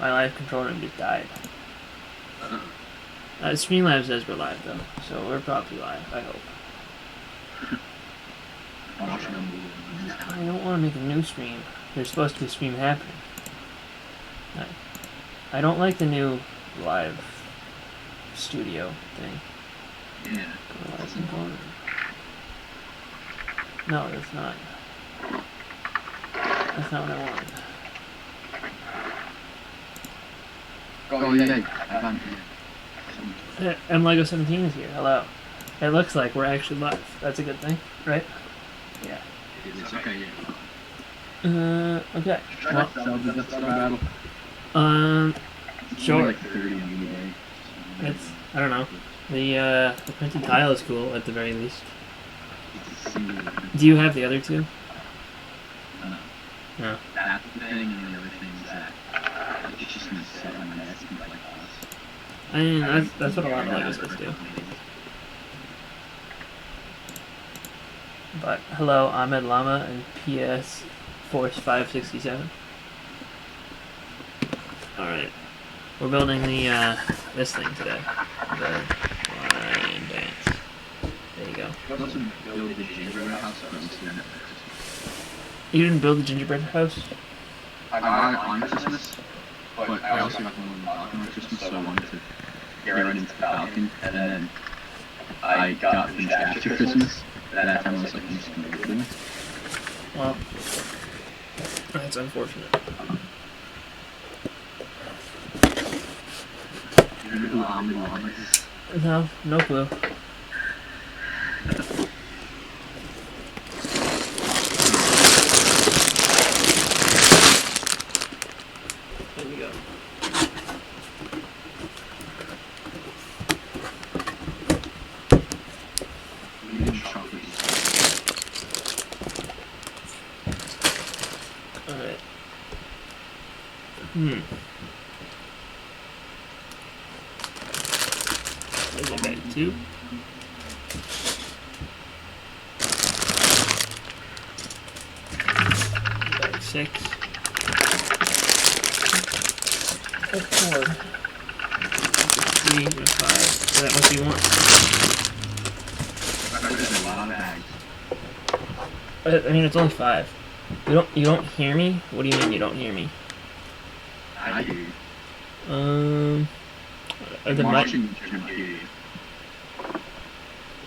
My live control room just died. Streamlabs says we're live though, so we're probably live, I hope. I don't want to make a new stream. There's supposed to be a stream happening. I don't like the new live studio thing. Yeah. No, that's not. That's not what I wanted. Oh, yeah. I found it. And Lego 17 is here. Hello. It looks like we're actually live. That's a good thing, right? Yeah. It's okay, yeah. Okay. Well, Sure. like 30 on eBay. It's, I don't know. The printed tile is cool at the very least. Do you have the other two? No. That's the thing, and the other thing is that it's just gonna sit on my desk and like us. I mean, that's what a lot of Lego sets do. But hello, Ahmed Lama and PS Force 567. Alright. We're building the this thing today. The line dance. There you go. You didn't build the gingerbread house? I got it on Christmas, but I also got the one on Christmas, so I wanted to get right into the Falcon, and then I got finished after Christmas. At that time I was like, I'm just gonna do it. Well, that's unfortunate. No, no clue. There we go. Alright. There's a bag 2. Bag 6. Bag 4. 3, 5. So that must be 1. There's a lot of bags. I mean, it's only 5. You don't hear me? What do you mean you don't hear me? I do.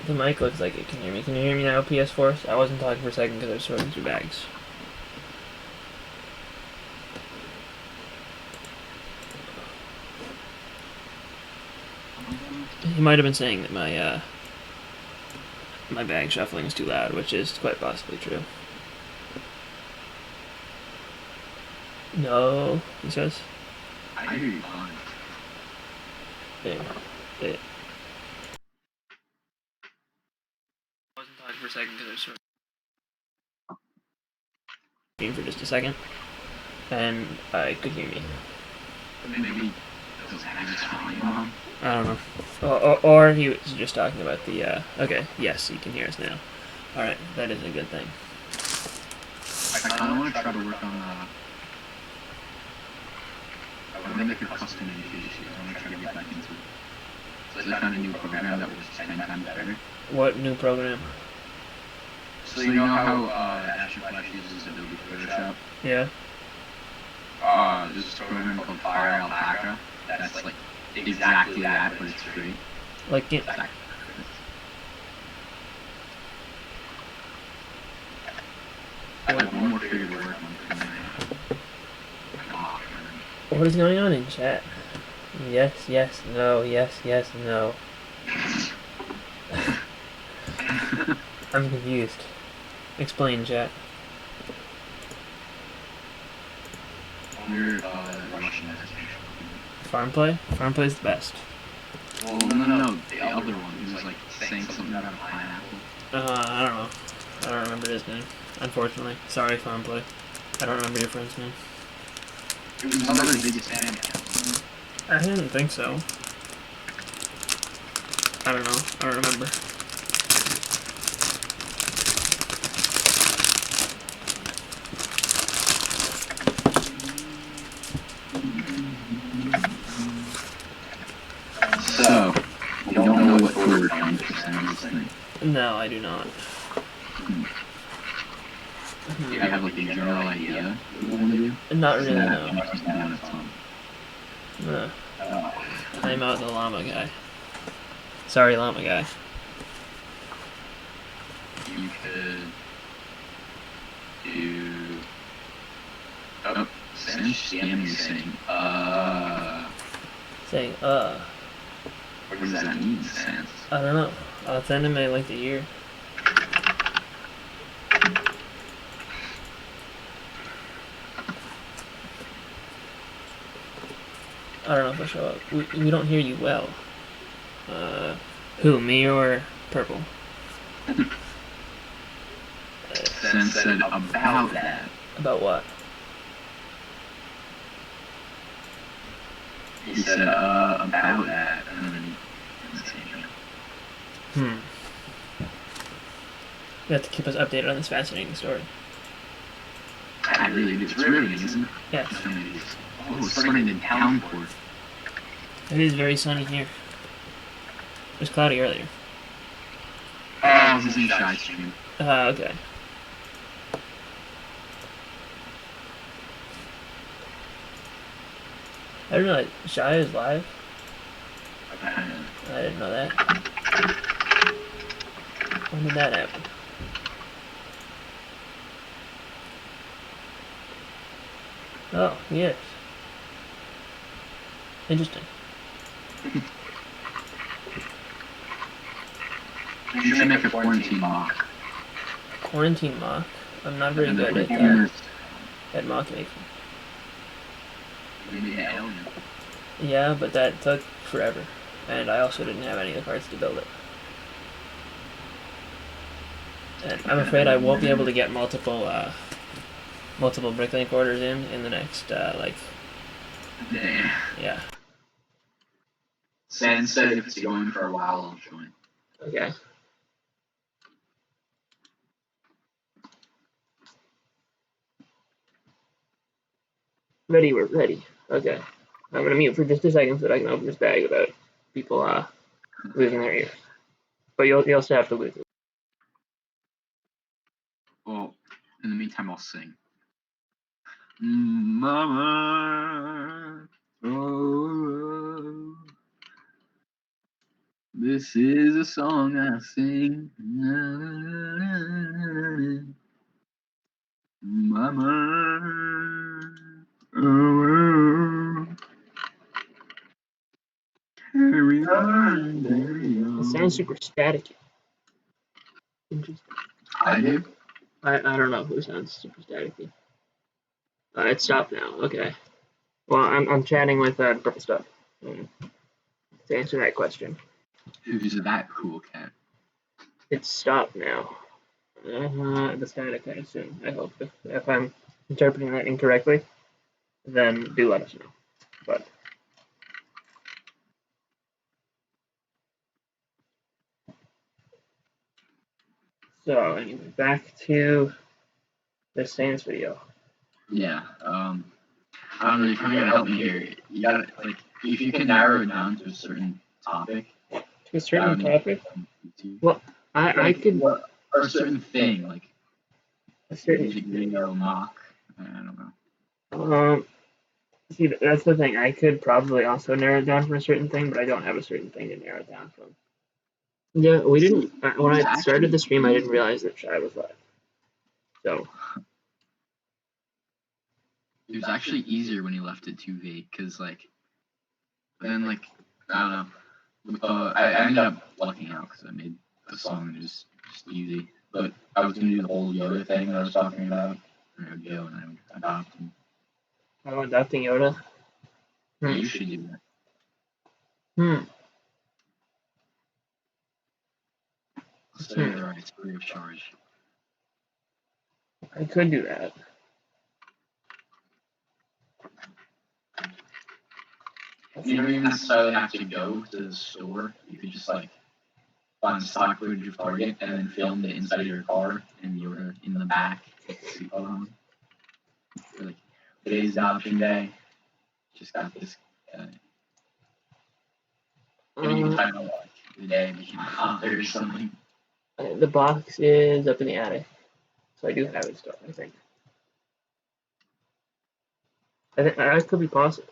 The mic looks like it can hear me. Can you hear me now, PS4? I wasn't talking for a second because I was sorting through bags. You might have been saying that my my bag shuffling is too loud, which is quite possibly true. No, he says. I hear you fine. There. I wasn't talking for a second because I was sort of for just a second, and I could hear me. Maybe those bags are fine. I don't know. Or he was just talking about the, okay, yes, he can hear us now. Alright, that is a good thing. I kind of want to try to work on, I want to make a custom indication. I want to try to get back into it. So I found a new program that works 10 times better. What new program? So you know how, Asher Flash uses Adobe Photoshop? Yeah. There's this program called Fire Alpaca. That's like exactly that, but it's free. Like, it, I have one more figure to work on. what is going on in chat? Yes, yes, no, yes, yes, no. I'm confused. Explain, chat. Russian Farm play? Farm play's the best. Well, no, the other one who was like saying something about a pineapple. I don't know. I don't remember his name, unfortunately. Sorry, Farm play. I don't remember your friend's name. It was another biggest fan account. I didn't think so. I don't know. I don't remember. the sound of this thing? No, I do not. Do you have like a general idea of what you want to do? Not really, Yeah, no. just down a ton. I'm out the llama guy. Sorry, llama guy. You could do. Oh, Sam's scamming me saying, Saying, What does that mean, Sans? I don't know. I'll send him a link to here. I don't know if I'll show up. We don't hear you well. Who, me or Purple? Sans said about that. About what? He said, about that, and then You have to keep us updated on this fascinating story. I really do. It's riveting, isn't it? Yes. Oh, it's sunny in Townport. It is very sunny here. It was cloudy earlier. Oh, this is in Shy Stream. Okay. I didn't realize Shy is live. I didn't know that. When did that happen? Oh, yes. Interesting. You should make a quarantine mock. Quarantine mock? I'm not very good at mock making. Yeah, but that took forever. And I also didn't have any of the parts to build it. And I'm afraid I won't be able to get multiple BrickLink orders in the next, yeah. Sans said if it's going for a while, I'll join. Okay. Ready, we're ready. Okay. I'm gonna mute for just a second so that I can open this bag without people losing their ears. But you'll still have to lose it. Well, in the meantime, I'll sing. Mama, oh, this is a song I sing. Mama, oh, carry on, carry on. It sounds super staticky. Interesting. I do. I don't know who sounds super staticky. It stopped now. Okay. Well, I'm chatting with Purple Stuff to answer that question. Who's that cool cat? It's stopped now. The static, I assume. I hope. If I'm interpreting that incorrectly, then do let us know. But so anyway, back to the Sans video. Yeah. I don't know. You're kind of gonna help me here. You gotta like, if you can narrow it down to a certain topic. To a certain topic. Well, I could. Or a certain thing, like A certain music video, mock. I don't know. See, that's the thing. I could probably also narrow it down for a certain thing, but I don't have a certain thing to narrow it down from. Yeah, we didn't. When I started the stream, I didn't realize that Shy was live. So. It was actually easier when you left it too vague, cause like, then like, I don't know. I ended up lucking out because I made the song just easy. But I was gonna do the whole Yoda thing that I was talking about. And I would go and I would adopt him. I'm adopting Yoda. Yeah, you should do that. So it's free of charge. I could do that. You don't even necessarily have to go to the store. You could just like find stock footage of Target and then film the inside of your car and you're in the back. Like, today's adoption day. Just got this. And you can type out like the day I became a father or something. The box is up in the attic, so I do have it still. I think that could be possible.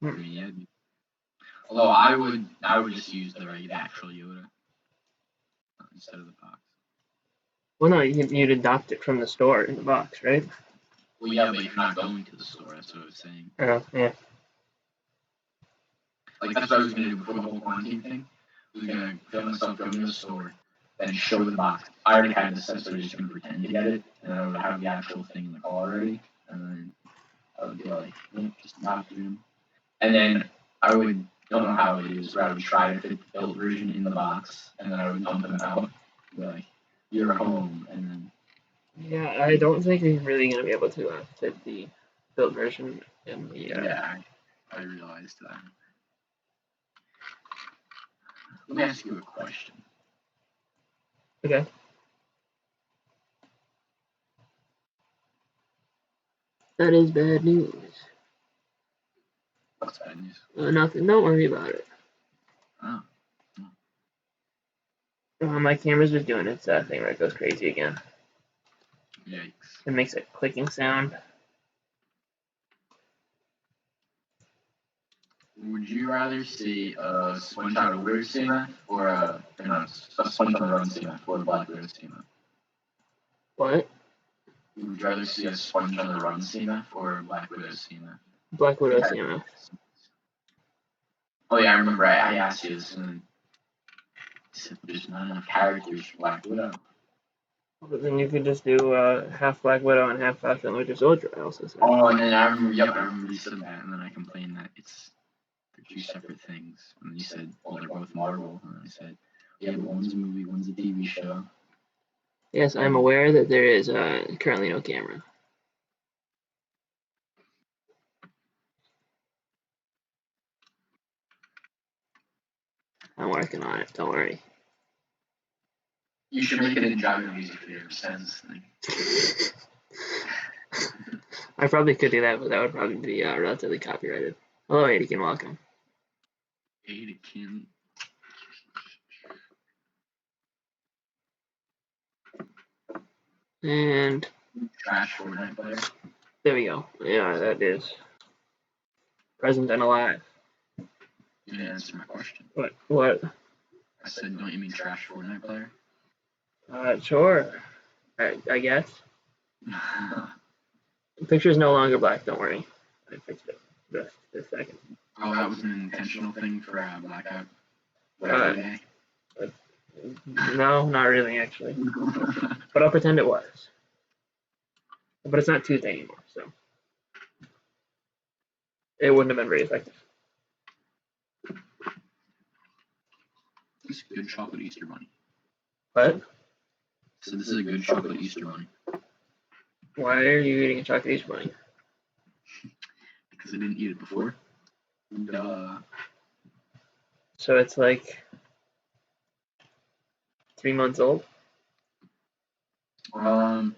I mean, yeah. Although I would just use the actual Yoda instead of the box. Well, no, you'd adopt it from the store in the box, right? Well, yeah, but if you're not going to the store, that's what I was saying. Oh, yeah. Like, that's what I was going to do before the whole quarantine thing. I was going to film myself going to the store, then show the box. I already had the set, so I was just going to pretend to get it, and I would have the actual thing in the car already, and then I would be like, just not do them. And then I would, don't know how it is, but I would try to fit the built version in the box, and then I would dump them out, be like, you're home, and then... Yeah, I don't think we're really going to be able to fit the built version in the... Yeah, I realized that. Let me ask you a question. Okay. That is bad news. What's bad news? Nothing. Don't worry about it. Oh. My camera's just doing its thing where it goes crazy again. Yikes. It makes a clicking sound. Would you rather see a sponge on a weird CMF or a sponge on a run CMF or a black widow CMF? What? Would you rather see a sponge on the run CMF or a black widow CMF? Black Widow CMF. Oh yeah, I remember I asked you this and there's not enough characters for Black Widow. But then you could just do half Black Widow and half Falcon and Winter Soldier. I also said. Oh, and then I remember you said that, and then I complained that they're two separate things. And then you said, well, they're both Marvel, and I said, yeah, but one's a movie, one's a TV show. Yes, I'm aware that there is currently no camera. I'm working on it. Don't worry. You should make it in genre music video sense thing. I probably could do that, but that would probably be relatively copyrighted. Hello, Adikin, welcome. Adikin. And trash Fortnite player. There we go. Yeah, that is present and alive. You didn't answer my question. What? I said, don't you mean trash Fortnite player? Sure. I guess. The picture is no longer black. Don't worry. I fixed it this second. Oh, that was an intentional thing for blackout. No, not really, actually. But I'll pretend it was. But it's not Tuesday anymore, so it wouldn't have been very effective. This is a good chocolate Easter bunny. What? So this is a good chocolate Easter bunny. Why are you eating a chocolate Easter bunny? Because I didn't eat it before. Duh. So it's like 3 months old? No.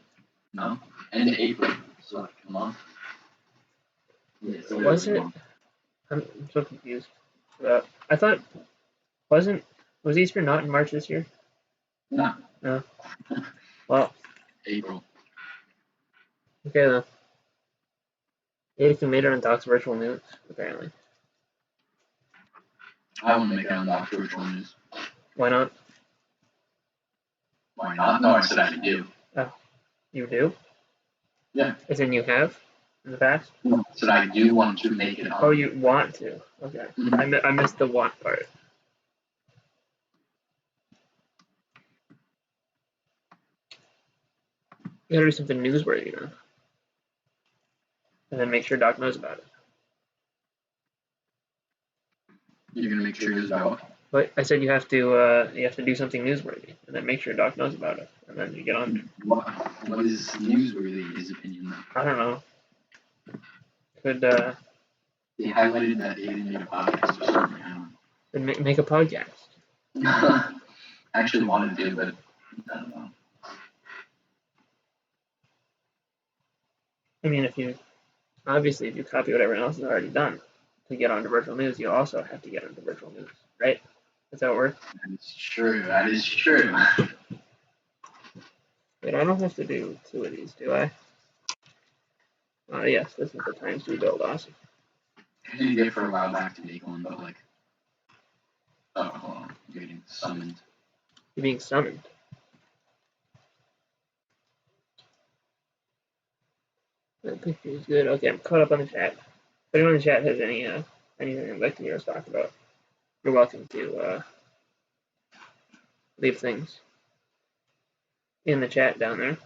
End of April. So like a month. Yeah, was it? I'm so confused. I thought was Easter not in March this year? No. No. Well. April. Okay then. Adikin made it on Doc's Virtual News, apparently. I want to make it on Doc's Virtual News. Why not? Why not? No, I said I do. Oh, you do? Yeah. As in you have in the past? No, I said I do want to make it on. Oh, you want to? Okay. I missed the want part. You gotta do something newsworthy then. And then make sure Doc knows about it. You're gonna make sure he knows about what? But I said you have to do something newsworthy, and then make sure Doc knows about it, and then you get on. What is newsworthy in his opinion though? I don't know. Could He highlighted that Aiden made a podcast or something. I don't know. make a podcast. I actually wanted to, but I don't know. I mean, if you copy what everyone else has already done to get onto virtual news, you also have to get onto virtual news, right? That's how it works. That is true. That is true. Wait, I don't have to do 2 of these, do I? Yes, this is the times 2 build. Awesome. I did it for a while back to make one, but like, oh, hold on, you're getting summoned. You're being summoned. That picture is good. Okay, I'm caught up on the chat. If anyone in the chat has anything they'd like to hear us talk about, you're welcome to leave things in the chat down there.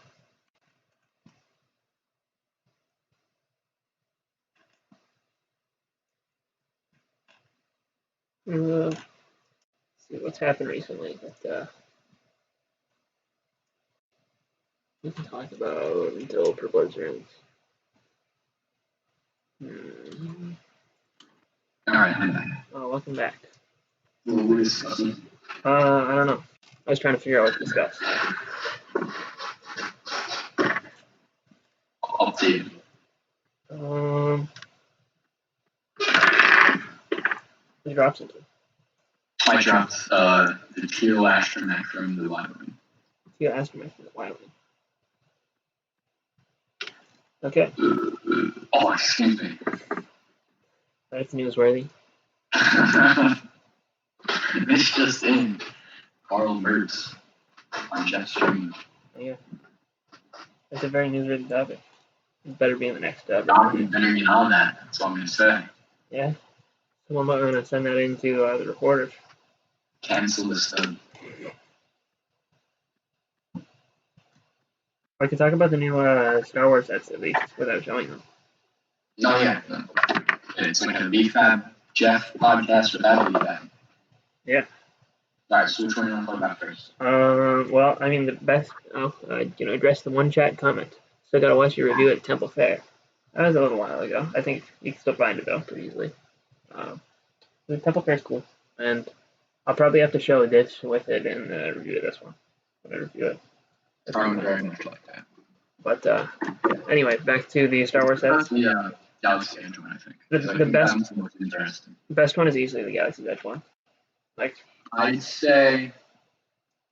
Let's see what's happened recently that we can talk about until Purple ends. Alright, I'm back. Oh, welcome back. What were we discussing? I don't know. I was trying to figure out what to discuss. I'll see you. You dropped something. I dropped the teal astromech from the library. Teal astromech from the library. Okay. Oh, excuse me. That's newsworthy. It's just in Carl Mertz on Jeff's stream. Yeah. That's a very newsworthy topic. It better be in the next topic. Better get on that. That's all I'm going to say. Yeah. Someone might want to send that into the reporters. Cancel this stuff. I could talk about the new Star Wars sets at least without showing them. No, yeah. It's like a VFab Jeff podcast without VFab. Yeah. Alright, so which one do you want to talk about first? Well, I mean, the best, address the one chat comment. Still gotta watch your review at Temple Fair. That was a little while ago. I think you can still find it though, pretty easily. The Temple Fair's cool, and I'll probably have to show this with it in the review of this one when I review it. I'm very much like that. But yeah. Anyway, back to the Star Wars sets. Yeah, Galaxy Edge one, I think. The best one is easily the Galaxy's Edge one. Like, I'd say.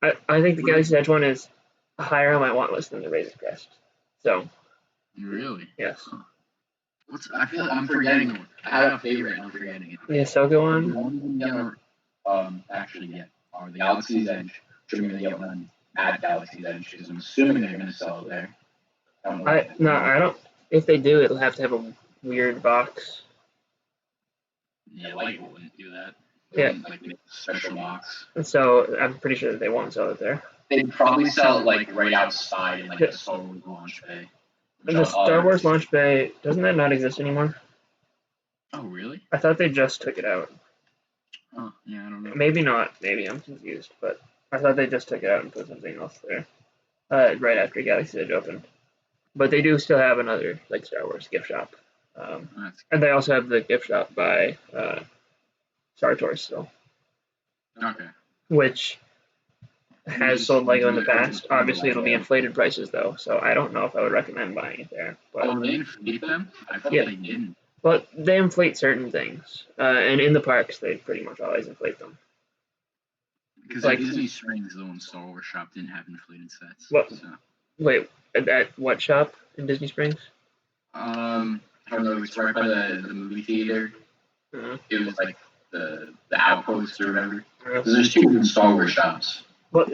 I think the Galaxy's Edge one is higher on my want list than the Razor Crest. So. Really? Yes. Huh. I feel like I'm forgetting one. I had a favorite and I'm forgetting it. The Ahsoka one? The one I'm gonna actually get are the Galaxy's Edge, which I'm gonna get one at Galaxy's Edge because I'm assuming they're gonna sell it there. I don't. If they do, it'll have to have a weird box. Yeah, like wouldn't do that. Yeah. Like a special box. And so I'm pretty sure that they won't sell it there. They'd probably sell it like right outside in like the Star Wars launch bay. The Star Wars launch bay, doesn't that not exist anymore? Oh, really? I thought they just took it out. Oh, yeah, I don't know. Maybe not. Maybe I'm confused, but I thought they just took it out and put something else there. Right after Galaxy's Edge opened. But they do still have another like Star Wars gift shop. And they also have the gift shop by Star Tours still. Okay. Which has sold Lego in the past. Obviously, it'll be inflated prices though, so I don't know if I would recommend buying it there. But oh, they inflate them? I thought they didn't. But they inflate certain things, and in the parks, they pretty much always inflate them. Because like Disney Springs, the one Star Wars shop didn't have inflated sets. What? So. Wait, at what shop in Disney Springs? I don't know. It's right by the movie theater. It was like the outpost or whatever. Because there's 2 different Star Wars shops. Well,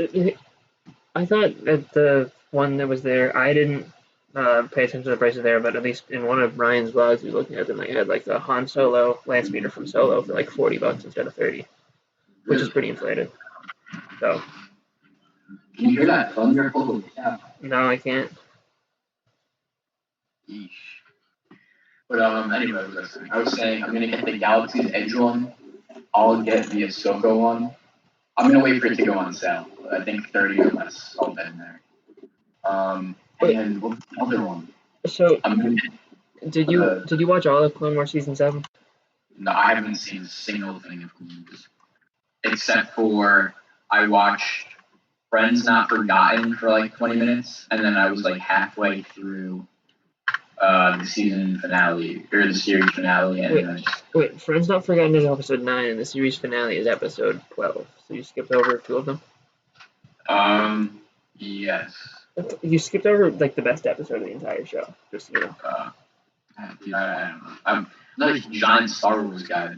I thought that the one that was there, I didn't pay attention to the prices there, but at least in one of Ryan's vlogs, he was looking at them. They had like the Han Solo land speeder from Solo for like $40 instead of $30, which is pretty inflated. So. Can you hear that thunder? No, I can't. Yeesh. But anyway, I was saying I'm gonna get the Galaxy's Edge one. I'll get the Ahsoka one. I'm gonna wait for it to go on sale. I think 30 or less. I'll bet in there. And what's the other one? So, did you watch all of Clone Wars season 7? No, I haven't seen a single thing of Clone Wars, except for I watched Friends Not Forgotten for like 20 minutes, and then I was like halfway through the season finale or the series finale, and then wait, Friends Not Forgotten is episode 9, and the series finale is episode 12. So you skipped over 2 of them. Yes. You skipped over like the best episode of the entire show. Just so you know. Dude, I don't know. I'm not a giant Star Wars guy.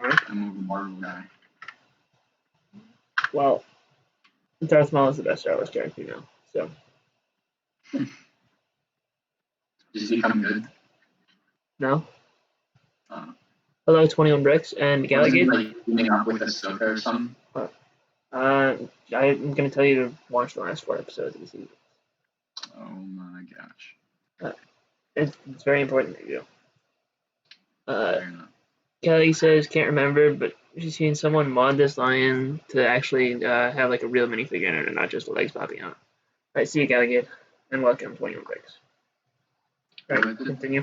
I'm a Marvel guy. Well, Darth Maul is the best Star Wars character now. So. Does he become good? No. Hello, 21 Bricks and Gallagher. Like teaming up with Ahsoka or something. I'm gonna tell you to watch the last 4 episodes of the season. Oh my gosh. It's very important that you do. Kelly says can't remember, but she's seen someone mod this lion to actually have like a real minifigure in it and not just the legs popping out. Alright, see you, Gallagher, and welcome, 21 Bricks. Alright, continue.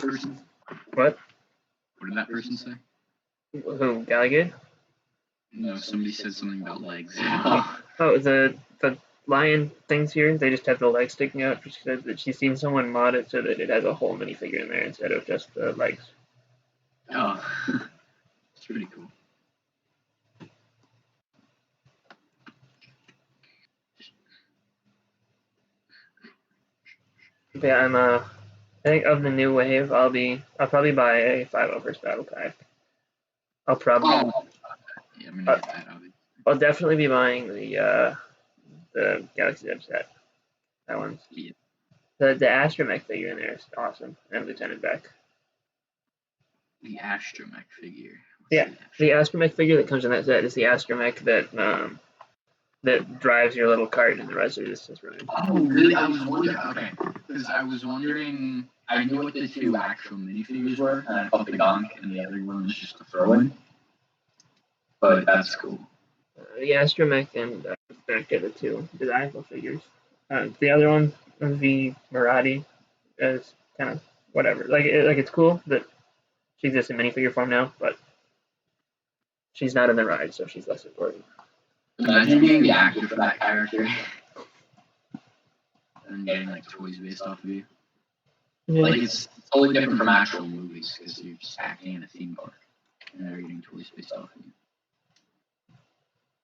What? What did that person say? Who, Gallagher? No, somebody said something about legs. Oh, the lion things here, they just have the legs sticking out. She said that she's seen someone mod it so that it has a whole minifigure in there instead of just the legs. Oh, it's pretty cool. Yeah, I think of the new wave, I'll probably buy a 501st Battle Pack. I'll probably. Yeah, I'm gonna get that. I'll definitely be buying the Galaxy Edge set. That one's. Yeah. The Astromech figure in there is awesome, and Lieutenant Beck. The Astromech figure. Yeah, the Astromech figure that comes in that set is the Astromech that drives your little cart in the Res Resistance ride. Oh, really? I was wondering. Okay, because I was wondering. I knew what the 2 actual minifigures were, and I thought the Gonk and the other one was just a throw-in. But that's cool. The Astromech and Beck are the 2 desirable figures. The other one, the Marathi, is kind of whatever. Like it's cool that she exists in minifigure form now, but she's not in the ride, so she's less important. Imagine being the actor for that character. And getting like toys based off of you. Yeah. Like it's totally different from actual movies because you're just acting in a theme park and they're getting toys based off of you.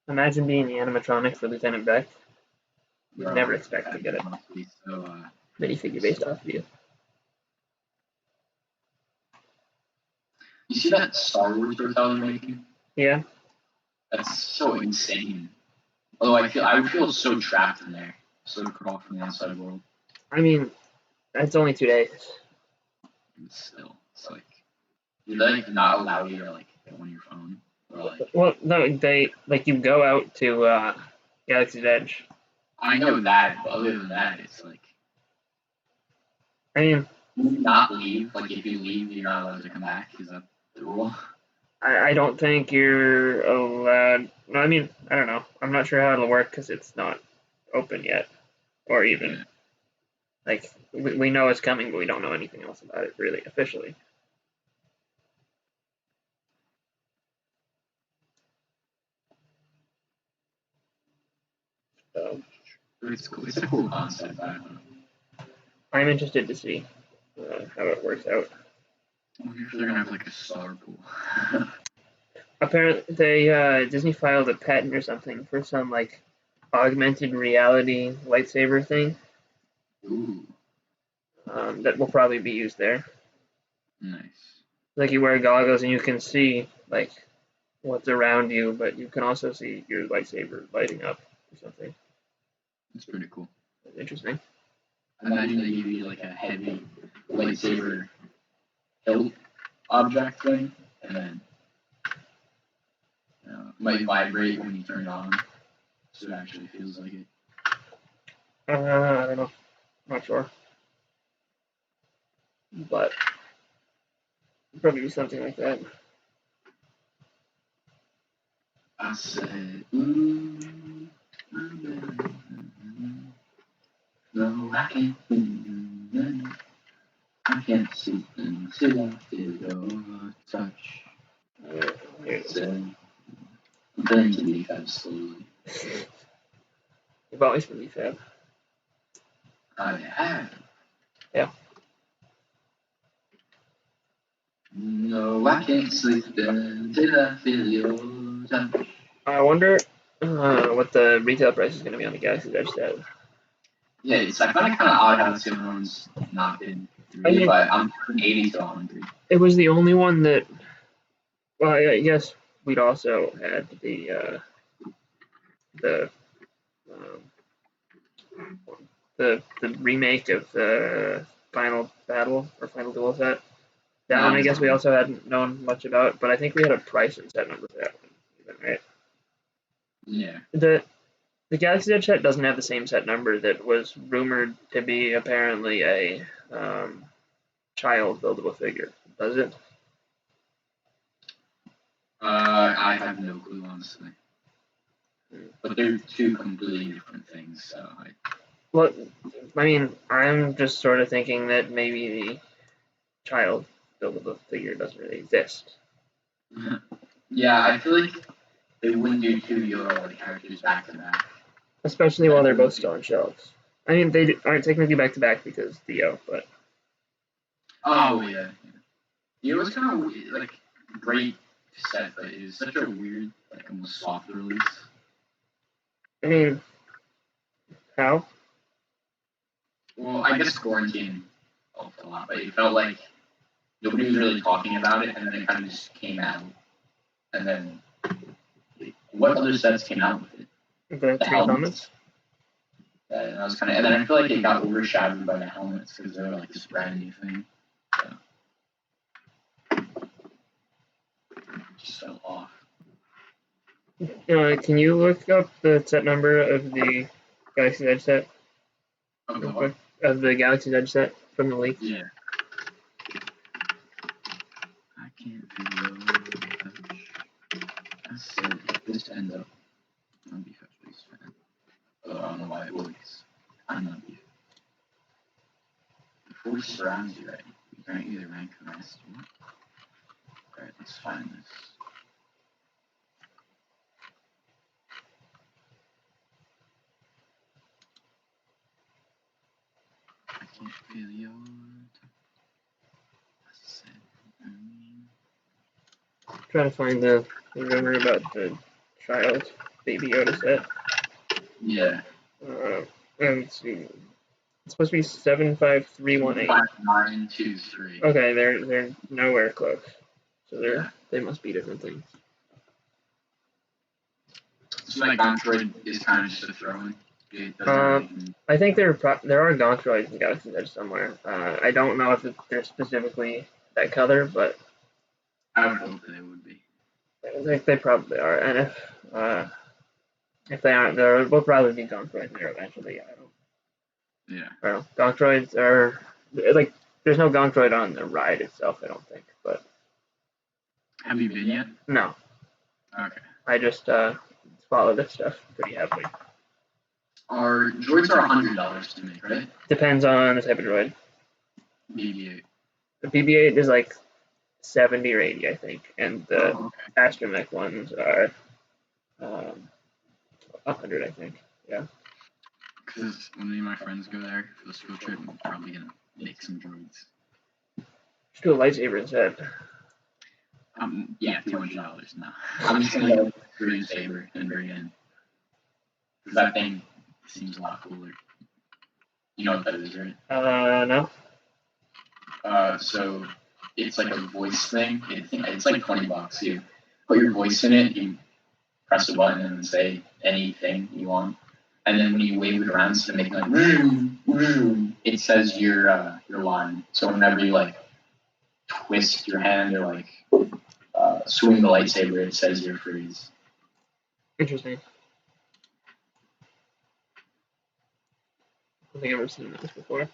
Imagine being the animatronic for Lieutenant Beck. You'd never expect to get a minifigure based off of you. You see that Star Wars hotel they're making? Yeah. That's so insane. Although I would feel so trapped in there, so cut off from the outside world. I mean, that's only 2 days. But still, it's like do they like not allow you to like get on your phone? Or, like, well, no, they like you go out to Galaxy's Edge. I know that, but other than that, it's like. I mean, not leave. Like if you leave, you're not allowed to come back. Is that the rule? I don't think you're allowed. No, I mean, I don't know. I'm not sure how it'll work because it's not open yet, or even like we know it's coming, but we don't know anything else about it really officially. So it's cool. It's a cool concept. I'm interested to see how it works out. I wonder if they're gonna have like a star pool. Apparently, Disney filed a patent or something for some like augmented reality lightsaber thing. Ooh. That will probably be used there. Nice. Like you wear goggles and you can see like what's around you, but you can also see your lightsaber lighting up or something. That's pretty cool. That's interesting. Imagine they give you like a heavy lightsaber hilt object thing, and then it might vibrate when you turn it on, so it actually feels like it. I don't know. Not sure. But probably be something like that. I said, no, I can't. I can't see until I feel your touch. I'm turning to BFAB slowly. You've always been BFAB. I have. Yeah. No, I can't sleep until I feel your touch. I wonder what the retail price is going to be on the Galaxy's Edge set. Yeah, I find it kind of odd how the other one's not been really, but I'm 80 to 100. It was the only one that. Well, I guess we'd also had the um, the remake of the Final Battle or Final Duel set. That one, I guess we also hadn't known much about, but I think we had a price and set number for that one, even, right? Yeah. The Galaxy Edge set doesn't have the same set number that was rumored to be apparently a child buildable figure, does it? I have no clue, honestly. But they're two completely different things, so Well, I mean, I'm just sort of thinking that maybe the child buildable figure doesn't really exist. Yeah, I feel like they wouldn't do two Euro characters back to back. Especially while they're both still on shelves. I mean, they aren't technically back to back because Theo, but. Oh, yeah. It was kind of like great set, but it was such a weird, like almost soft release. I mean, how? Well, I guess quarantine helped a lot, but it felt like nobody was really talking about it, and then it kind of just came out. And then, what other sets came out with it? The three helmets? And I was kind of, and then I feel like it got overshadowed by the helmets because they're like this brand new thing. So. Just fell off. Can you look up the set number of the Galaxy's Edge set? Of the Galaxy's Edge set from the leak? Yeah. I can't feel your touch. I said this end up. I'm Beef Please fan. I don't know why it works. I'm not Beef. Before he surrounds you, right? You grant you the rank of master. Alright, let's find this. I can't feel your touch. I said, Trying to find the rumor about the child Baby Yoda set. Yeah. Let's see. It's supposed to be 75318. 5923. Okay, they're nowhere close. So they must be different things. So like Android is kind of just a throw-in. I think there are Gontroids in Galaxy's Edge somewhere. I don't know if they're specifically that color, but I would hope they would be. I think they probably are. And if they aren't, there will probably be Gontroids there eventually. Yeah. Well, Gontroids are like there's no Gontroid on the ride itself. I don't think, but. Have you been yet? No. Okay. I just follow this stuff pretty heavily. Our droids are $100 to make, right? Depends on the type of droid. BB-8. The BB-8 is like 70 or 80, I think, and the astromech ones are 100, I think. Yeah. Because when me and my friends go there for the school trip, we're probably gonna make some droids. Just do a lightsaber instead. Yeah, $200 now. I'm just gonna go green saber and bring in. Because that thing seems a lot cooler. You know what that is, right? No. So it's like a voice thing. It's like $20. You put your voice in it, you press a button and say anything you want. And then when you wave it around to make like vroom, vroom, it says your line. So whenever you like twist your hand or like swing the lightsaber, it says your phrase. Interesting. I don't think I've ever seen this before.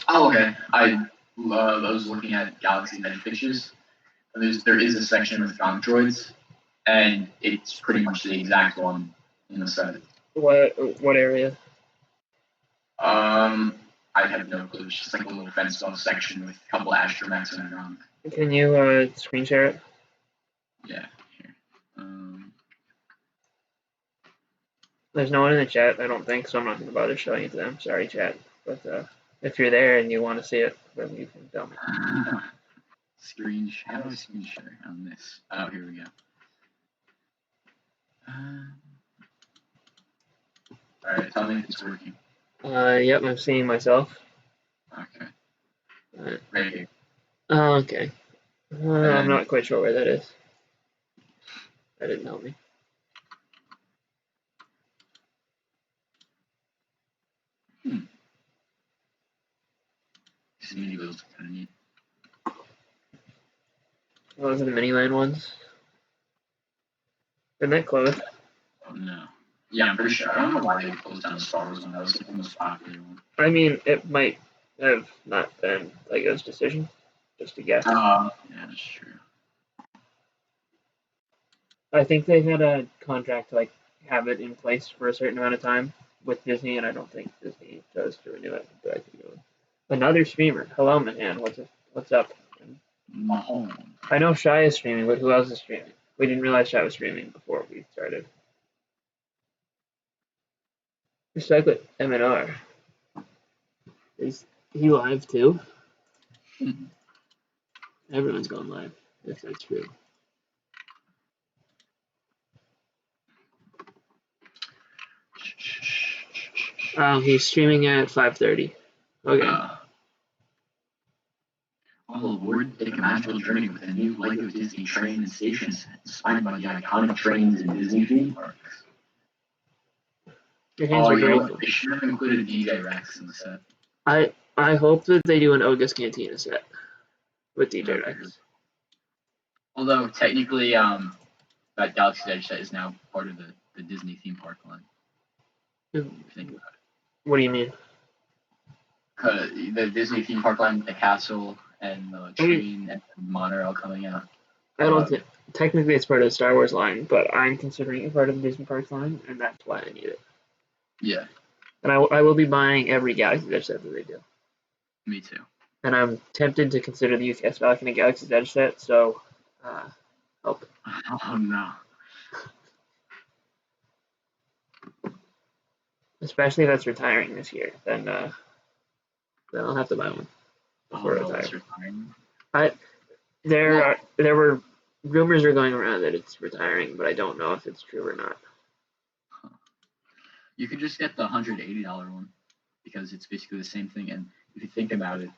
Oh, okay. I was looking at Galaxy Edge pictures. There is a section with Gonk droids, and it's pretty much the exact one in the set. What area? I have no clue. It's just like a little fenced off section with a couple astromechs and a Gonk. Can you screen share it? Yeah. Here. There's no one in the chat, I don't think, so I'm not going to bother showing it to them. Sorry, chat. But if you're there and you want to see it, then you can tell me. Screen. How do I screen share on this? Oh, here we go. Alright, tell me if it's working. Yep, I'm seeing myself. Okay. Right here. Oh, okay. I'm not quite sure where that is. That didn't help me. These mini builds are kind of neat. Those are the mini-land ones. Isn't that close? Oh, no. Yeah, I'm pretty sure. I don't know why they closed down the Star Wars one. That was like the most popular one. I mean, it might have not been Lego's decision. Just a guess. Yeah, that's true. I think they had a contract to like have it in place for a certain amount of time with Disney, and I don't think Disney chose to renew it. But I could go. Another streamer. Hello, man. What's up? I know Shy is streaming, but who else is streaming? We didn't realize Shy was streaming before we started. Recycle MNR. Is he live too? Everyone's going live, if that's true. He's streaming at 5:30. Okay. All aboard, take a magical journey with a new Lego Disney train and station set, inspired by the iconic trains in Disney theme parks. Your hands are very full. They should have included DJ Rex in the set. I hope that they do an Oga's Cantina set with DJ Rex. Although technically, that Galaxy's Edge set is now part of the Disney theme park line. If you think about it. What do you mean? The Disney theme park line, the castle and the train and the monorail coming out. I don't think technically it's part of the Star Wars line, but I'm considering it part of the Disney Parks line, and that's why I need it. Yeah. And I will be buying every Galaxy's Edge set that they do. Me too. And I'm tempted to consider the UCS Falcon a Galaxy's Edge set, so help. Oh no. Especially if that's retiring this year, then I'll have to buy one before it retires. There were rumors are going around that it's retiring, but I don't know if it's true or not. You could just get the $180 one because it's basically the same thing. And if you think about it,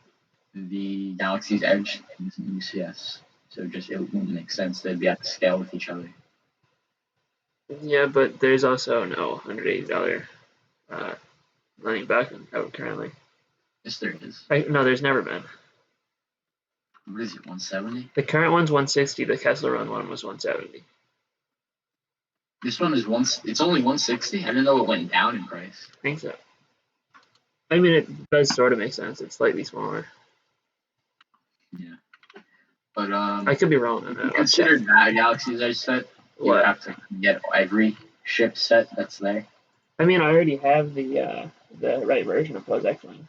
the Galaxy's Edge is an UCS, so it wouldn't make sense. They'd be at the scale with each other. Yeah, but there's also no $180 Millennium Falcon out currently. Yes, there is. No, there's never been. What is it, 170? The current one's 160. The Kessler Run one was 170. This one is it's only 160? I didn't know it went down in price. I think so. I mean, it does sort of make sense. It's slightly smaller. Yeah. But I could be wrong on that. Consider that Galaxy's Edge set. You have to get every ship set that's there. I mean, I already have the right version of Pose X-Wing.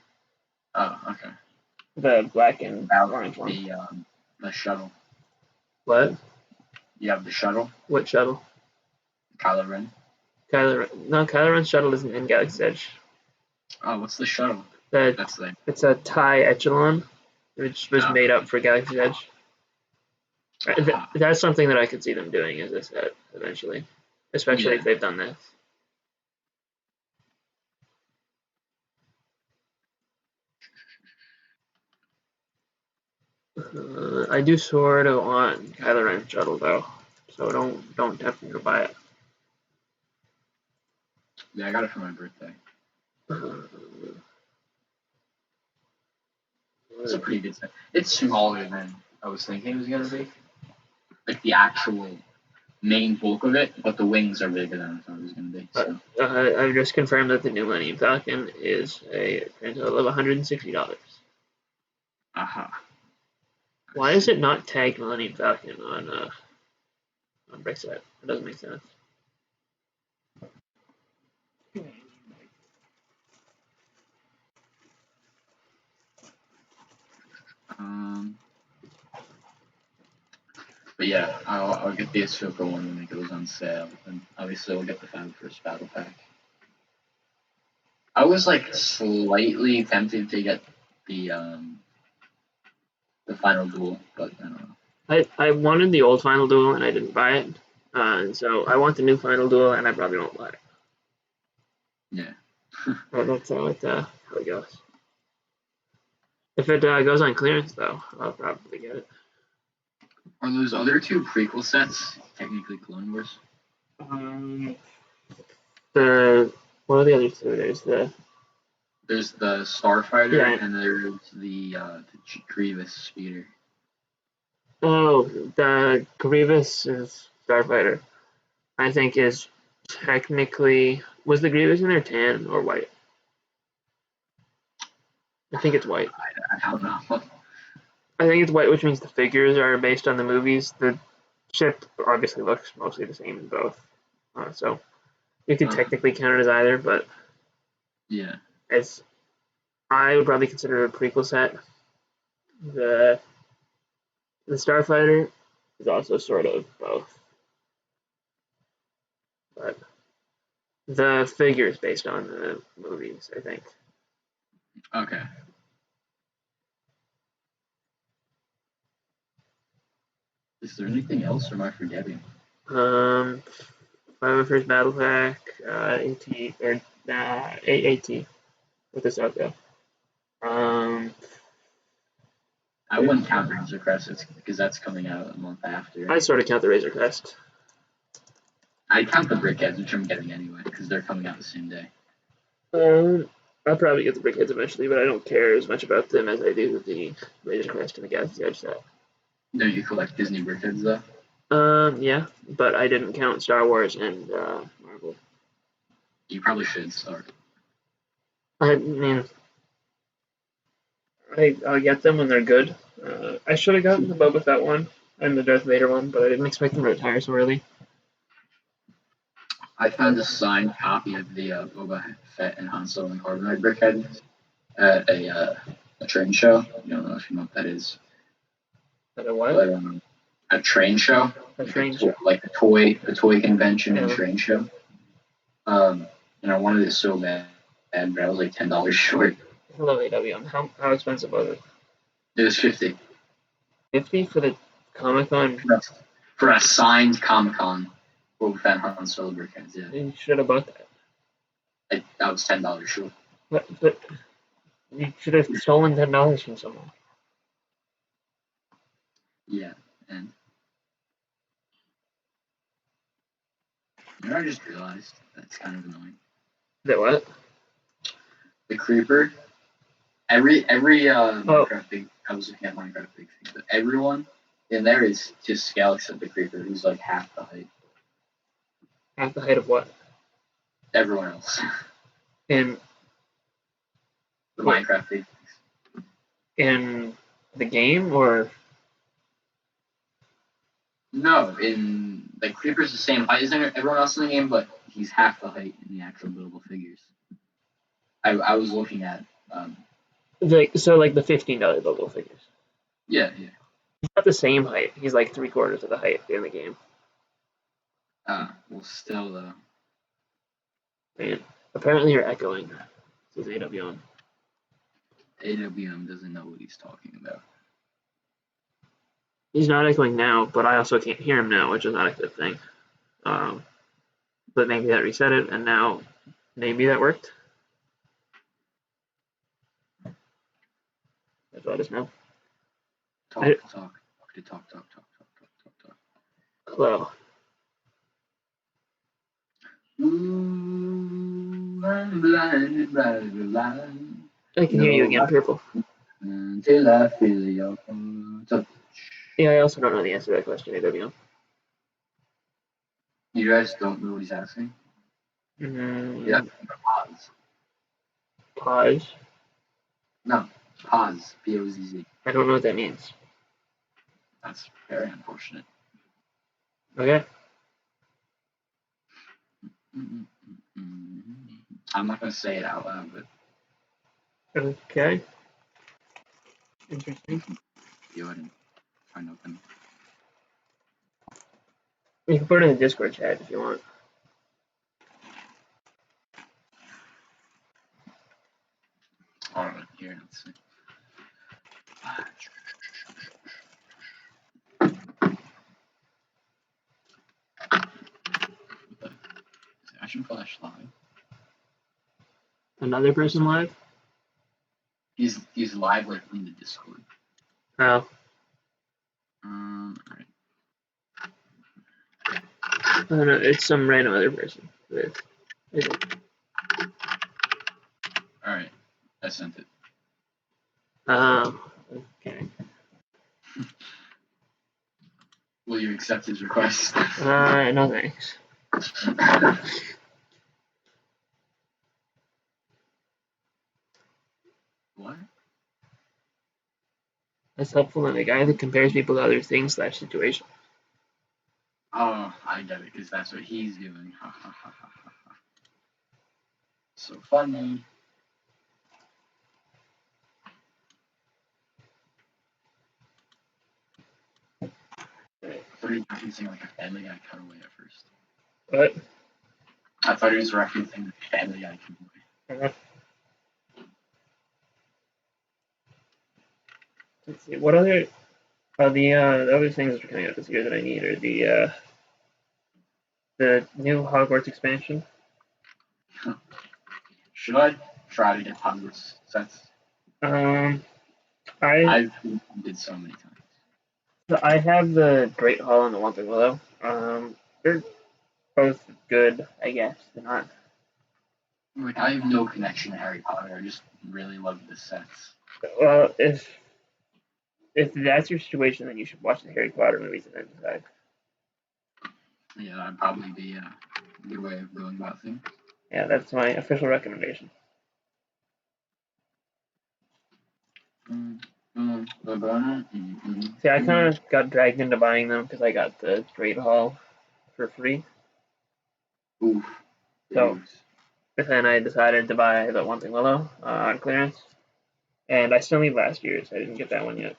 Oh, okay. The black and orange one. The shuttle. What? You have the shuttle? What shuttle? Kylo Ren. No, Kylo Ren's shuttle isn't in Galaxy's Edge. Oh, what's the shuttle? That's there. It's a TIE Echelon, which was made up for Galaxy's Edge. That's something that I could see them doing as a set eventually, especially if they've done this. I do sort of want Kylo Ren's shuttle though, so don't tempt me to buy it. Yeah, I got it for my birthday. It's a pretty good set. It's smaller than I was thinking it was gonna be. Like the actual main bulk of it, but the wings are bigger than I thought it was gonna be. So. I've just confirmed that the new Millennium Falcon is a grand total of $160. Aha. Why is it not tagged Millennium Falcon on BrickSet? It doesn't make sense. But yeah, I'll get the Ahsoka one when it goes on sale, and obviously I'll get the Fab First Battle Pack. I was like slightly tempted to get the final duel, but I don't know. I wanted the old Final Duel and I didn't buy it, and so I want the new Final Duel and I probably won't buy it. Yeah. But that's how it goes. If it goes on clearance, though, I'll probably get it. Are those other two prequel sets technically Clone Wars? What are the other two? There's the Starfighter Yeah. and there's the Grievous speeder. Oh, the Grievous is Starfighter. I think is technically was the Grievous in there tan or white? I think it's white. I don't know. I think it's white, which means the figures are based on the movies. The ship obviously looks mostly the same in both, so you could technically count it as either. But yeah, I would probably consider it a prequel set. The Starfighter is also sort of both, but the figure is based on the movies, I think. Okay. Is there anything else, or am I forgetting? My first battle pack, AT or AAT with this outgo. I wouldn't count Razor Crest because that's coming out a month after. I sort of count the Razor Crest. I count the Brickheads, which I'm getting anyway, because they're coming out the same day. I'll probably get the Brickheads eventually, but I don't care as much about them as I do the Razor Crest and the Galaxy's Edge set. No, you collect Disney Brickheads though? Yeah, but I didn't count Star Wars and Marvel. You probably should start. I mean, I'll get them when they're good. I should have gotten the Boba Fett one and the Darth Vader one, but I didn't expect them to retire so early. I found a signed copy of the Boba Fett and Han Solo and Carbonite Brickhead at a train show. I don't know if you know what that is. At a what? But, a train show. A train show. Like a toy convention and train show. And I wanted it so bad, but I was like $10 short. Hello, AWM. How expensive was it? It was $50. $50 for the Comic Con? For a signed Comic Con Boba Fett Han Solo Brickheads, yeah. You should have bought that. That was $10 short. But you should have stolen $10 from someone. Yeah, and I just realized that's kind of annoying. The what? The Creeper. Every Minecraft thing, I was looking at Minecraft big things, but everyone in there is just scale except the Creeper, who's like half the height. Half the height of what? Everyone else. In the Minecraft big things. In the game or? No, in the Creeper's the same height as everyone else in the game, but he's half the height in the actual buildable figures. I was looking at So like the $15 buildable figures. Yeah. He's not the same height. He's like 3/4 of the height in the game. Well, still though. Man, apparently you're echoing. This is AWM. AWM doesn't know what he's talking about. He's not echoing now, but I also can't hear him now, which is not a good thing. But maybe that reset it, and now maybe that worked. That's let us know. Talk. Hello. Ooh, I'm blinded by the light. I can hear you again, Purple. Until I feel your touch. Yeah, I also don't know the answer to that question, AWM. You guys don't know what he's asking? Yeah, pause. Pause? No, pause. P-O-Z-Z. I don't know what that means. That's very unfortunate. Okay. I'm not going to say it out loud, but... Okay. Interesting. Go ahead and find open. You can put it in the Discord chat if you want. Alright, here, let's see. Action Flash live. Another person live? He's live like in the Discord. Oh. Alright. I don't know, it's some random other person. Alright, I sent it. Okay. Will you accept his request? No thanks. What? That's helpful in a guy that compares people to other things / situations. Oh, I get it, because that's what he's doing. Ha ha ha ha ha. So funny. I thought he was referencing like a Family Guy cutaway at first. What? I thought he was referencing the Family Guy cutaway. Let's see. What other? The other things that are coming out this year that I need are the new Hogwarts expansion. Should I try to get Hogwarts sets? I did so many times. I have the Great Hall and the Whomping Willow. They're both good, I guess. They're not. Like, I have no connection to Harry Potter. I just really love the sets. Well, if that's your situation, then you should watch the Harry Potter movies and then decide. Yeah, that'd probably be a good way of going about things. Yeah, that's my official recommendation. See, I kind of got dragged into buying them because I got the Great Hall for free. Oof. So, then I decided to buy the Whomping Willow on clearance. And I still need last year's. I didn't get that one yet.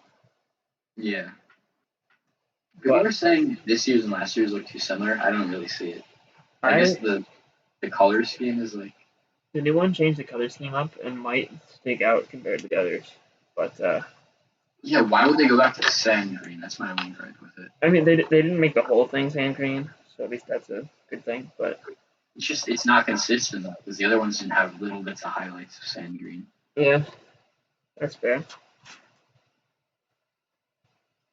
Yeah. People are saying this year's and last year's look too similar. I don't really see it. I guess the color scheme is like... The new one changed the color scheme up and might stick out compared to the others. But, yeah, why would they go back to sand green? That's my only gripe with it. I mean, they didn't make the whole thing sand green, so at least that's a good thing, but... It's not consistent, though, because the other ones didn't have little bits of highlights of sand green. Yeah, that's fair.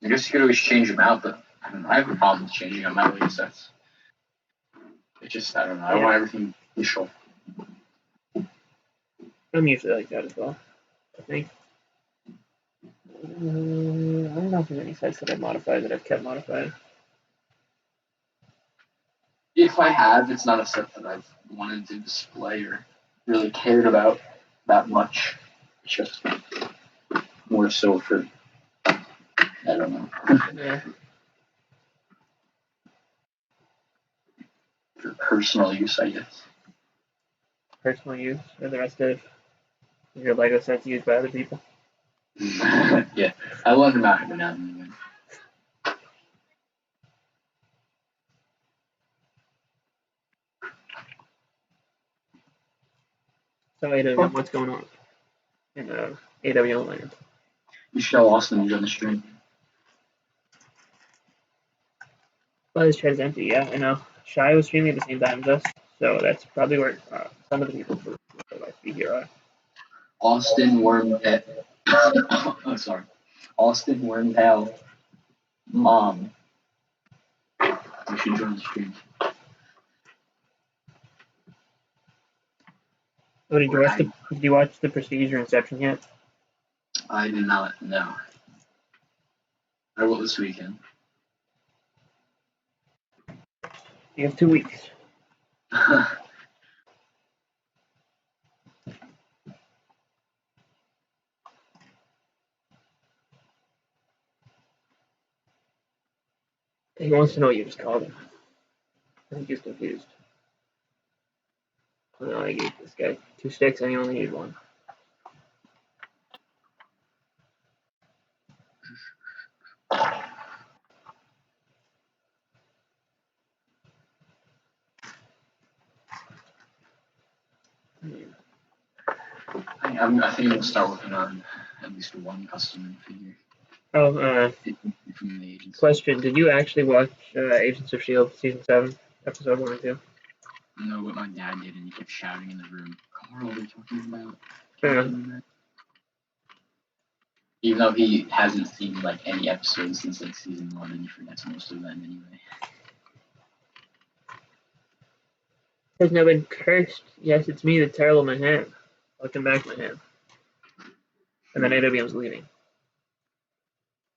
I guess you could always change them out, but I don't know. I have a problem with changing out my Lego sets. It's just, I don't know. I want everything neutral. I'm usually like that as well, I think. I don't know if there's any sets that I've modified that I've kept modified. If I have, it's not a set that I've wanted to display or really cared about that much. It's just more so for, I don't know. Yeah. For personal use, I guess. Personal use, or the rest of your Lego sets used by other people? Yeah, I love them out every now and then. So AWM, what's going on in AWM land? You should tell Austin you're on the stream. Well, this chat is empty, yeah, I know. Shy was streaming at the same time as us, so that's probably where some of the people for Life Be here are. Austin Wormtail. Oh, sorry. Austin Wormtail. Mom. You should join the stream. Oh, did you watch the Prestige or Inception yet? I did not know. I will this weekend. You have 2 weeks. He wants to know what you just called him. I think he's confused. Oh, no, I gave this guy 2 sticks and he only needed 1. I think I'm gonna start working on at least one custom figure. Oh, From the agency. question: did you actually watch Agents of S.H.I.E.L.D. season 7, episode 1 and 2? No, but my dad did, and he kept shouting in the room, "Carl, what are you talking about?" Yeah. Even though he hasn't seen like any episodes since like season 1, and he forgets most of them anyway. Has now been cursed. Yes, it's me, the terrible Mahan. Welcome back, Mahan. And then AWM's leaving.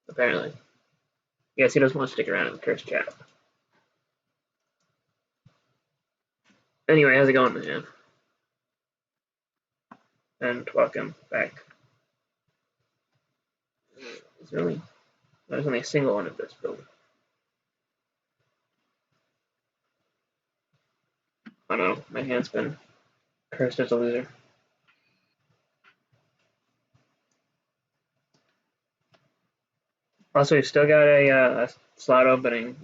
Apparently. Yes, he doesn't want to stick around in the cursed chat. Anyway, how's it going, Mahan? And welcome back. There's only a single one of this building. Oh no, my hand's been cursed as a loser. Also, we've still got a slot opening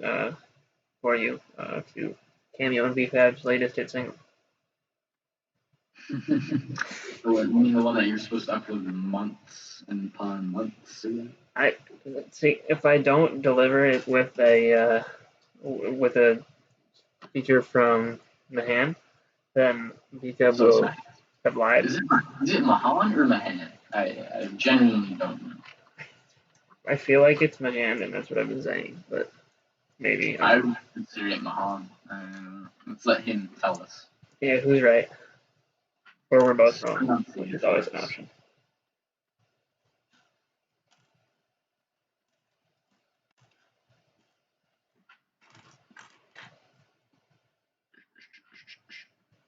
for you to cameo in BFAB's latest hit single. You mean the one that you're supposed to upload months and upon months ago? See, if I don't deliver it with a feature from Mahan, then BFAB will have lied. Is it Mahan or Mahan? I genuinely don't know. I feel like it's Mahan, and that's what I've been saying, but maybe. I would consider it Mahan. Let's let him tell us. Yeah, who's right? Or we're both wrong, which is always an option.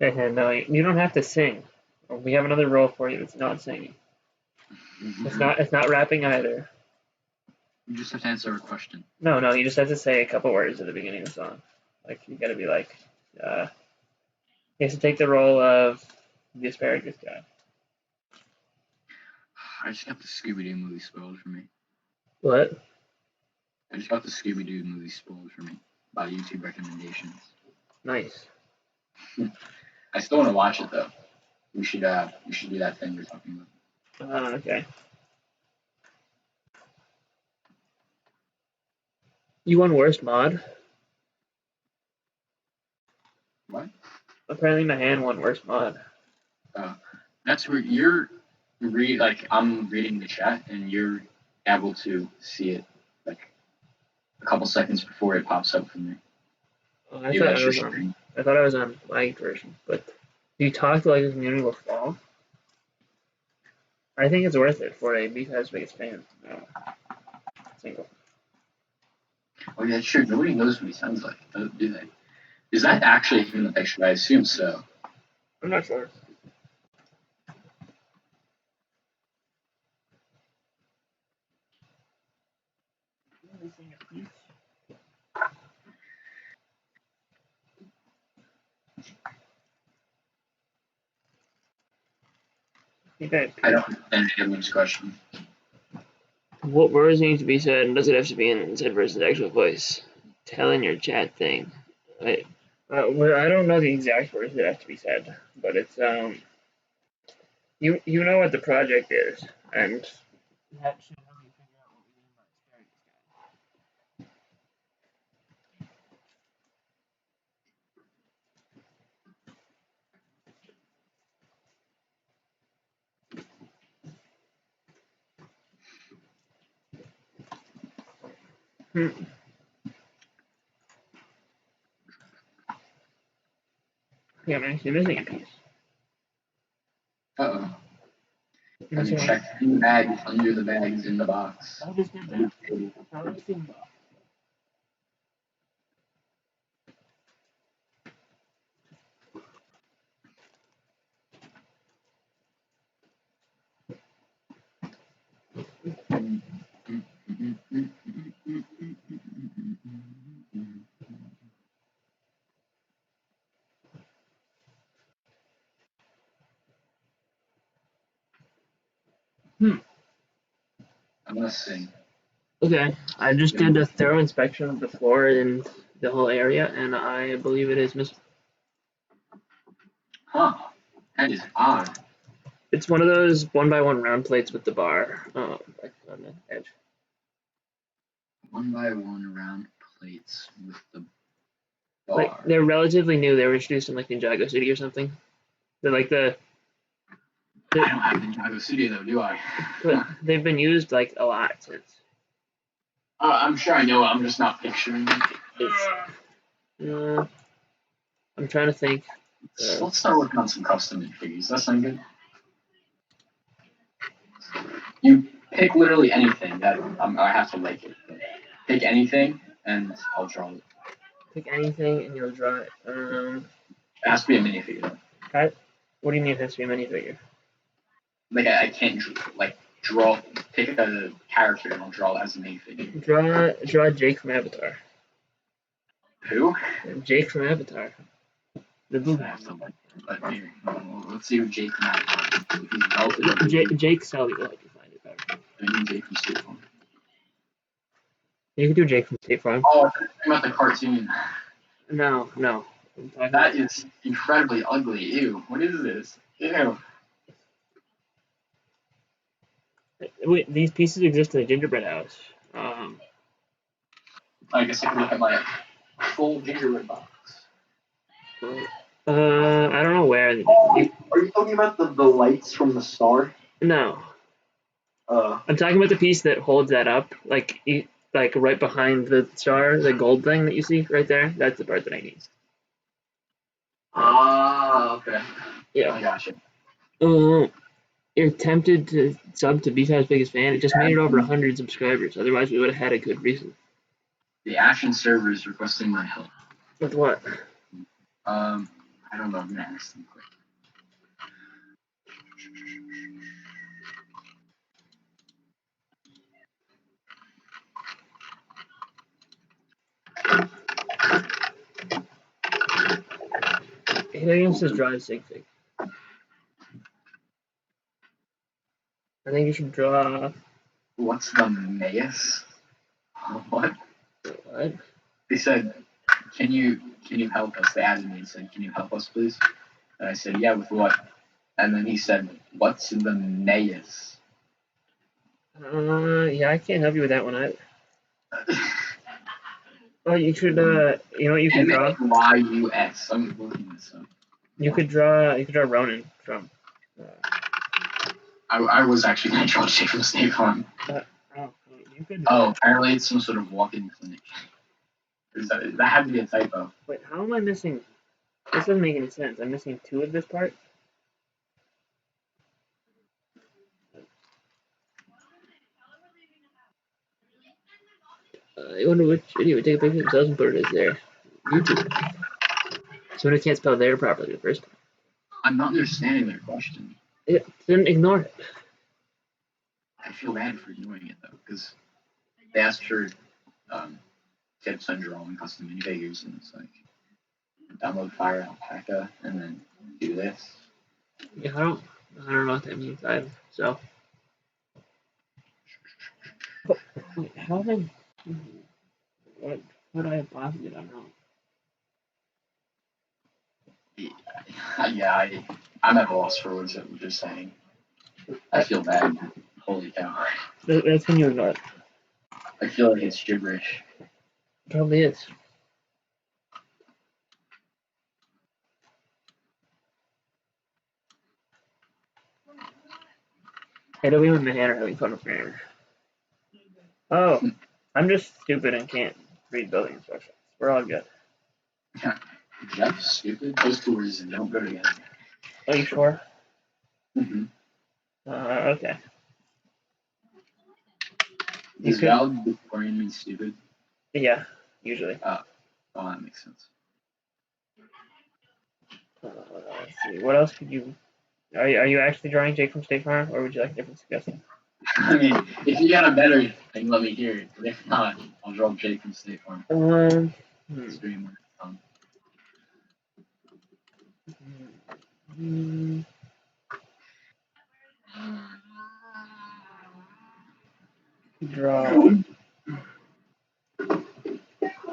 No, you don't have to sing. We have another role for you. It's not singing. It's not rapping either. You just have to answer a question. No, you just have to say a couple words at the beginning of the song. Like you gotta be like, he has to take the role of the asparagus guy. I just got the Scooby-Doo movie spoiled for me. What? I just got the Scooby-Doo movie spoiled for me by YouTube recommendations. Nice. I still want to watch it though. We should do that thing you're talking about. Okay. You won worst mod? What? Apparently my hand won worst mod. That's where you're I'm reading the chat and you're able to see it like a couple seconds before it pops up for me. Oh, I thought I was on light version, but do you talk to like the community will fall? I think it's worth it for a BFAB's biggest fan. Single. Oh yeah, sure. Nobody knows what he sounds like, do they? Is that actually him in the picture? I assume so. I'm not sure. Okay. I don't understand this question. What words need to be said, and does it have to be in said person's actual voice? Tell in your chat thing. Well, I don't know the exact words that have to be said, but it's you know what the project is, and that should help you figure out what we mean by asparagus guy. Yeah, I'm actually missing a piece. Uh-oh. Let me check the bags under the bags in the box. I just did that. I just did that. I'm gonna sing. Okay, I just did a thorough inspection of the floor and the whole area, and I believe it is missing. Huh. That is odd. It's one of those 1x1 round plates with the bar like on the edge. 1x1 round plates with the bar. Like they're relatively new. They were introduced in like Ninjago City or something. They're like the. I don't have Ninjago City though, do I? But they've been used like a lot since. I'm sure I know it. I'm just not picturing it. I'm trying to think. Let's start working on some custom figures. That sound good? You pick literally anything that I have to like it. Pick anything and I'll draw it. Pick anything and you'll draw it. It has to be a minifigure. What do you mean it has to be a minifigure? Like I can't draw. Pick a character and I'll draw it as a minifigure. Draw Jake from Avatar. Who? Jake from Avatar. The movie. Let's see who Jake from Avatar. Jake Sully will help you find it better. I mean Jake from State Farm. You can do Jake from State Farm. Oh, I'm talking about the cartoon. No. That is incredibly ugly. Ew. What is this? Ew. Wait, these pieces exist in the gingerbread house. I guess I can look at my full gingerbread box. I don't know where. Are you talking about the lights from the star? No. I'm talking about the piece that holds that up, like right behind the star, the gold thing that you see right there. That's the part that I need. Ah, okay. Yeah. I gotcha. You're tempted to sub to BFAB's biggest fan. It just made it over 100 subscribers. Otherwise, we would have had a good reason. The Action server is requesting my help. With what? I don't know. I'm gonna ask them quick. Helium says drive sig fig. I think you should draw. What's the Mayas? What? What? They said, can you help us? They added me and said, can you help us, please? And I said, yeah, with what? And then he said, what's the Mayas? Yeah, I can't help you with that one either. Oh, you should, you know what you can draw? M-A-Y-U-S. I'm looking this up. You could draw Ronan from. I was actually going to draw Jake from State Farm. You could. Apparently it's some sort of walk-in clinic. That had to be a typo. Wait, how am I missing? This doesn't make any sense. I'm missing 2 of this part. I wonder which idiot would take a picture of themselves and put it as there. YouTube. Someone who can't spell there properly the first time. I'm not understanding their question. Yeah, then ignore it. I feel bad for ignoring it though, because they asked for tips on drawing custom minifigures, and it's like download Fire Alpaca and then do this. Yeah, I don't know what that means either. So, wait, how did what would I have possibly done wrong? Yeah, I'm at a loss for words that we're just saying. I feel bad. Holy cow. That's when you ignore it. I feel like it's gibberish. Probably is. It'll be when my hand are having fun with me. Oh, I'm just stupid and can't read building instructions. We're all good. Jeff, stupid. Those two words don't go together. Are you sure? Mm-hmm. Okay. Is valedictorian mean stupid? Yeah, usually. Oh, that makes sense. Let's see. What else could you? Are you actually drawing Jake from State Farm, or would you like a different suggestion? I mean, if you got a better thing, let me hear it. But if not, I'll draw Jake from State Farm. Draw.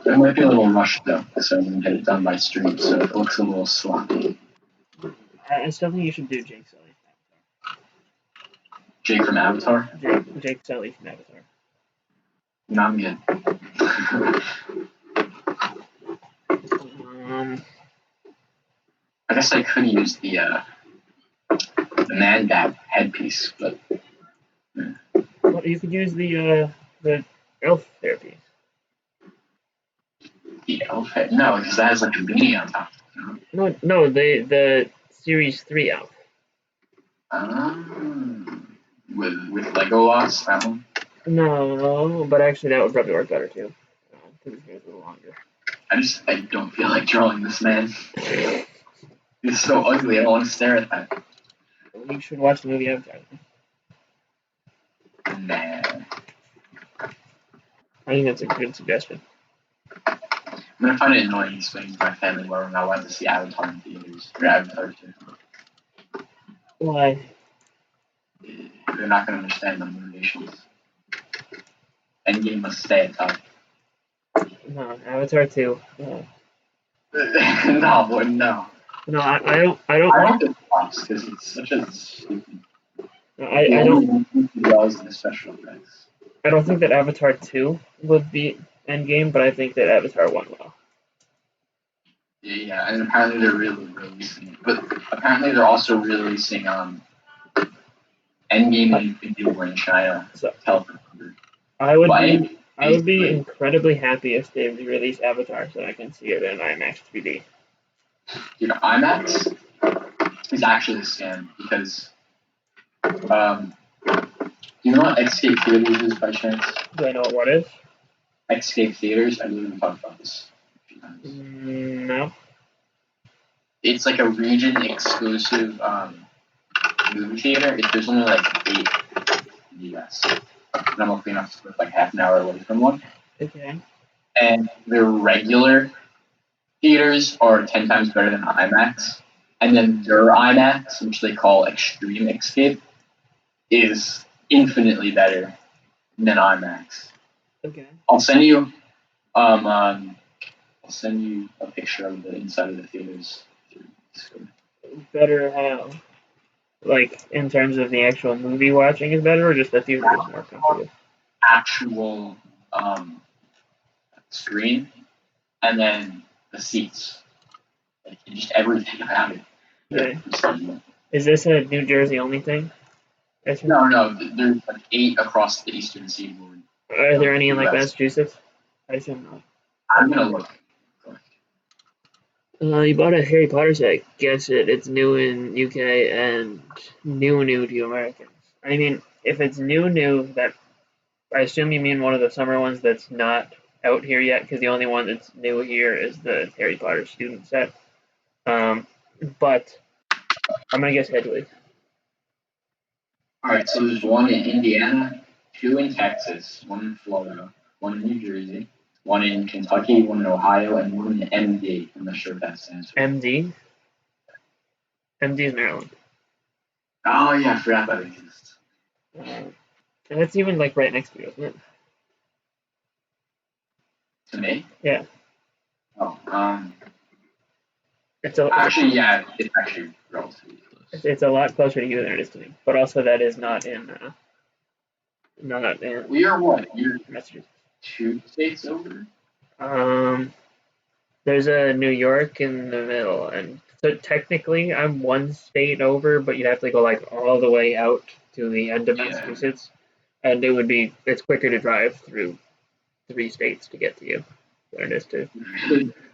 It might be a little rushed though, so I'm gonna get it done by stream, so it looks a little sloppy. I still think you should do Jake Sully. Jake from Avatar? Jake Sully from Avatar. No, I'm good. I guess I could use the man bat headpiece, but well, you could use the elf therapy. the elf head? No, because that has like a beanie on top. No, the Series 3 elf. With Lego lots, that one? No, but actually that would probably work better too. Because it's a little longer. I don't feel like drawing this man. He's so ugly, I don't want to stare at that. You should watch the movie Avatar. Nah. I think that's a good suggestion. I'm gonna find it annoying explaining to my family why we're not allowed to see Avatar in theaters. Or Avatar 2. Why? They're not gonna understand the motivations. Endgame must stay at top. No, Avatar 2. No. No, no. No, I don't. I like the props because it's such a stupid. I don't. Wells in the special effects. I don't think that Avatar 2 would be Endgame, but I think that Avatar 1 will. Yeah, and apparently they're really releasing, but apparently they're also releasing Endgame and Infinity War in China. So, Teleprompter. I would be incredibly happy if they release Avatar so I can see it in IMAX 3D. Dude, IMAX is actually a scam because you know what Escape Theaters is by chance? Do I know what is? Escape Theaters, I believe we talked about this a few times. No. It's like a region exclusive movie theater. There's only like 8 in the US. And I'm lucky enough to live like half an hour away from one. Okay. And their regular theaters are 10 times better than IMAX. And then their IMAX, which they call Extreme Escape, is infinitely better than IMAX. Okay. I'll send you a picture of the inside of the theaters. Better how? Like, in terms of the actual movie watching is better, or just the theater is more comfortable? Actual screen, and then the seats. Like, just everything about it. Okay. Is this a New Jersey only thing? No, there's like 8 across the eastern seaboard. Are there any in like Massachusetts? I assume not. I'm gonna look. You bought a Harry Potter set. Guess it. It's new in UK and new to Americans. I mean, if it's new, that I assume you mean one of the summer ones that's not out here yet, because the only one that's new here is the Harry Potter student set. But I'm gonna guess Hedwig. All right, so there's one in Indiana, 2 in Texas, 1 in Florida, 1 in New Jersey, 1 in Kentucky, 1 in Ohio, and 1 in MD. I'm not sure if that stands for. MD? MD is Maryland. Oh yeah, I forgot that exists. And that's even like right next to you, isn't it? To me? Yeah. Oh, it's actually relatively close. It's a lot closer to you than it is to me, but also that is not in. We are what? You're Massachusetts. 2 states over? There's a New York in the middle, and so technically I'm 1 state over, but you'd have to go like all the way out to the end of Massachusetts, and it's quicker to drive through 3 states to get to you than it is to.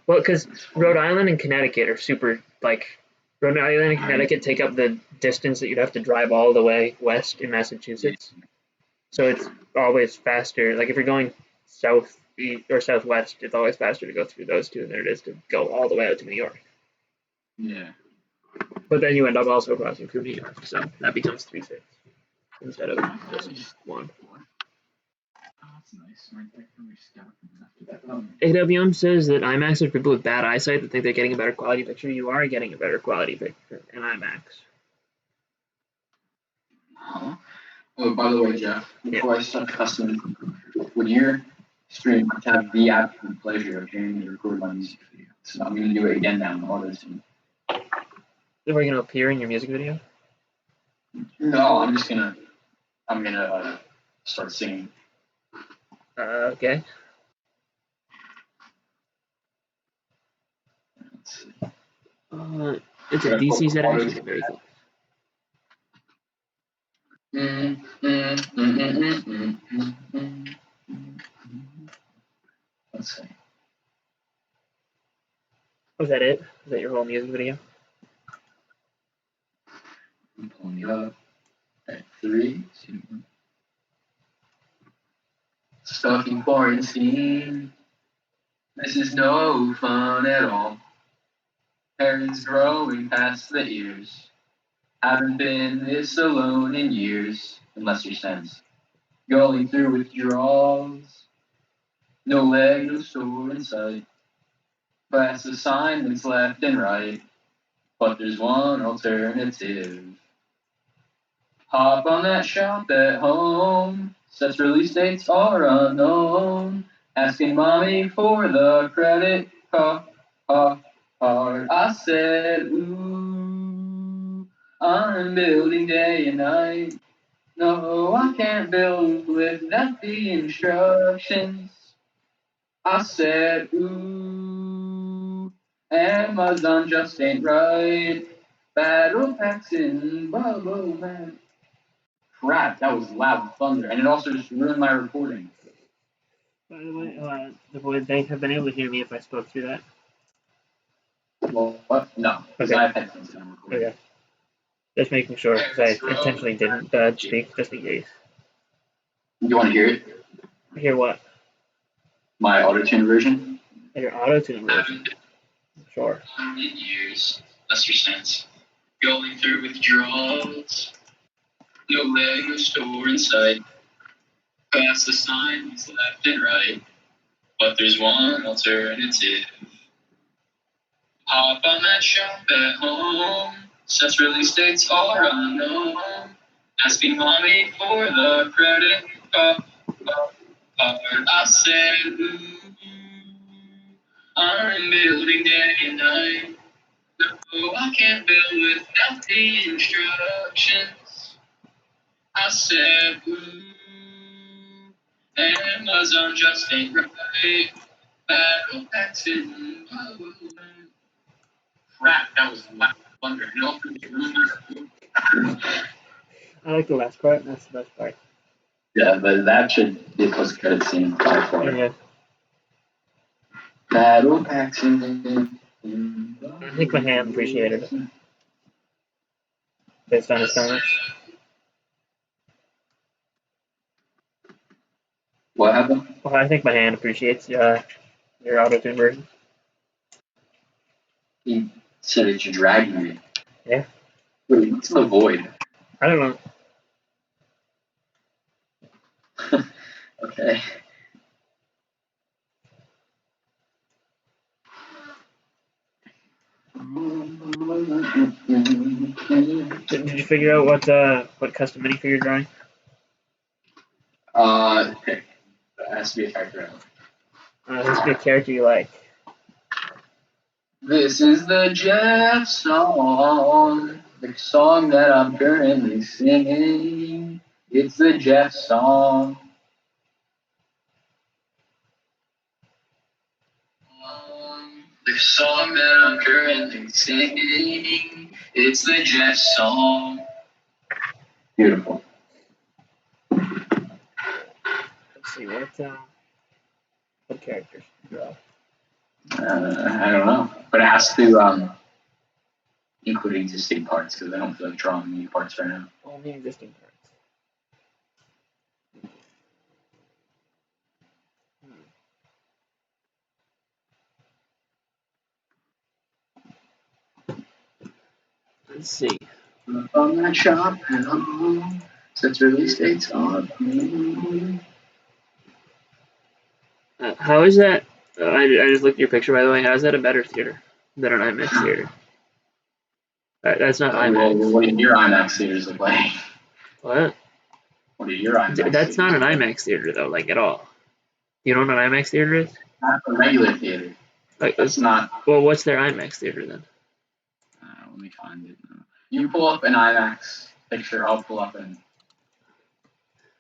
Well, because Rhode Island and Connecticut are super like. Rhode Island and Connecticut take up the distance that you'd have to drive all the way west in Massachusetts. So it's always faster. Like if you're going south or southwest, it's always faster to go through those 2 than it is to go all the way out to New York. Yeah. But then you end up also crossing through New York, so that becomes 3 states instead of just 1. AWM says that IMAX is for people with bad eyesight that think they're getting a better quality picture. You are getting a better quality picture in IMAX. Huh? Oh, by the way, Jeff, before I start cussing, would your stream have the absolute pleasure of hearing me record my music video? So I'm going to do it again now in order to. Are we going to appear in your music video? No, I'm just going to I'm gonna start singing. Okay. Let's see. It's a DC set actually. Very cool. Let's see. Was that it? Was that your whole music video? I'm pulling it up. At 3, 2, 1. Stuck in quarantine. This is no fun at all. Hair's growing past the ears. Haven't been this alone in years, unless you're sense. Going through withdrawals. No leg, no store in sight. Class assignments left and right. But there's one alternative. Hop on that shop at home. Sets release dates are unknown. Asking mommy for the credit card. I said, ooh, I'm building day and night. No, I can't build without the instructions. I said, ooh, Amazon just ain't right. Battle packs in bubble man. Crap, that was loud thunder, and it also just ruined my recording. By the way, would they have been able to hear me if I spoke through that? Well, what? No, because Okay. I have headphones and I'm recording. Okay. Just making sure, because I intentionally didn't speak, just in case. You want to hear it? Hear what? My auto-tune version? Your auto-tune version. Sure. Years, less your sense. Going through withdrawals. No leg, no store in sight. Past the signs left and right. But there's one alternative. Hop on that shop at home. Sets release dates are unknown. Asking mommy for the credit card. I said, ooh, I'm building day and night. No, I can't build without the instructions. I said, ooh, Amazon just ain't right. Battle packs in bubble. Crap, that was loud thunder. I like the last part. That's the best part. Yeah, but that should be a post-credit scene by far. Yeah. Battle packs in. I think my hand appreciated it. Based on his comments. What happened? Well, I think my hand appreciates your auto-tune version. He said it should drag me. Yeah. Wait, what's the void? I don't know. Okay. Did you figure out what custom minifigure you're drawing? It has to be a character. It has to be a character you like. This is the Jeff song, the song that I'm currently singing. It's the Jeff song. The song that I'm currently singing. It's the Jeff song. Beautiful. Let's see what characters you draw. I don't know, but it has to include existing parts because I don't feel like drawing new parts right now. Only existing parts. Let's see. On that shop, hello. Since release dates on. How is that? I just looked at your picture, by the way. How is that a better theater than an IMAX theater? That's not IMAX. Well, what do your IMAX theaters look like? What? What are your IMAX That's theaters not an like? IMAX theater, though, like, at all. You know what an IMAX theater is? Not a regular theater. Like, That's not. Well, what's their IMAX theater, then? Let me find it. You pull up an IMAX picture, I'll pull up an.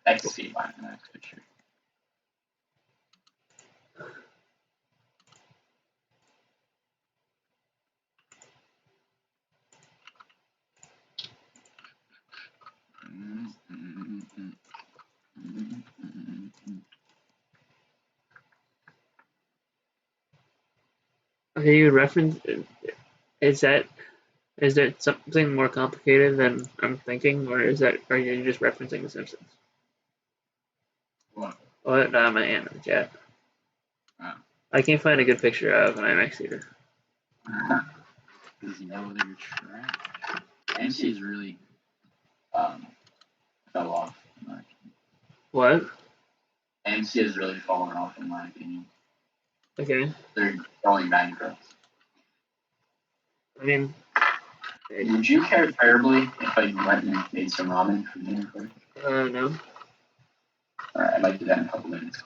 I can see mine in the next picture. Okay, you reference is that something more complicated than I'm thinking, or are you just referencing The Simpsons? What? What? My aunt in the chat. Oh. I can't find a good picture of an IMAX theater. Because you know they're trash. MC is really fell off. In my opinion. What? MC has really fallen off, in my opinion. Okay. They're going bankrupt. I mean, would you care terribly if I went and made some ramen for dinner for you? No. Alright, I'd like to do that in a couple minutes.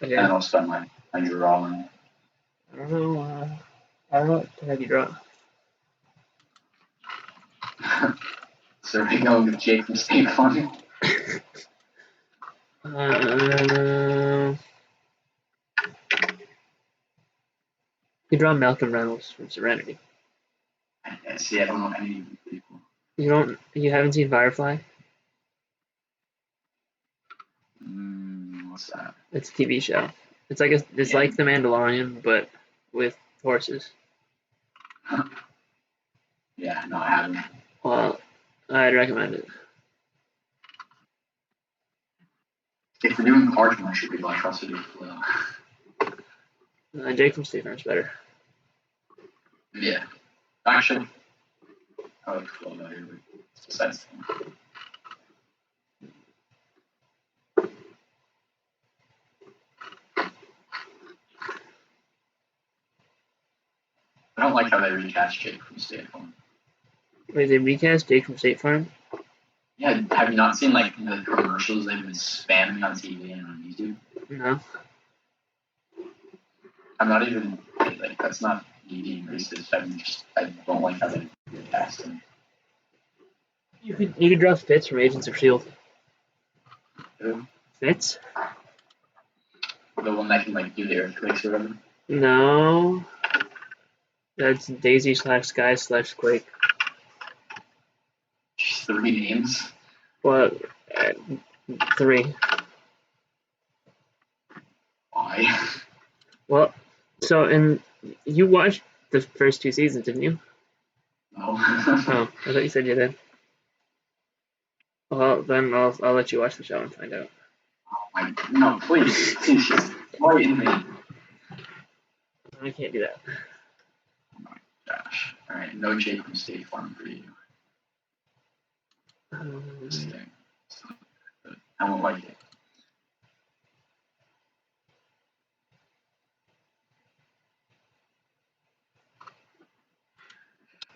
Okay. And then I'll spend my draw on it. I don't know what to have you draw. So we go with Jake from State Farm. You draw Malcolm Reynolds from Serenity. See, I don't know any of these people. You haven't seen Firefly? What's that? It's a TV show. It's like like The Mandalorian, but with horses. Yeah, no, I haven't. Well, I'd recommend it. If we're doing cards, I should be like also do Flow. Jake from State Farm's better. Yeah. Actually, I like Flow better, but it's besides I don't like how they recast Jake from State Farm. Wait, they recast Jake from State Farm? Yeah, have you not seen like the commercials they've been spamming on TV and on YouTube? No. I'm not even like that's not being racist. I don't like how they recast him. You could draw Fitz from Agents of Shield. Who? Fitz? The one that can like do the earthquakes or whatever? No. That's Daisy / Sky / Quake. Just 3 names? Well, 3. Why? Well, so you watched the first 2 seasons, didn't you? No. Oh, I thought you said you did. Well, then I'll let you watch the show and find out. Oh no, please. Please just enlighten me. I can't do that. Oh my gosh. Alright, no Jake from State Farm for you. This thing. I won't like it.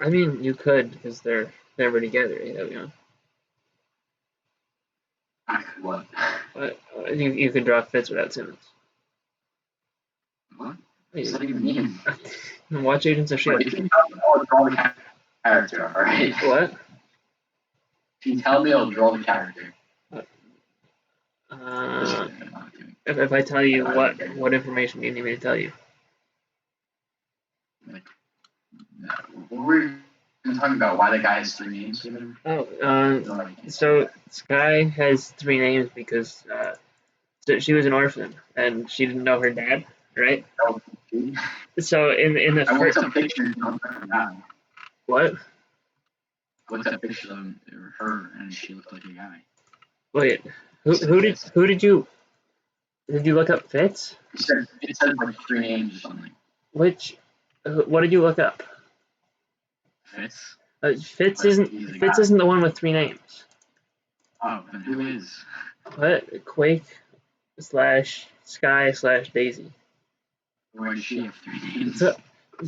I mean, you could because they're never together. You know. What? But you could draw Fitz without Simmons. What? What does that even mean? Watch Agents of Shield. If you tell me, I'll draw the character, alright? What? If you tell me, I'll draw the character. If I tell you what information do you need me to tell you? Like, what were we talking about? Why the guy has 3 names? Oh, so Sky has 3 names because so she was an orphan and she didn't know her dad, right? So in the I want some pictures of her. What? What's that picture of her and she looked like a guy? Wait, who did you look up Fitz? It said like 3 names or something. What did you look up? Fitz? Fitz isn't the one with 3 names. Oh, then who is? What? Quake / Sky / Daisy. Why does she have 3 names? So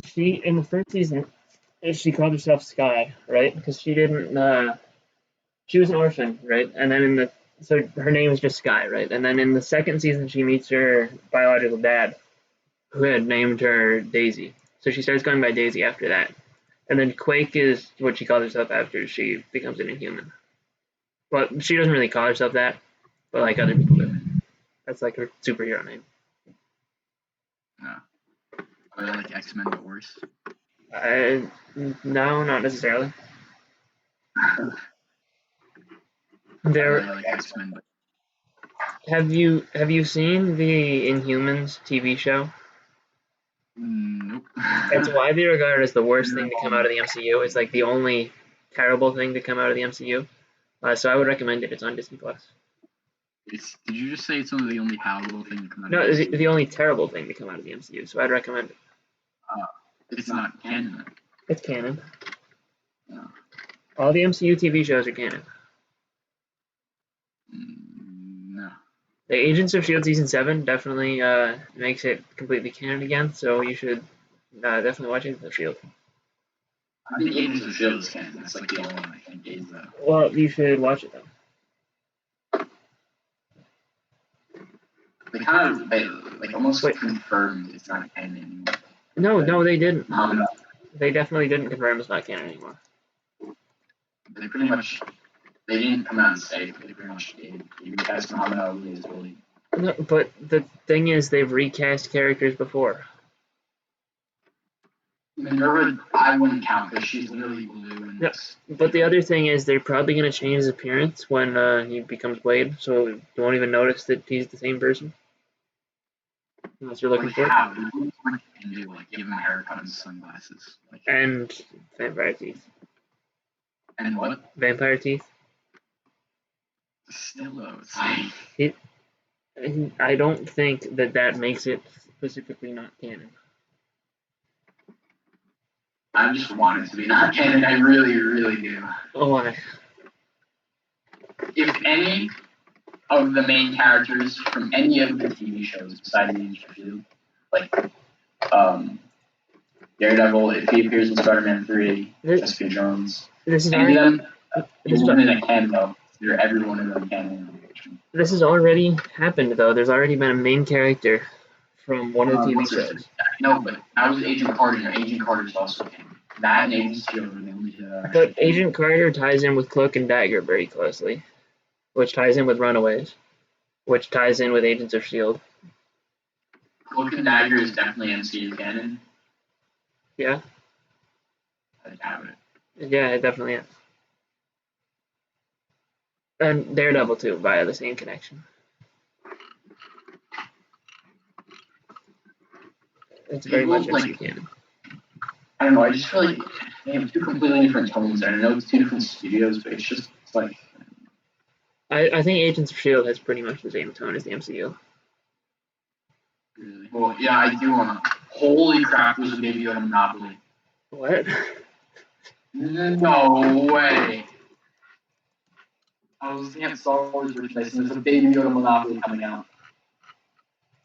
she in the first season she called herself Sky, right? Because she didn't. She was an orphan, right? And then so her name is just Sky, right? And then in the second season she meets her biological dad, who had named her Daisy. So she starts going by Daisy after that. And then Quake is what she calls herself after she becomes an Inhuman. But she doesn't really call herself that. but like other people do. That's like her superhero name. No. Are they like X-Men but worse? No, not necessarily. Are There. they like X-Men but Have you seen the Inhumans TV show? nope. It's widely regarded as the worst thing to come out of the MCU. It's like the only terrible thing to come out of the MCU. So I would recommend it. It's on Disney Plus. Did you just say it's only the only palatable thing to come out No, of it's the MCU? the only terrible thing to come out of the MCU. So I'd recommend it. It's not canon then. It's canon. No. All the MCU TV shows are canon. No. The Agents of Shield season 7 definitely makes it completely canon again. So you should definitely watch Agents of Shield. I think Agents of Shield is canon. That's like the only one I think is Well, you should watch it then. they almost confirmed it's not canon No, anymore. no, they didn't. No. They definitely didn't confirm it's not canon anymore. They pretty much, they didn't come out and say it, but they pretty much did. You guys can have no really totally. No, but the thing is, they've recast characters before. Minerva, I wouldn't count because she's literally blue. And Yeah, but the other thing is, they're probably going to change his appearance when he becomes Blade, so you won't even notice that he's the same person. Unless you're looking for it. How? Like, give him a haircut and sunglasses. Like, And vampire teeth. and what? Vampire teeth. Still though, it's like... I don't think that makes it specifically not canon. I just want it to be not canon. I really, really do. Oh, why? If any of the main characters from any of the TV shows besides the Agents of Shield, like Daredevil, if he appears in Spider-Man 3, Jessica Jones, any of them, even in a cameo, every one of them canon. This has already happened though. There's already been a main character from one of the TV shows. No, but I was Agent Carter, and Agent Carter's also canon. That and Agent Shield are the only two. But Agent Carter ties in with Cloak and Dagger very closely, which ties in with Runaways, which ties in with Agents of Shield. Cloak and Dagger is definitely MCU canon. Yeah. I doubt it. Yeah, it definitely is. And Daredevil too, via the same connection. It's very much MCU canon. I don't know, I just feel like they have two completely different tones, and I know it's two different studios, but it's like... I think Agents of S.H.I.E.L.D. has pretty much the same tone as the MCU. Really? Well, yeah, I do want to... Holy crap, there's a Baby Yoda Monopoly. What? No way! I was looking at Star Wars merchandise, and there's a Baby Yoda Monopoly coming out.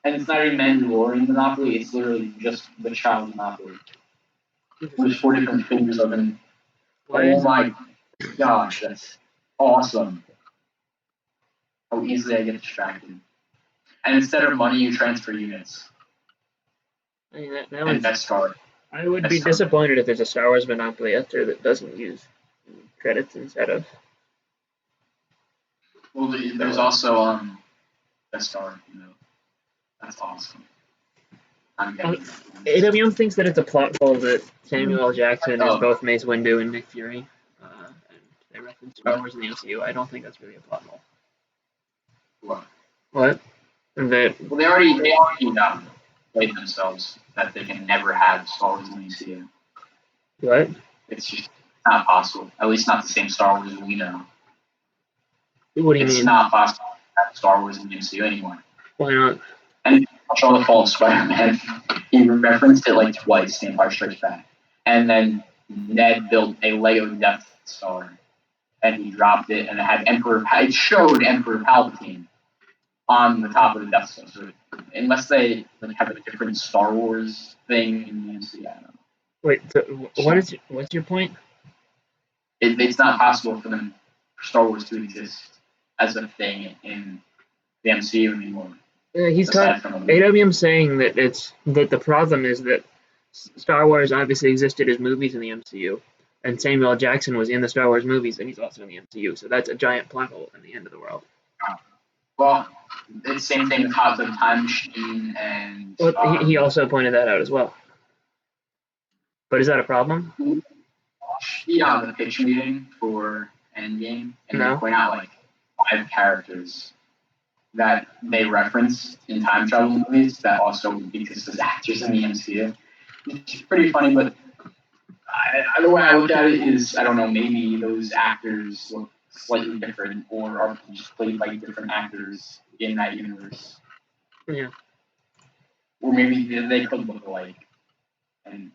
And it's not even Mandalorian Monopoly, it's literally just the child Monopoly. There's 4 different figures of him. Oh my gosh, that's awesome. How easily I get distracted. And instead of money, you transfer units. I mean, And Death Star. I would be disappointed if there's a Star Wars Monopoly out there that doesn't use credits instead of... Well, there's also Death Star, you know. That's awesome. AWM thinks that it's a plot hole that Samuel L. Jackson is both Mace Windu and Nick Fury, and they reference Star Wars in the MCU. I don't think that's really a plot hole. What? Well, they already played themselves that they can never have Star Wars in the MCU. What? It's just not possible. At least not the same Star Wars we know. What do you mean? It's not possible to have Star Wars in the MCU anymore. Why not? And watch all the Fall of Spider-Man. He referenced it like twice in Empire Strikes Back. And then Ned built a Lego Death Star. And he dropped it, and it showed Emperor Palpatine on the top of the Death Star. So unless they have a different Star Wars thing in the MCU, I don't know. Wait, so what's your point? It's not possible for Star Wars to exist as a thing in the MCU anymore. He's AWM saying that that the problem is that Star Wars obviously existed as movies in the MCU, and Samuel L. Jackson was in the Star Wars movies, and he's also in the MCU. So that's a giant plot hole in the end of the world. Well, it's the same thing with House of Time Machine and. Well, he also pointed that out as well. But is that a problem? Yeah, the pitch meeting for Endgame, and they point out like 5 characters that they reference in time travel movies that also exist as actors in the MCU. It's pretty funny, but the way I look at it is, I don't know, maybe those actors look slightly different or are just played by different actors in that universe. Yeah. Or maybe they could look alike. And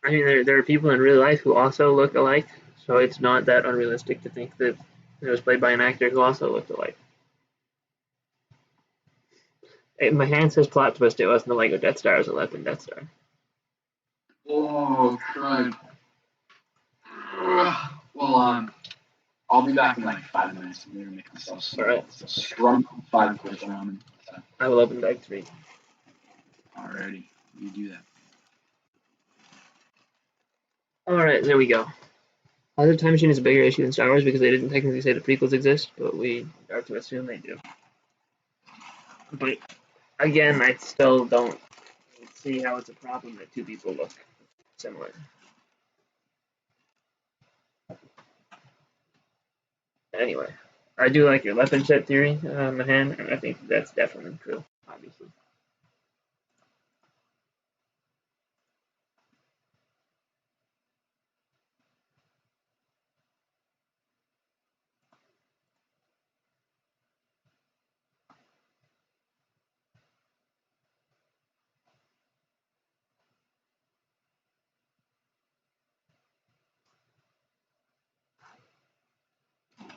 I mean, there are people in real life who also look alike, so it's not that unrealistic to think that it was played by an actor who also looked alike. My hand says plot twist. It wasn't the Lego Death Star. It was a Leopard Death Star. Oh, crud. Well, I'll be back in like 5 minutes. I'm gonna make myself some scrum 5 course ramen. So. I will open bag 3. Alrighty, you do that. Alright, there we go. Other Time Machine is a bigger issue than Star Wars because they didn't technically say the prequels exist, but we are to assume they do. But again, I still don't see how it's a problem that 2 people look similar. Anyway, I do like your weapon set theory, Mahan, and I think that's definitely true, obviously.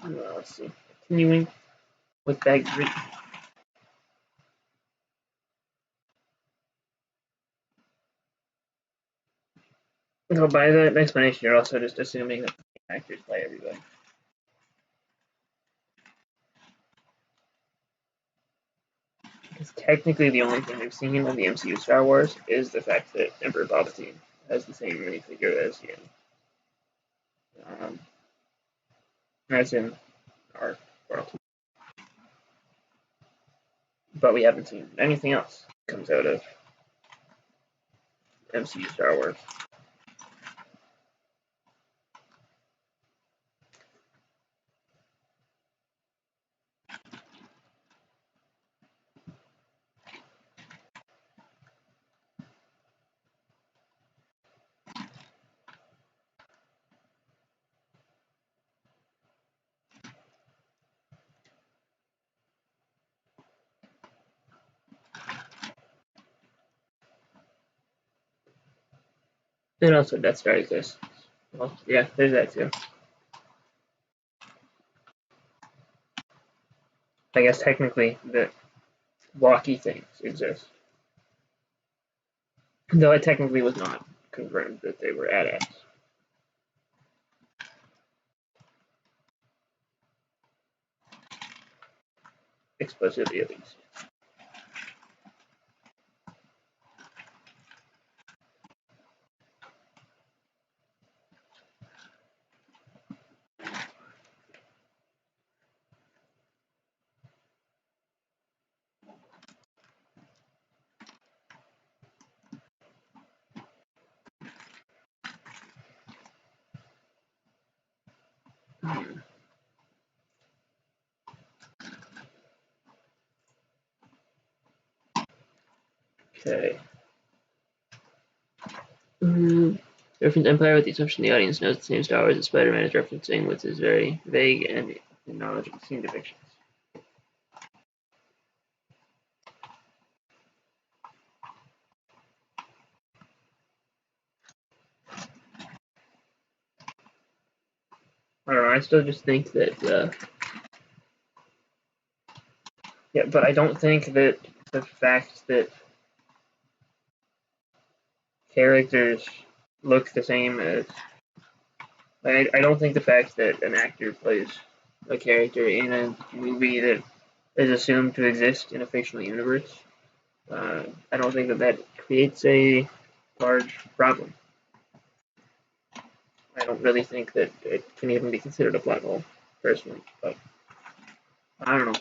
Let's see. Continuing with bag 3. So by that explanation, you're also just assuming that the actors play everybody. Because technically the only thing we've seen in the MCU Star Wars is the fact that Emperor Palpatine has the same minifigure as in our world. But we haven't seen anything else that comes out of MCU Star Wars. And also Death Star exists. Well, yeah, there's that too. I guess technically the walkie things exist. Though it technically was not confirmed that they were AT-ATs. Explicitly at least. Okay. Reference Empire with the assumption the audience knows the same Star Wars as Spider-Man is referencing, which is very vague and the knowledge of the scene depictions. I don't know, I still just think that, yeah, but I don't think that the fact that characters look the same as, I don't think the fact that an actor plays a character in a movie that is assumed to exist in a fictional universe, I don't think that creates a large problem. I don't really think that it can even be considered a plot hole, personally, but I don't know.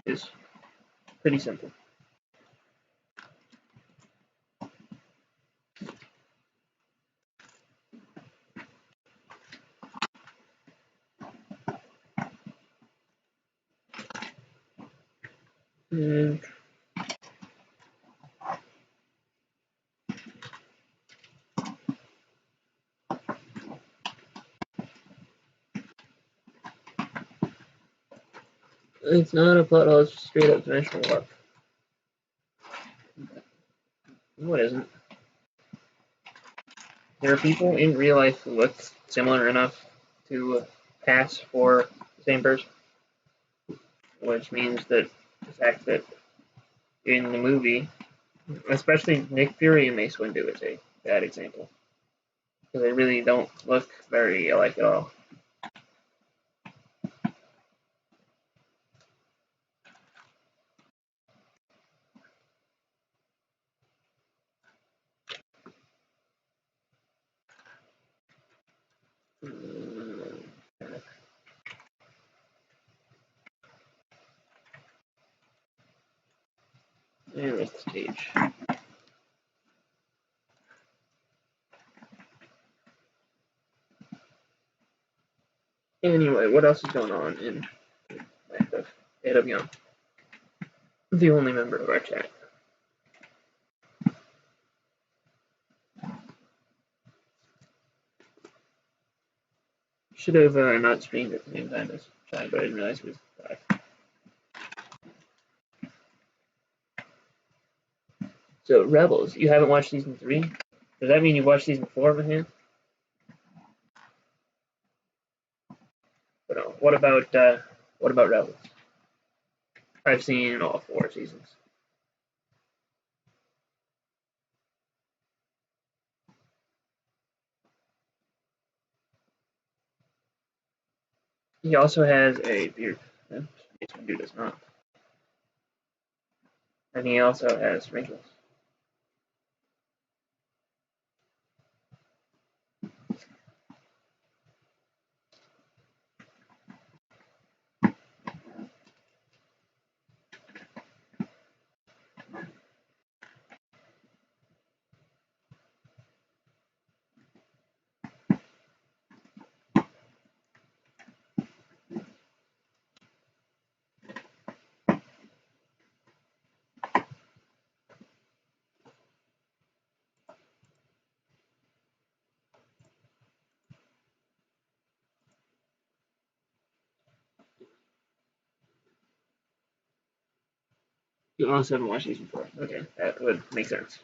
is pretty simple. And it's not a plot hole, it's just straight up dimensional warp. No, it isn't. There are people in real life who look similar enough to pass for the same person, which means that the fact that in the movie, especially Nick Fury and Mace Windu is a bad example, because they really don't look very alike at all. And that's the stage. Anyway, what else is going on in Land of Adam Young, the only member of our chat? Should have not streamed at the same time as chat, but I didn't realize it was live. So, Rebels, you haven't watched season 3? Does that mean you've watched season 4 of it? But no. What about Rebels? I've seen all 4 seasons. He also has a beard. This dude does not. And he also has wrinkles. You also haven't watched season 4. Okay, that would make sense.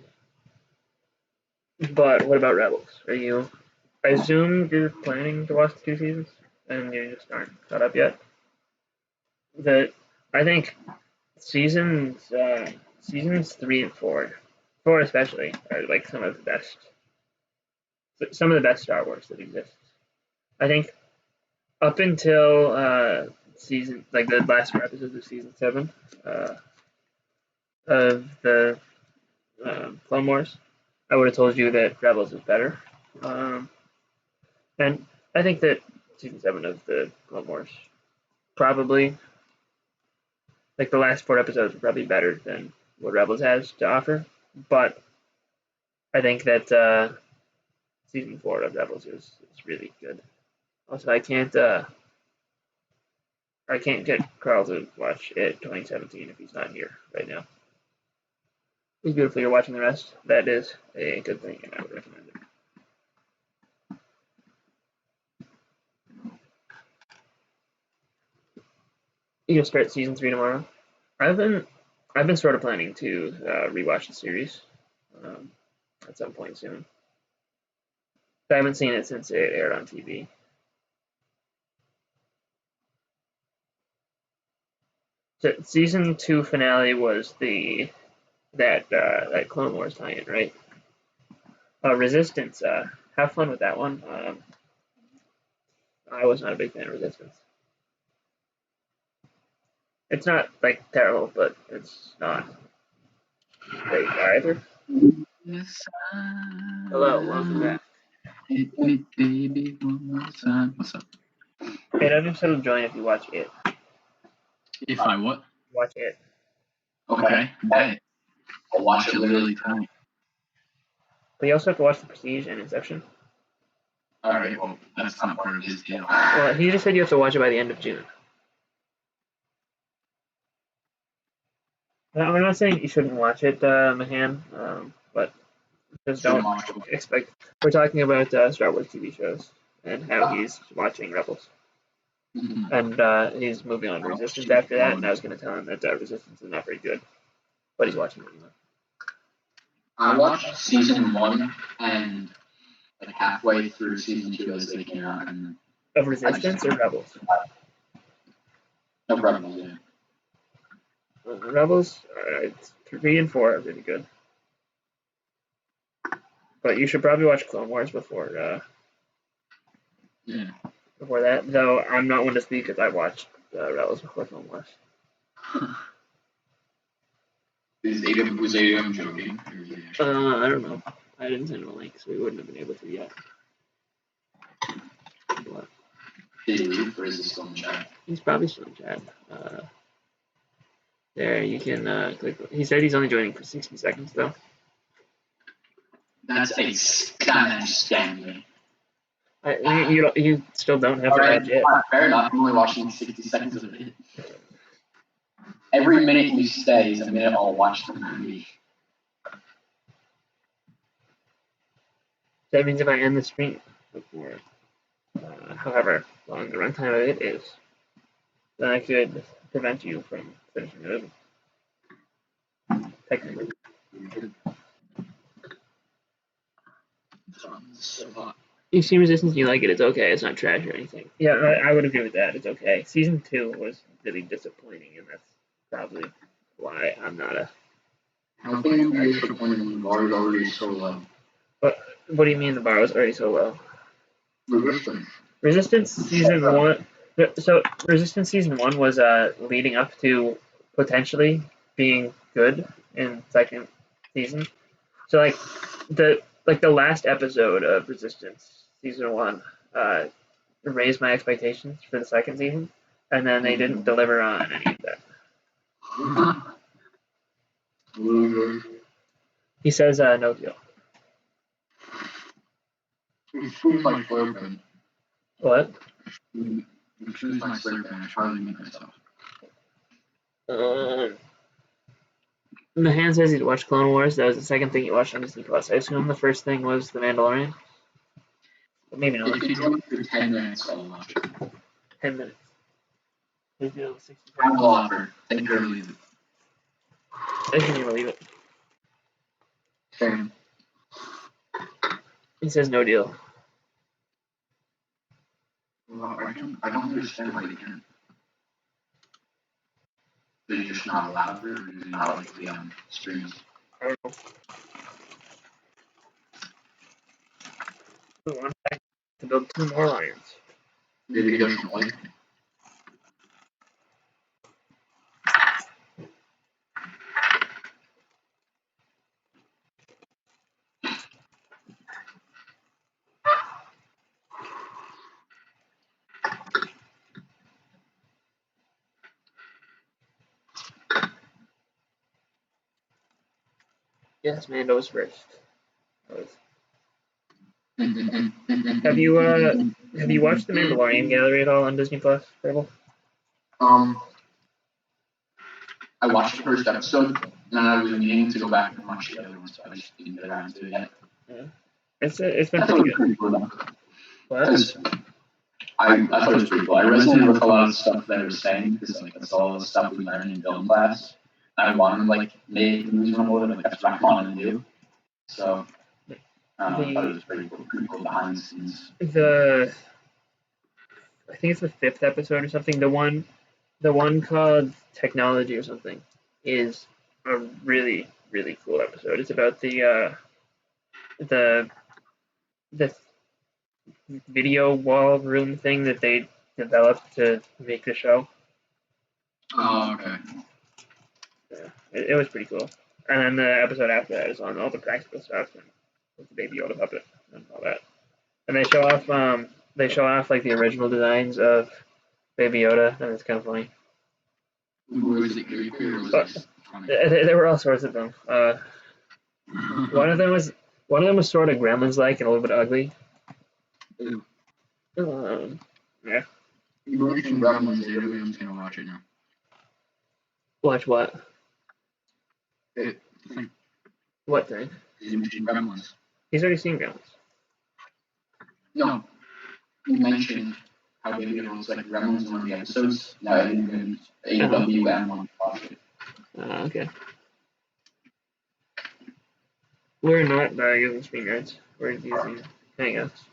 But what about Rebels? I assume you're planning to watch the 2 seasons, and you just aren't caught up yet. I think seasons 3 and 4 especially, are like some of the best Star Wars that exists. I think up until season, like the last 4 episodes of season 7 of the Clone Wars, I would have told you that Rebels is better. And I think that season 7 of the Clone Wars probably, like the last 4 episodes, are probably better than what Rebels has to offer. But I think that season 4 of Rebels is really good. Also, I can't get Carl to watch it 2017 if he's not here right now. It's beautiful. You're watching the rest. That is a good thing, and I would recommend it. You'll start season 3 tomorrow. I've been sort of planning to rewatch the series at some point soon. I haven't seen it since it aired on TV. So season 2 finale was that Clone Wars tie-in, right? Resistance. Have fun with that one. I was not a big fan of Resistance. It's not like terrible, but it's not great either. Yes, Hello, welcome back. Hit me, baby, one more time. What's up? Hey, don't just settle join if you watch it. If I what? Watch it. Okay. Okay. I'll watch it literally tonight. But you also have to watch The Prestige and Inception. Alright, well, that's not part of his deal. Well, he just said you have to watch it by the end of June. Now, I'm not saying you shouldn't watch it, Mahan, but just don't expect. We're talking about Star Wars TV shows and how he's watching Rebels. Mhm. And he's moving on to Resistance after that, and I was going to tell him that Resistance is not very good, but he's watching it anyway. I watched season 1 and like halfway through season 2 as they came out. And Of Resistance or Rebels? No, Rebels, yeah. Rebels, 3 and 4 are really good. But you should probably watch Clone Wars before before that. Though I'm not one to speak because I watched Rebels before Clone Wars. Was ADM joking? I don't know. I didn't send him a link, so we wouldn't have been able to yet. But Did he leave, or is he still in chat? He's probably still in chat. There, you can click. He said he's only joining for 60 seconds, though. That's a scam. You still don't have to watch it. Fair enough. I'm only watching 60 seconds of it. Every minute you stay is a minute I'll watch the movie. That means if I end the stream before, however long the runtime of it is, then I could prevent you from finishing the movie. Technically. You see Resistance, you like it, it's okay, it's not trash or anything. Yeah, I would agree with that, it's okay. Season 2 was really disappointing, and that's probably why I'm not a... How can you be disappointed when the bar is already so low? What do you mean the bar was already so low? Resistance Season 1... So, Resistance Season 1 was leading up to potentially being good in second season. So, the last episode of Resistance Season 1 raised my expectations for the second season, and then they didn't deliver on any of that. He says no deal. What? Choose my slurp and I try to make myself. Mahan says he'd watched Clone Wars. That was the second thing he watched on Disney Plus. I assume the first thing was The Mandalorian. But maybe not. If you do it for 10 minutes, I'll watch it. 10 minutes. I will offer. Take it or leave it. I think you're gonna leave it. Same. He says no deal. Well, I don't understand why they can't. They're just not allowed to, or is it not like the streams? I don't know. We want to build 2 more lions. Maybe he doesn't like me. Yes, Mando's first. Have you watched the Mandalorian gallery at all on Disney Plus, Rebel? I watched the first episode, and I was meaning to go back and watch the other ones, but I just didn't get around to it yet. Yeah. It's been pretty good. What? I thought it was pretty cool. I resonated with a lot of stuff that I was saying, because like that's all the stuff we learned in film class. I wanted to like make movies on board, like that's what I wanted to do. So I thought it was pretty cool behind the scenes. I think it's the 5th episode or something. The one called Technology or something is a really, really cool episode. It's about the video wall room thing that they developed to make the show. Oh, okay. Yeah, it was pretty cool. And then the episode after that is on all the practical stuff and with the Baby Yoda puppet and all that. And they show off like the original designs of Baby Yoda, and it's kind of funny. Was it creepy or was it funny? There were all sorts of them. One of them was sort of Gremlins-like and a little bit ugly. Ew. Yeah. You mentioned Gremlins, I'm gonna watch it now. Watch what? The thing. What thing? You mentioned Gremlins. He's already seen Gremlins. No. You mentioned how big it was like Gremlins in one of the episodes. No, I didn't even AWM watch it. Okay. We're not using StreamYards. We're using Hangouts.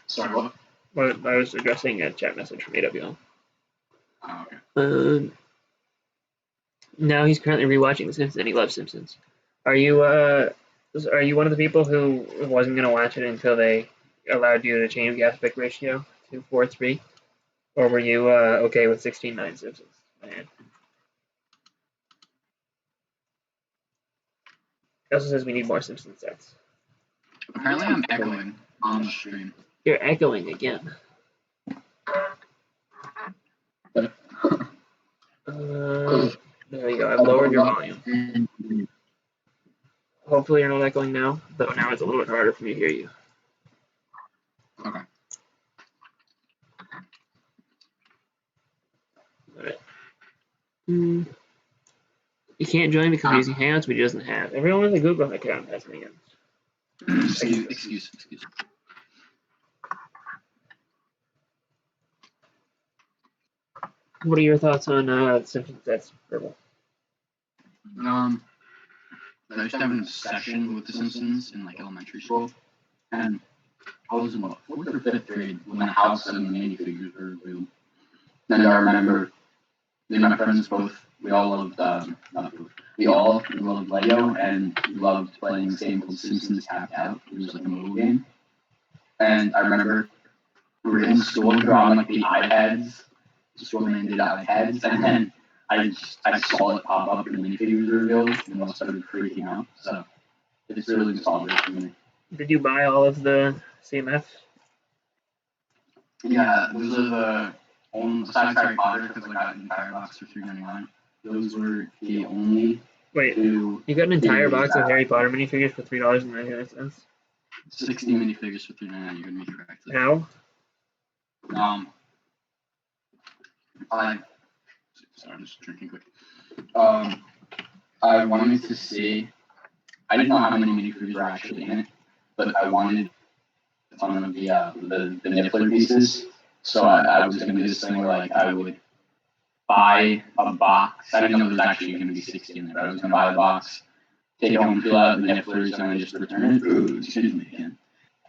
Sorry, what? Well, I was addressing a chat message from AWM. Oh, okay. Now he's currently rewatching The Simpsons and he loves Simpsons. Are you one of the people who wasn't gonna watch it until they allowed you to change the aspect ratio to 4:3, or were you okay with 16:9 Simpsons? Man. It also says we need more Simpsons sets. Apparently I'm echoing on the stream. You're echoing again. There you go. I've lowered your volume. Hopefully you're not echoing now, though now it's a little bit harder for me to hear you. Okay. Alright. You can't join because we're using Hangouts, but he doesn't have. Everyone with a Google account has Hangouts. Excuse. What are your thoughts on Simpsons sets, Purple? I used to have an obsession with The Simpsons in like elementary school, and I was in what, 4th or 5th grade when the house and the minifigures were revealed. And I remember me and my friends we all loved Lego and we loved playing this game called Simpsons Tapped Out. It was like a mobile game. And I remember we were in school and we were on like the iPads, the school mandated iPads, and then I saw it pop up and the minifigures were revealed and I started freaking out. So it's really nostalgic for me. Did you buy all of the CMF? Yeah, those are the only, besides Harry Potter, because I got an entire box for $3.99. Those were the only. Wait, you got an entire box of Harry Potter minifigures for $3.99? 60 minifigures for $3.99. You heard me correctly. How? Sorry, I'm just drinking quick. I wanted to see. I didn't know how many minifigures were actually in it, but I wanted some of the Niffler pieces. So I was going to do this thing where like I would buy a box. I didn't know there was actually going to be 60 in there, but I was going to buy a box, take it home, fill out the Nifflers, and then just return it. Ooh, excuse me again.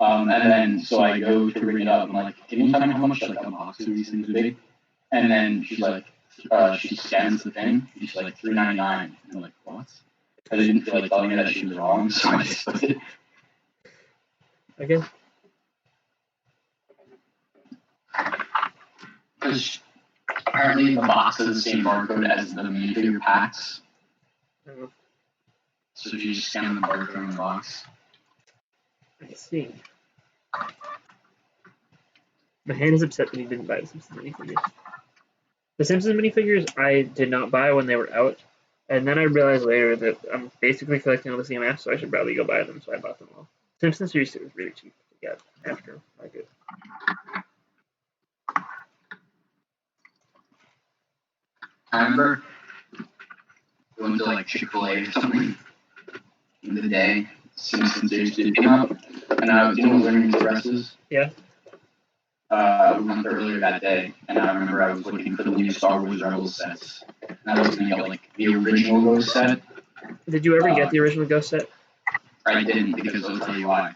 And then so I go to ring it up. I'm like, can you tell me how much like a box of these things would be? And then she's like, she scans the thing. She's like $3.99. And I'm like, what? I didn't feel like telling her that she was wrong, so I just put it. Okay. Because apparently the box has the same barcode as the minifigure packs. So if you just scan the barcode on the box. I see. My hand is upset that he didn't buy the Simpsons minifigures. The Simpsons minifigures I did not buy when they were out, and then I realized later that I'm basically collecting all the CMFs, so I should probably go buy them, so I bought them all. Simpsons series 2 was really cheap to get after I could. I remember going to like Chick-fil-A or something in the day, Simpsons series 2 came out, and I was doing Learning Expresses. Yeah. We went there earlier that day, and I remember I was looking for the new Star Wars Rebels sets. And I was going to get like the original Ghost set. Did you ever get the original Ghost set? I didn't, because I'll tell you why.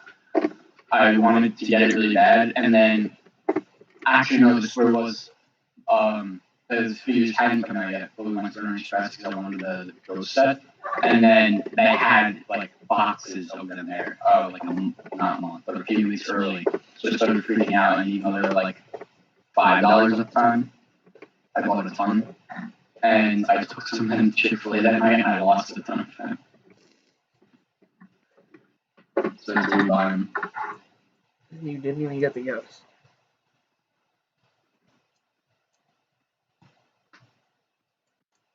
I wanted to get it really bad, and then actually no, the story was the figures hadn't come out yet, but we went to Learning Express because I wanted the Ghost set, and then they had like boxes of them there, like not a month, but a few weeks early. So I started freaking out, and even though they were like $5 at the time, I bought a ton. And I took some of them to Chick-fil-A that night, and I lost a ton of them. So I didn't buy them. You didn't even get the Ghost.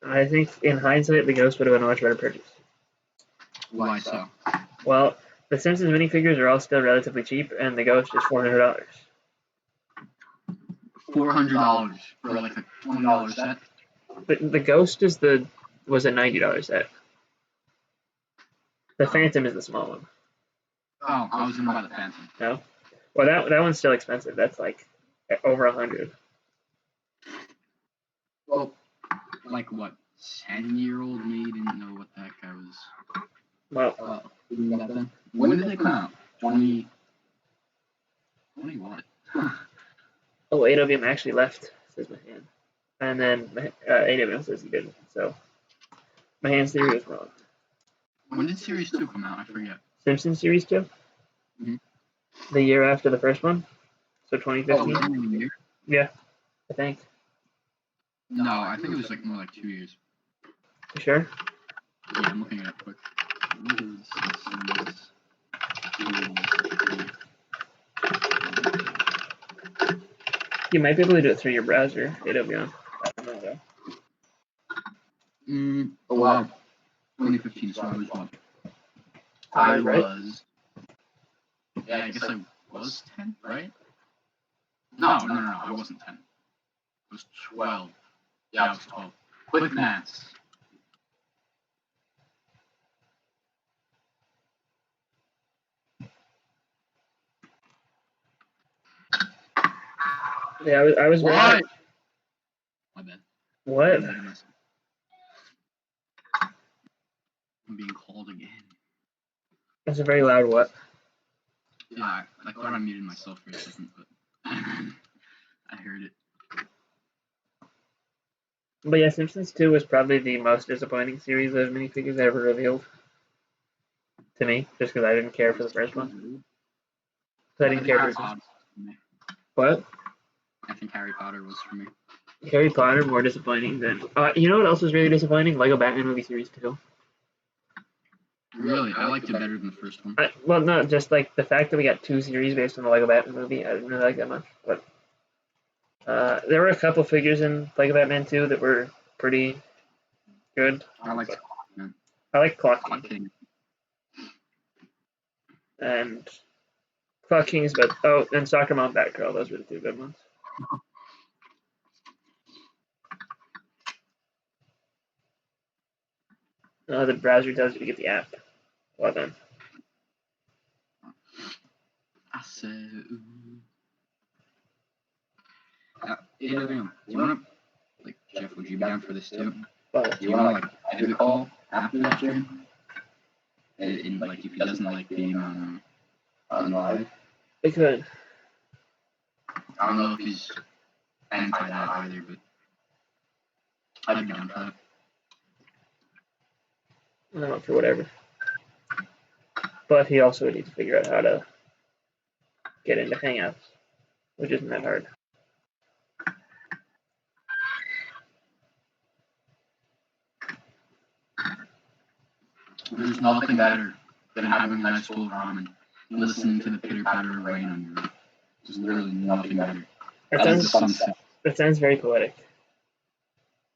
I think in hindsight, the Ghost would have been a much better purchase. Why so? Well, the Simpsons minifigures are all still relatively cheap, and the Ghost is $400. $400 for like a $20 set. But the Ghost was a $90 set. The Phantom is the small one. Oh, I was gonna buy the Phantom. No, well that one's still expensive. That's like over 100. Well, like what? 10-year-old me didn't know what that guy was. Well, when did they come out? 20 what? oh, AWM actually left, says Mahan. And then AWM says he didn't. So Mahan's theory was wrong. When did Series 2 come out? I forget. Simpsons Series 2? Mm-hmm. The year after the first one? So 2015? Oh, yeah, I think. No, I think it was like more like 2 years. You sure? Yeah, I'm looking it up quick. You might be able to do it through your browser, AWM. I don't know though. Oh wow. 2015, so I was what? I was. Yeah, I guess I was 10, right? No, I wasn't 10. I was 12. Yeah, I was 12. Quick maths. Yeah, I was right. My bad. What? I'm being called again. That's a very loud what? Yeah, I thought I muted myself for a second, but I heard it. But yeah, Simpsons 2 was probably the most disappointing series of minifigures ever revealed. To me, just because I didn't care for the first one. I didn't care for what? I think Harry Potter was for me. Harry Potter more disappointing than. You know what else was really disappointing? Lego Batman movie series 2. Really, I liked it better than the first one. Well, no, just like the fact that we got 2 series based on the Lego Batman movie. I didn't really like that much, but there were a couple figures in Lego Batman 2 that were pretty good. I liked Clock King. And Clock Kings, but and Soccer Mom Batgirl. Those were the 2 good ones. The browser tells you to get the app. Well then. I said, AWM, do you want to, like, Jeff, would you be down for this too? Do you want to, like, edit a call after the stream? And, like, if he doesn't like being on live? We could. I don't know if he's anti that either, but I'd be down for that. I'm up for whatever. But he also would need to figure out how to get into Hangouts, which isn't that hard. There's nothing better than having a nice bowl of ramen and listening to the pitter-patter of rain on your roof. There's literally nothing better. That sounds very poetic.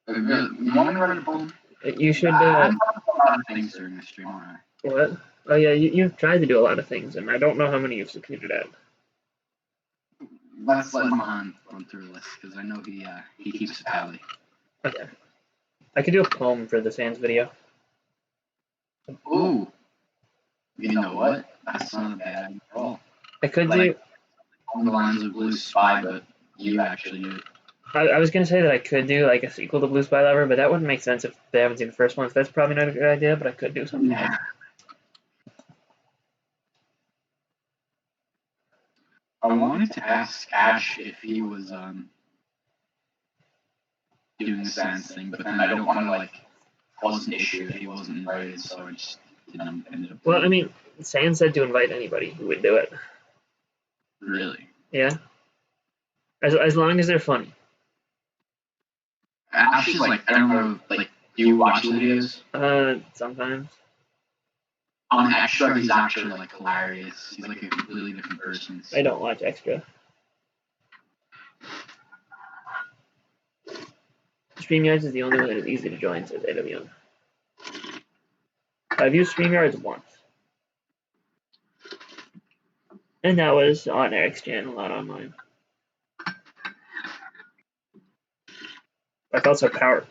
You want me to write a poem? You should. I'm a lot of things during this stream, alright. What? Oh yeah, you've tried to do a lot of things, and I don't know how many you've succeeded at. Let's let Mahan run through the list, because I know he keeps a tally. Okay. I could do a poem for the Sans video. Ooh. You know what? That's not a bad idea at all. I could do on the lines of Blue Spy, but you actually do it. I was gonna say that I could do like a sequel to Blue Spy Lover, but that wouldn't make sense if they haven't seen the first one. So that's probably not a good idea. But I could do something else. I wanted to ask Ash if he was doing the Sans thing, but then I don't want to like cause an issue if he wasn't invited, so I just didn't end up. Well, I mean, Sans said to invite anybody who would do it. Really? Yeah. As long as they're funny. Ash is like, I don't know, like, do you watch the videos? Sometimes. On Extra, he's actually like hilarious. He's like a completely different person. I don't watch Extra. StreamYards is the only one that is easy to join, says AWM. I've used StreamYards once. And that was on Eric's channel, not on mine. I felt so powered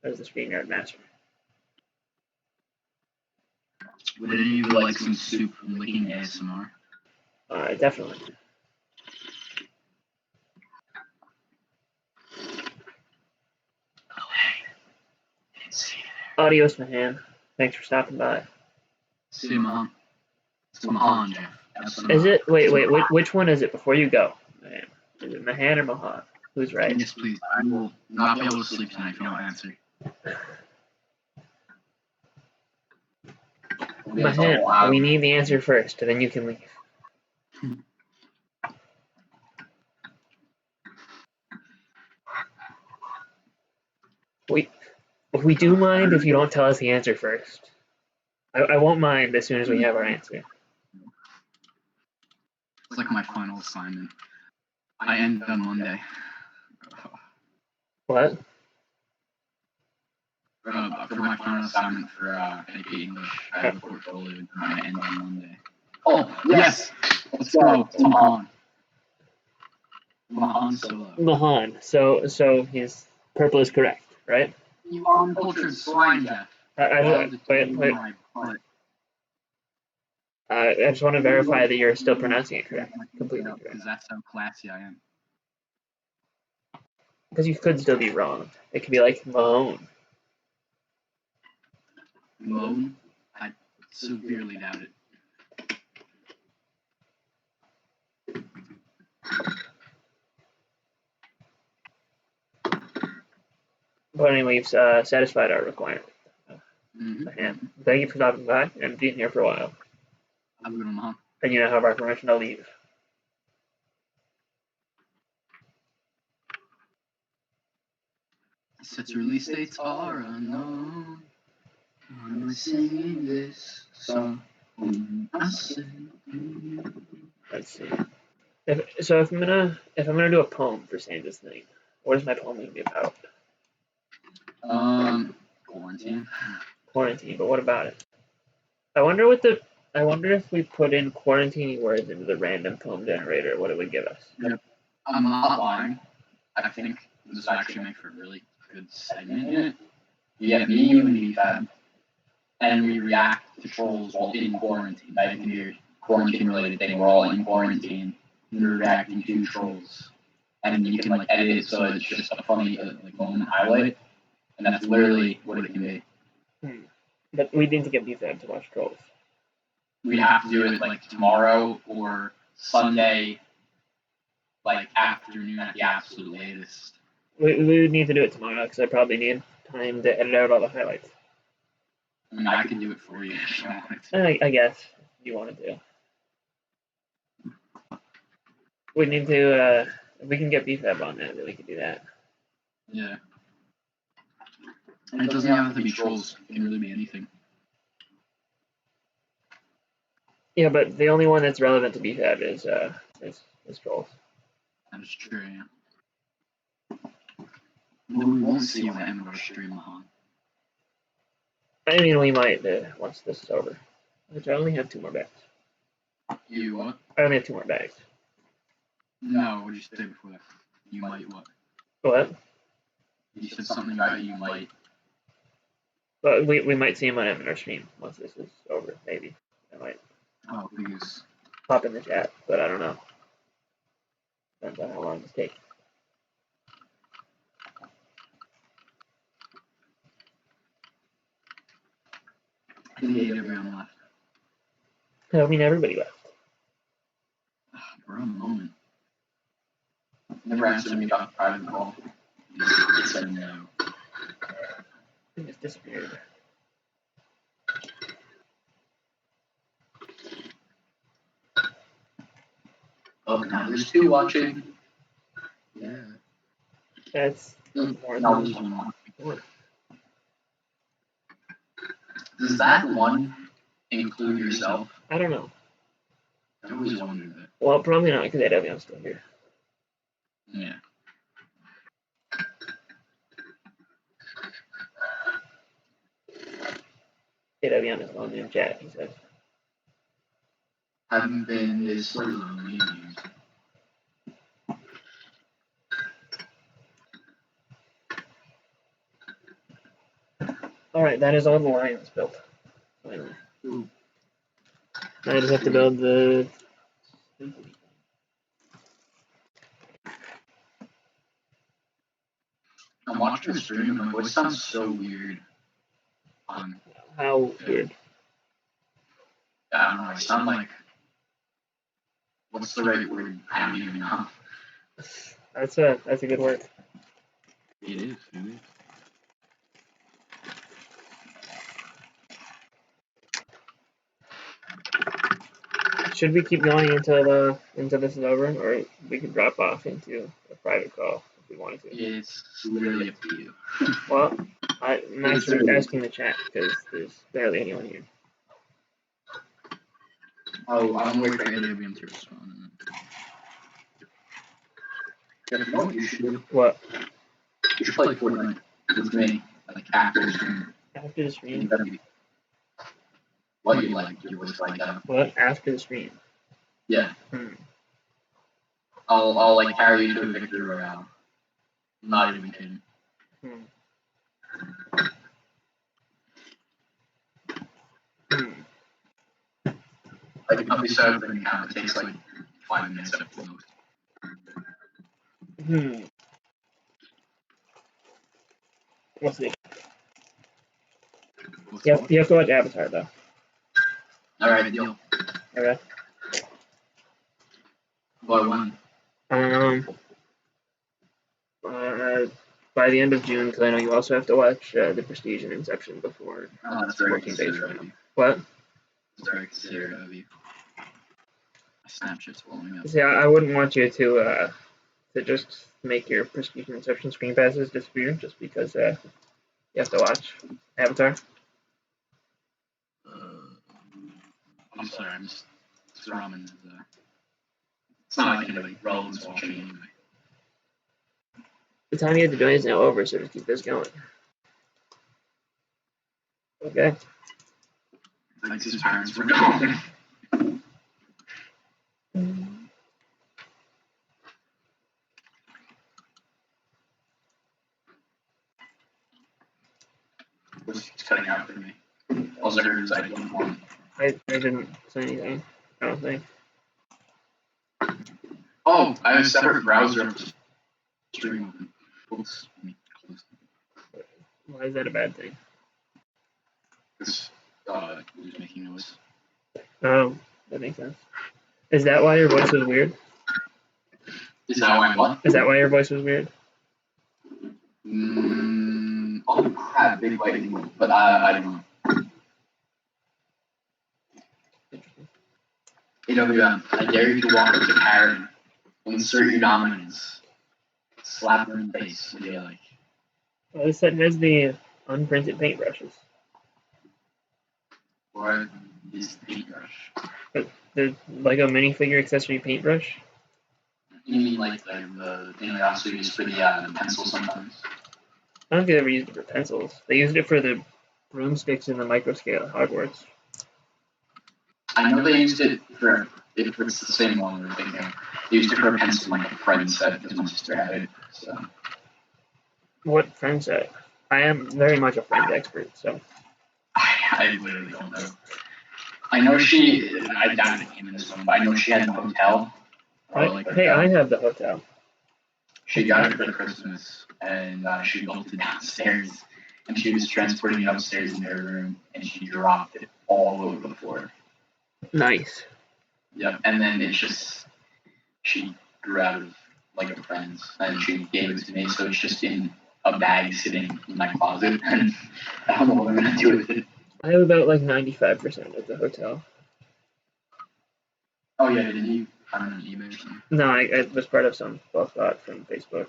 as the StreamYard master. Would any of you like some soup licking ASMR? Definitely. Adios, Mahan. Thanks for stopping by. See you, Mahan. It's Mahan, Jeff. Is it? Wait. Which one is it before you go? Mahan. Is it Mahan or Mahan? Who's right? Yes, please. I will not be able to sleep tonight if you don't answer. Mahan, we need the answer first, and then you can leave. We do mind if you don't tell us the answer first. I won't mind as soon as we have our answer. It's like my final assignment. I end on Monday. What? For my final assignment for AP English, I have a portfolio and I end on Monday. Oh, yes! Let's go! It's Mahan. Mahan Solo. Mahan. So his purple is correct, right? You uncultured swine, Jeff. I just want to verify that you're still pronouncing it correct. Completely correct. Because that's how classy I am. Because you could still be wrong. It could be like Mahone. Moan? I severely doubt it. But anyway, you've satisfied our requirement. Mm-hmm. And thank you for stopping by and being here for a while. Have a good one, Mahan. And you now have our permission to leave. Since release dates are unknown, I'm singing this song. Let's see. If I'm gonna do a poem for Santa's thing, what is my poem gonna be about? Quarantine. Quarantine, but what about it? I wonder if we put in quarantine words into the random poem generator, what it would give us. Yep. I'm not lying. I think this would actually make for a really good segment in it. You get me, you, and BFAB, and we react to trolls while in quarantine. That can be a quarantine-related thing. We're all in quarantine, and we're reacting to trolls. And you can like edit it so it's just a funny like moment highlight, and that's literally what it can be. But we need to get BFAB to watch trolls. We'd have to do it like tomorrow or Sunday, like afternoon at the absolute latest. We would need to do it tomorrow because I probably need time to edit out all the highlights. I mean, I can do it for you if you want. I guess if you wanted to. We need to. If we can get BFAB on that, then we can do that. Yeah. And it doesn't have to be trolls. It can really be anything. Yeah, but the only one that's relevant to BFAB is trolls. That is true, yeah. Well, we won't see you on MMR stream, Mahan. I mean, we might once this is over. Which I only have 2 more bags. You what? I only have 2 more bags. No, what did you say before that? You might what? What? You said something about you might. But we might see him on MMR stream once this is over, maybe. I might. Oh, please. Pop in the chat, but I don't know. Depends on how long this takes. I think everyone left. I mean, everybody left. For a moment. Never answered me about the private call. He said no. He just disappeared. Oh, now there's 2 watching. Yeah. That's more No, than there's 1 more. one. Does that 1 include yourself? I don't know. I always wondered that. Well, probably not because AWM's still here. Yeah. KW on his phone in chat, he said. Haven't been this sort of lonely in years. Alright, that is all the lions built. Finally. I just have to build the... I'm watching the stream and my voice sounds so weird. How weird? I don't know, I sound like... What's the right word? I don't even know. That's a good word. It is. Should we keep going until this is over, or we could drop off into a private call if we wanted to? It's literally up to you. Well, I'm actually asking the chat because there's barely anyone here. Oh, I'm waiting for AWM to respond. You know what you should do? What? You should play Fortnite with me, like after the stream. After the stream? What you like, your voice like that. What? After the stream? Yeah. I'll like carry you to a victory royale. I'm not even kidding. Like, I'll be set up an account. It takes like 5 minutes at the most. We'll see. You have to watch Avatar, though. Alright, deal. Okay. By when? By the end of June, because I know you also have to watch The Prestige and Inception before. Oh, that's very 14 days from now. you. What? That's very considerate of you. My Snapchat's blowing up. See, I wouldn't want you to just make your Prestige and Inception screen passes disappear just because you have to watch Avatar. I'm sorry, I'm just ramen. It's not like anybody relevant watching anyway. The time you had to do it is now over, so just keep this going. Okay. Like his parents were gone. Was cutting out for me. All I heard was I didn't want. I didn't say anything, I don't think. Oh, I have a separate browser stream open. Oops, let me close it. Why is that a bad thing? Because it was making noise. Oh, that makes sense. Is that why your voice was weird? Is that why what? Is that why your voice was weird? Oh crap, big biting, but I don't know. I dare you to walk up to Karen, insert your dominance, slap her in the face. What do you like? Well, this set has the unprinted paintbrushes. What is the paintbrush? The Lego minifigure accessory paintbrush. You mean like the thing they also use for the pencil sometimes? I don't think they ever used it for pencils. They used it for the broomsticks in the microscale at Hogwarts. I know they used it for, if it's the same one we're thinking, they used it for a pencil like a friend set because my sister had it, so. What friend set? I am very much a friend expert, so. I literally don't know. I know I doubt it came in this one, but I know she had a hotel. I have the hotel. She got it for Christmas, and she built it downstairs, and she was transporting it upstairs in her room, and she dropped it all over the floor. Nice. Yep, and then she grew out of like her friends, and she gave it to me, so it's just in a bag sitting in my closet, and I don't know what I'm gonna do with it. I have about like 95% of the hotel. Oh yeah, did you find it on eBay or something? No, I was part of some bulk bot from Facebook.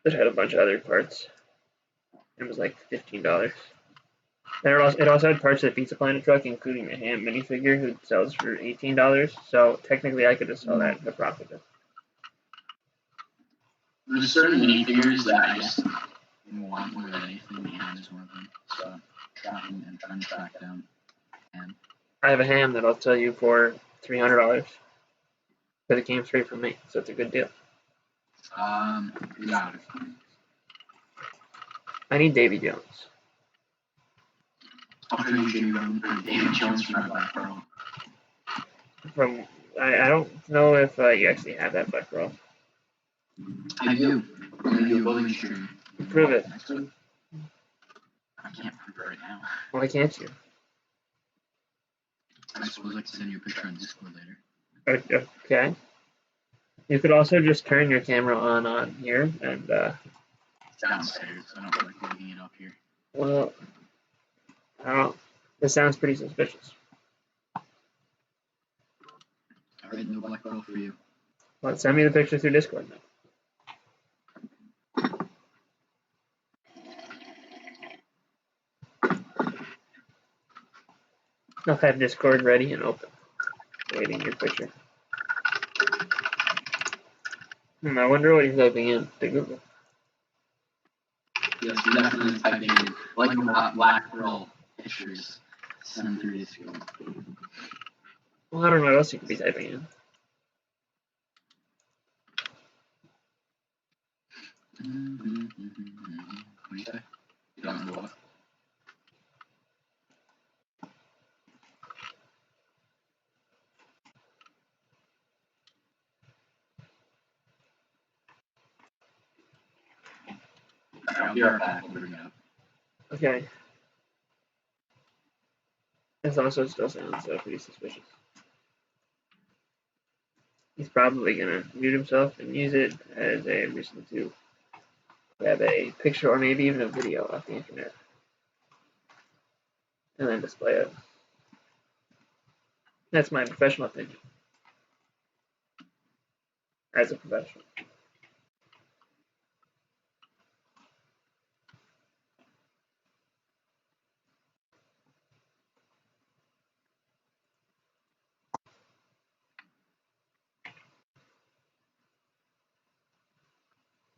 It had a bunch of other parts. It was like $15. And it also had parts of the Pizza Planet truck, including the ham minifigure, who sells for $18. So technically, I could just sell that and profit it. There's certain minifigures that I just want more than anything behind this one of them. So tracking and trying to track down ham. I have a ham that I'll sell you for $300. But it came straight from me, so it's a good deal. Yeah. I need Davy Jones. I'll trade you David Jones for my Black Pearl. I don't know if you actually have that Black Pearl. I do. I'm going to do a building stream. Prove it. Next week? I can't prove it right now. Why can't you? I suppose I can send you a picture on Discord later. Okay. You could also just turn your camera on here and it's downstairs. I don't like leaving it up here. Well, I don't know. This sounds pretty suspicious. Alright, no Black Pearl for you. Well, send me the picture through Discord now. I'll have Discord ready and open. Waiting your picture. I wonder what you're typing in to Google. Yes, you're definitely typing in like Black Pearl pictures. Send through Discord. Well, I don't know what else you could be typing in. What do you say? You don't know what? I'll be right back. We'll bring it up. Okay. This also still sounds pretty suspicious. He's probably gonna mute himself and use it as a reason to grab a picture or maybe even a video off the internet and then display it. That's my professional opinion. As a professional.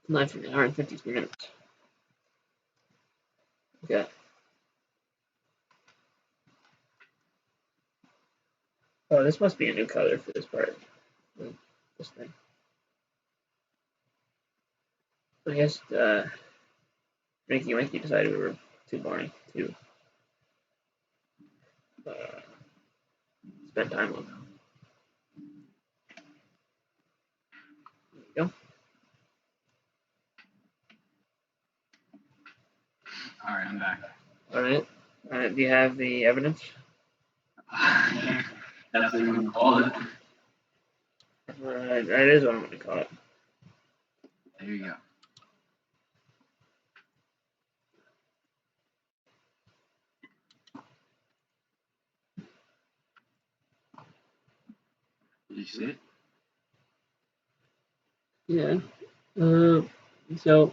Live for an hour and 52 minutes. Okay. Oh, this must be a new color for this part. This thing. I guess Ricky Winky decided we were too boring to spend time on. There we go. Alright, I'm back. Alright. Do you have the evidence? That's what you want to call it. That is what I'm going to call it. There you go. Did you see it? Yeah. So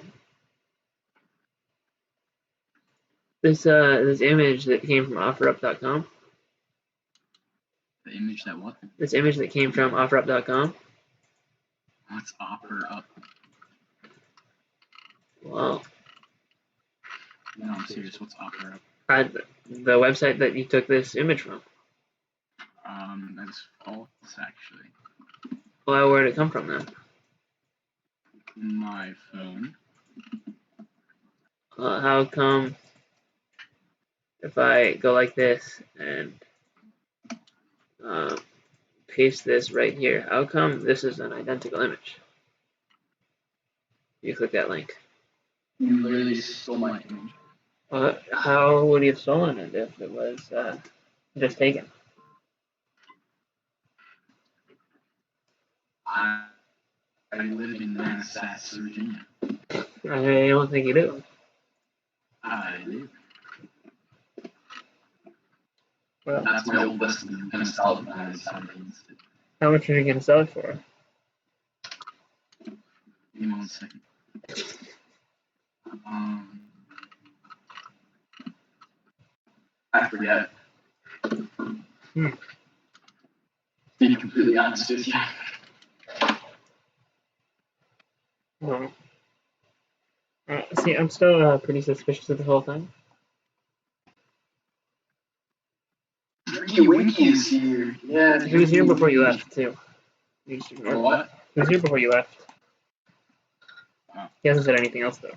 this image that came from OfferUp.com. The image that what? This image that came from OfferUp.com. What's OfferUp? Wow. No, I'm serious. What's OfferUp? The website that you took this image from. That's false actually. Well, where did it come from then? My phone. How come if I go like this and paste this right here, how come this is an identical image? You click that link. You literally just stole my image. How would he have stolen it if it was just taken? I live in Manassas, Virginia. I don't think you do. I do. Well, that's my oldest and I'm gonna sell it by the how much are you gonna sell it for? Give me 1 second. I forget. To be completely honest with you. See, I'm still pretty suspicious of the whole thing. Tinky Winky is here. Yeah. He was here before you left too. You just ignored him. What? He was here before you left. Oh. He hasn't said anything else though.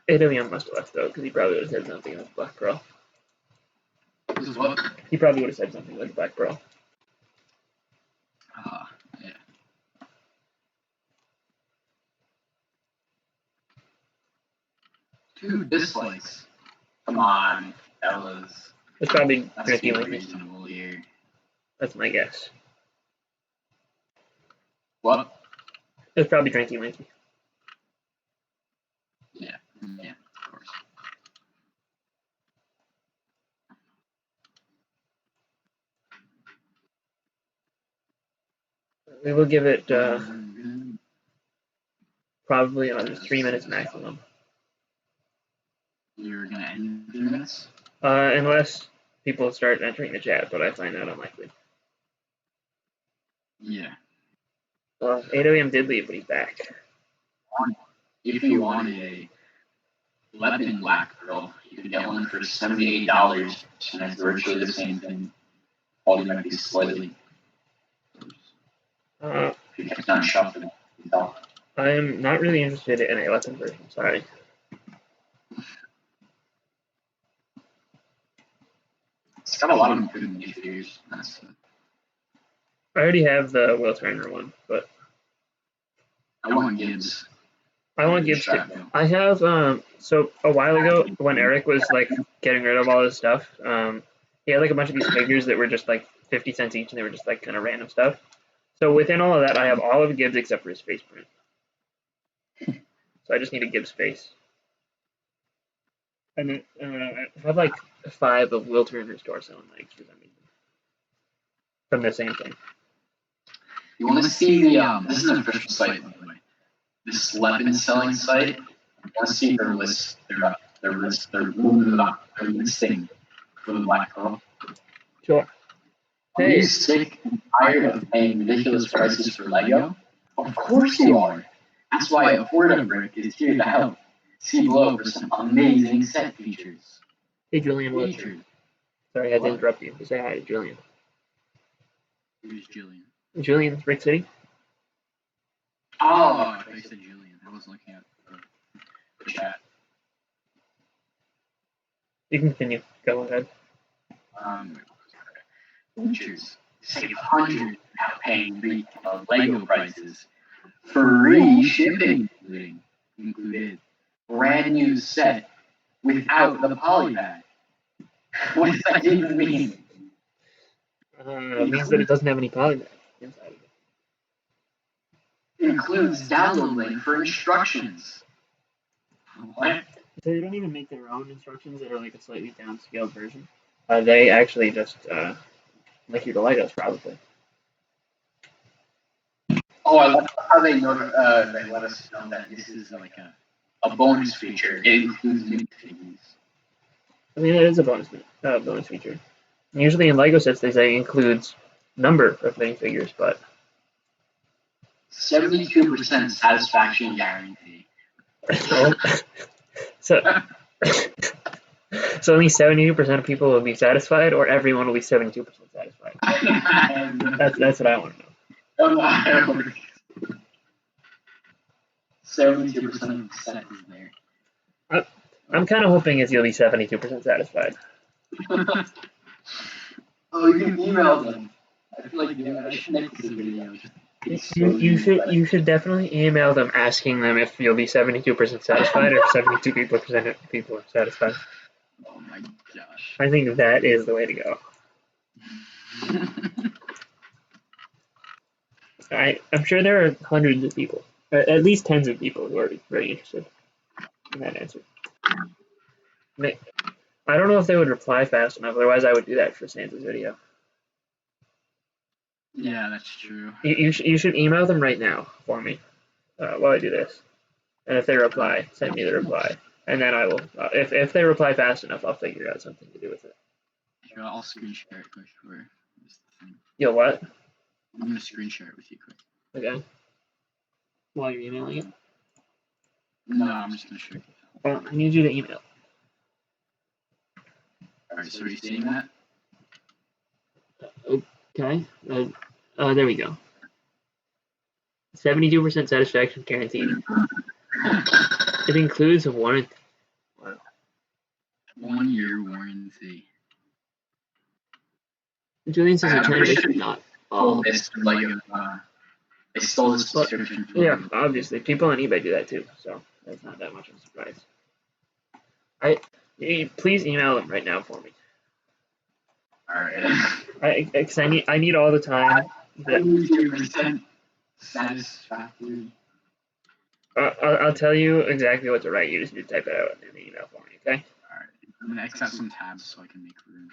AWM must have left though, because he probably would have said something like Black Pearl. This is what? He probably would have said something like Black Pearl. Yeah. 2 dislikes. Come on, fellas. It's probably That's Drinky Winky. reasonable here. That's my guess. What? It's probably Drinky Winky. Yeah, of course. We will give it probably another 3 minutes maximum. You're gonna end in 3 minutes? Unless people start entering the chat, but I find that unlikely. Yeah. Well, AWM did leave, but he's back. If you wanted a Lepin Black Pearl, you could get one for $78, and it's virtually the same thing. All you might be slightly. If you kept on shuffling. I am not really interested in a weapon version, sorry. It's got a lot of good minifigures. I already have the Will Turner one, but I want Gibbs. I want Gibbs too. I have so a while ago when Eric was like getting rid of all his stuff, he had like a bunch of these figures that were just like 50 cents each, and they were just like kind of random stuff. So within all of that, I have all of Gibbs except for his face print. So I just need a Gibbs face. And then I have like 5 of Will Turner's torso and legs for some reason. From the same thing. You want to see the this is an official site, by the way. This Lepin selling site. You want to see their list, their listing for the Black Pearl. Sure. Are you sick and tired of paying ridiculous prices for Lego? Of course you are. That's why BrickByBrick is here to help. See below for some amazing set features. Hey Julian, what? Sorry, I had to interrupt you. Say hi to Julian. Who's Julian? Julian's Brick City. Oh, I said Julian. I was looking at the chat. You can continue. Go ahead. Features. Save hundreds without paying retail Lego prices. Free shipping included. Brand new set without the poly bag. What does that even mean? It means that it doesn't have any polybags inside of it. It includes download link for instructions. What? So they don't even make their own instructions that are like a slightly downscaled version. They actually just link you to Legos, probably. Oh, I love how they let us know that this is like a bonus feature. It includes minifigures. I mean, it is a bonus feature. Usually in Lego sets, they say includes number of minifigures, but 72% satisfaction guarantee. so only 72% of people will be satisfied, or everyone will be 72% satisfied. That's what I want to know. 72% of the set is there. I'm kind of hoping you'll be 72% satisfied. Oh, you can email them. I feel like I should make this a video. You should definitely email them asking them if you'll be 72% satisfied or 72% people are satisfied. Oh my gosh. I think that is the way to go. I'm sure there are hundreds of people, at least tens of people who are very interested in that answer. I don't know if they would reply fast enough, otherwise I would do that for Santa's video. Yeah, that's true. You should email them right now for me while I do this. And if they reply, send me the reply. And then I will, if they reply fast enough, I'll figure out something to do with it. Sure, I'll screen share it for sure. Yo, what? I'm gonna screen share it with you quick. Okay. While you're emailing it? No, I'm just gonna share it. Well, I need you to email. Alright, so are you seeing that? Okay. There we go. 72% satisfaction guaranteed. It includes a warranty. Wow. 1 year warranty. Julian says return it if not. Oh, it's like they stole the subscription from Yeah, obviously. People on eBay do that too, so that's not that much of a surprise. Please email them right now for me. Alright. Because I need all the time. 72% satisfactory. I'll tell you exactly what to write. You just need to type it out in the email for me, okay? Alright. I'm gonna X out some tabs so I can make room.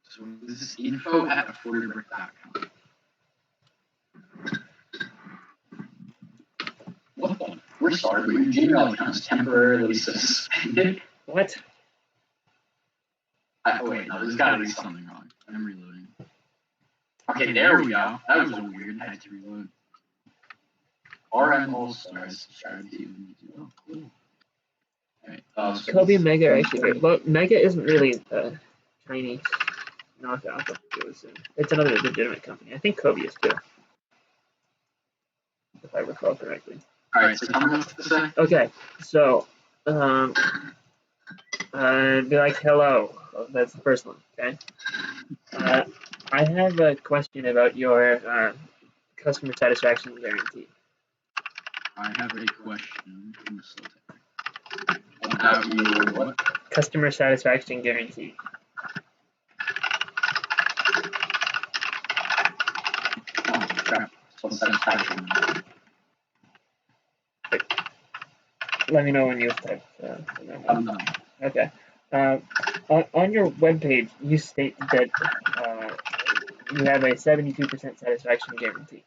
So this is info@affordedbrick.com. What the? We're sorry, but your Gmail account is temporarily suspended. What? Wait, no, there's gotta be something wrong. I'm reloading. Okay, there we go. That was weird. I had to reload. RM All-Stars subscribed to you. Oh, cool. Alright. Kobe and Mega are actually great. Well, Mega isn't really a Chinese knockoff of it. It's another legitimate company. I think Kobe is too, if I recall correctly. Alright, so tell me what to say. Okay, so, be like, hello. Oh, that's the first one, okay? I have a question about your customer satisfaction guarantee. I have a question. About your what? Customer satisfaction guarantee. Oh, crap. Satisfaction. Let me know when you've typed. No. Okay. On your webpage, you state that you have a 72% satisfaction guarantee.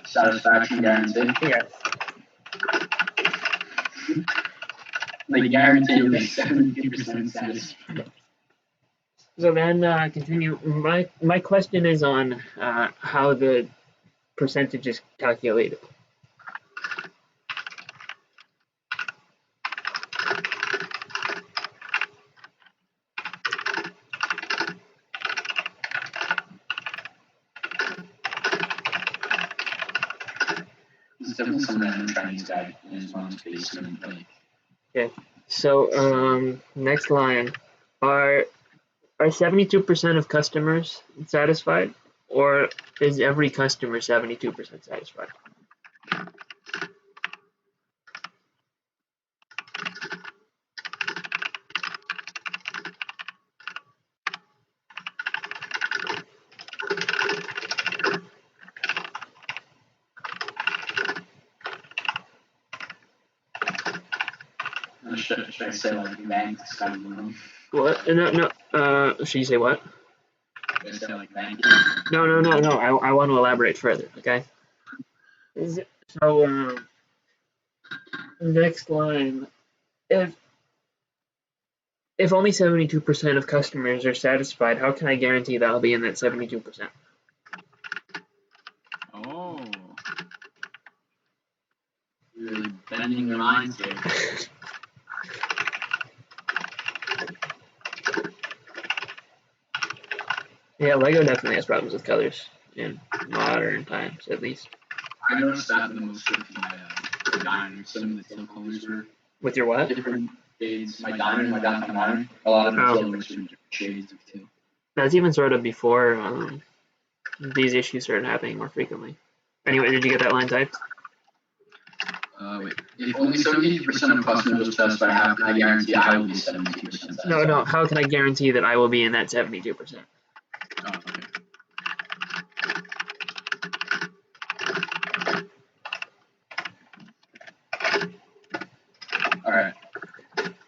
Satisfaction guarantee? Yes. The guarantee was 72% satisfaction. So then continue. My question is on how the percentage is calculated. Some random Chinese guy in his mom's basement. Okay. So next line, are 72% of customers satisfied, or is every customer 72% satisfied? Should I say like banks? What? No. Should you say what? Should I say like bank? No. I want to elaborate further. Okay. So next line, if only 72% of customers are satisfied, how can I guarantee that I'll be in that 72%? Oh. Really bending their minds here. Yeah, Lego definitely has problems with colors in modern times, at least. I noticed that the most with my diner, some of the teal colors were with your what? Different shades. My downtown diner, a lot of different shades of teal. That's even sort of before these issues started happening more frequently. Anyway, did you get that line typed? Wait. If only 72% of customers are satisfied, how can I guarantee I will be 72% satisfied? No. How can I guarantee that I will be in that 72%? Oh, okay. All right.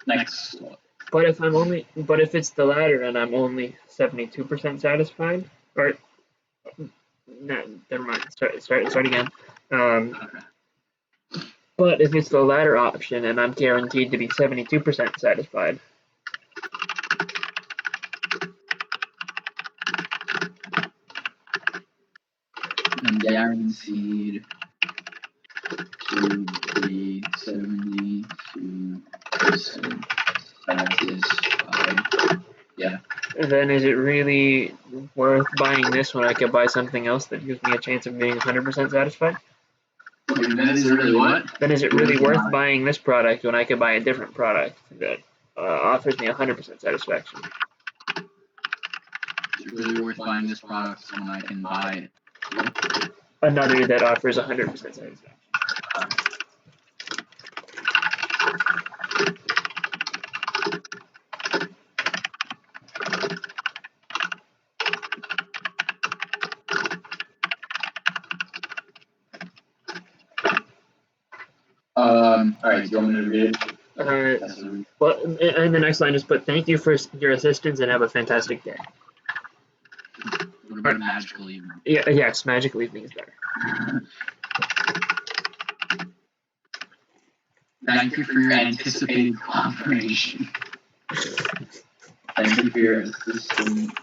Next. But if it's the latter and I'm only 72% satisfied, Or no, never mind. Start again. Okay. But if it's the latter option and I'm guaranteed to be 72% satisfied, I'm guaranteed to be 72% satisfied. Yeah. then is it really worth buying this when I could buy something else that gives me a chance of being 100% satisfied? Then is it really what? Then is it really worth buying this product when I could buy a different product that offers me 100% satisfaction? Is it really worth buying this product when I can buy another that offers 100% satisfaction? Alright, do you want me to read it? Well, and the next line is put, thank you for your assistance and have a fantastic day. What about a magical evening? Yeah, yes, magical evening is better. Thank you for your anticipated cooperation. Thank you for your assistance.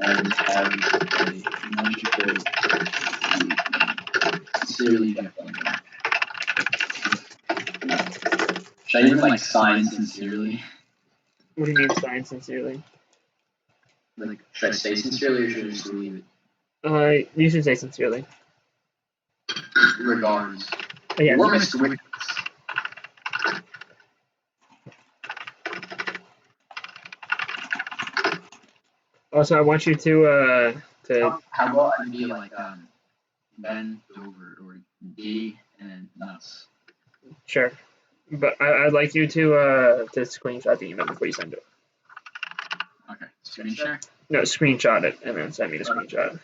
And have a magical evening. Sincerely, Jeff. Should I even like sign sincerely? What do you mean sign sincerely? Like, should I say sincerely or should I just leave it? You should say sincerely. Regards. Yeah. Warmest wishes. Also, I want you to How about I be like Ben Dover or D and nuts? Sure, but I'd like you to screenshot the email before you send it. Okay, screen share? No, screenshot it and then send me the screenshot.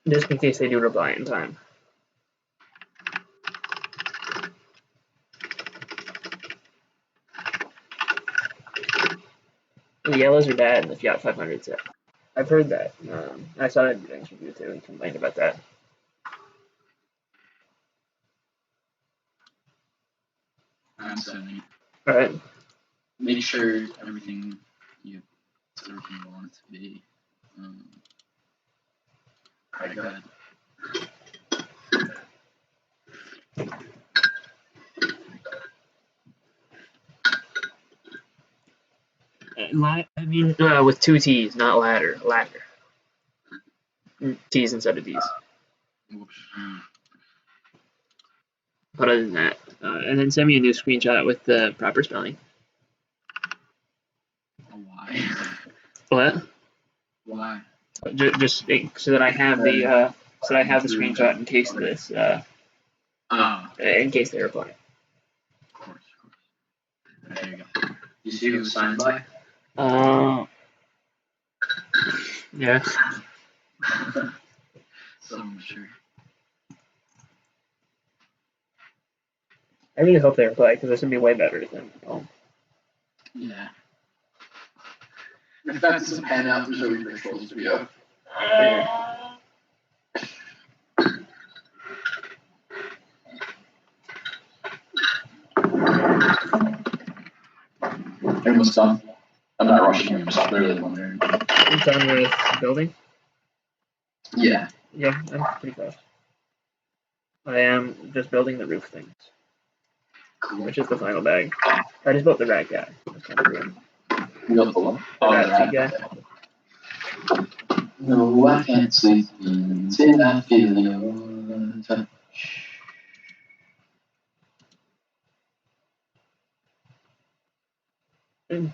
Just in case they do reply in time. The yellows are bad and the Fiat 500's it. I've heard that. I saw that Dang's review too. He complained about that. I'm sending. Alright. Make sure everything you want it to be. Alright, go ahead. I mean, with two T's, not ladder. Ladder. T's instead of D's. Whoops. But other than that, and then send me a new screenshot with the proper spelling. Why? What? Why? Just so that I have the screenshot in case this in case they reply. Of course. Right, there you go. You see who signed by? Yeah. So sure. I really hope they reply because this would be way better than home. Yeah. If that doesn't pan out, there's no recontrols video. Everyone's done. I'm not rushing you, I'm just literally wondering. I'm done with building? Yeah. Yeah, I'm pretty close. I am just building the roof things. Cool. Which is the final bag. I just built the rat guy. That's kind of weird. You built the what? The rat guy. No, I can't sleep until I feel your touch.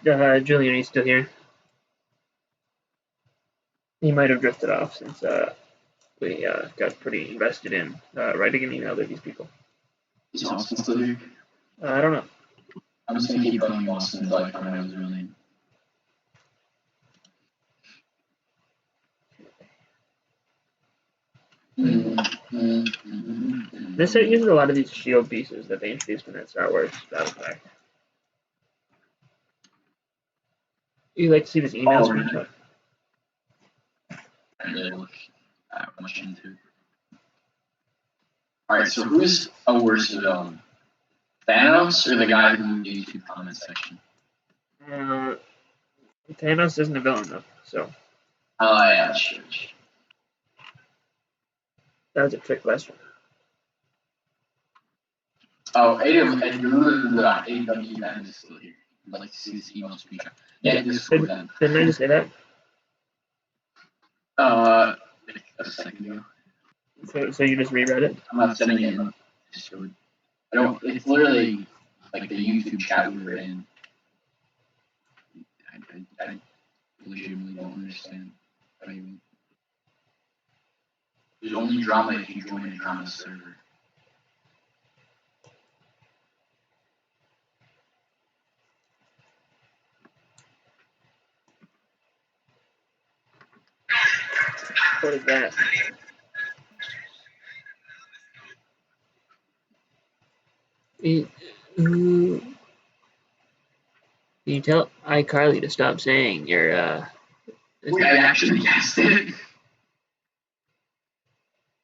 Julian, are you still here? He might have drifted off since we got pretty invested in writing an email to these people. Is Austin still here? I don't know. I'm just gonna keep calling Austin until I find out his real name. This set uses a lot of these shield pieces that they introduced in that Star Wars battle pack. You like to see this email screenshot? I didn't really look that much into it. Alright, so who's a worse villain? Thanos or the guy who moved the YouTube comment section? Thanos isn't a villain though, so. Oh yeah, sure. That was a trick question. Oh, AWN is still here. I'd like to see this email screenshot. Yeah, Discord then. Didn't I just say that? Like a second ago. So you just reread it? I'm not sending it in Discord. I don't. It's literally like the YouTube chat we were in. I legitimately don't understand. I mean, there's only drama if you join a drama server. What is that? You tell iCarly to stop saying your Wait, I actually guessed it.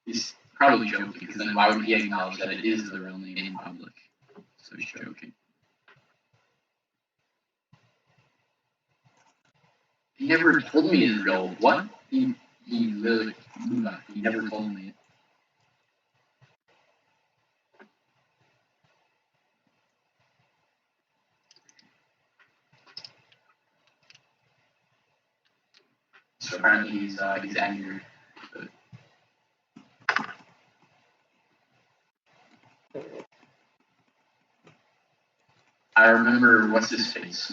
He's probably joking, because then why would he acknowledge that it is the real name in public? So he's joking. He never told me his real. What? He literally. He never told me it. So apparently he's angry. But I remember what's his face.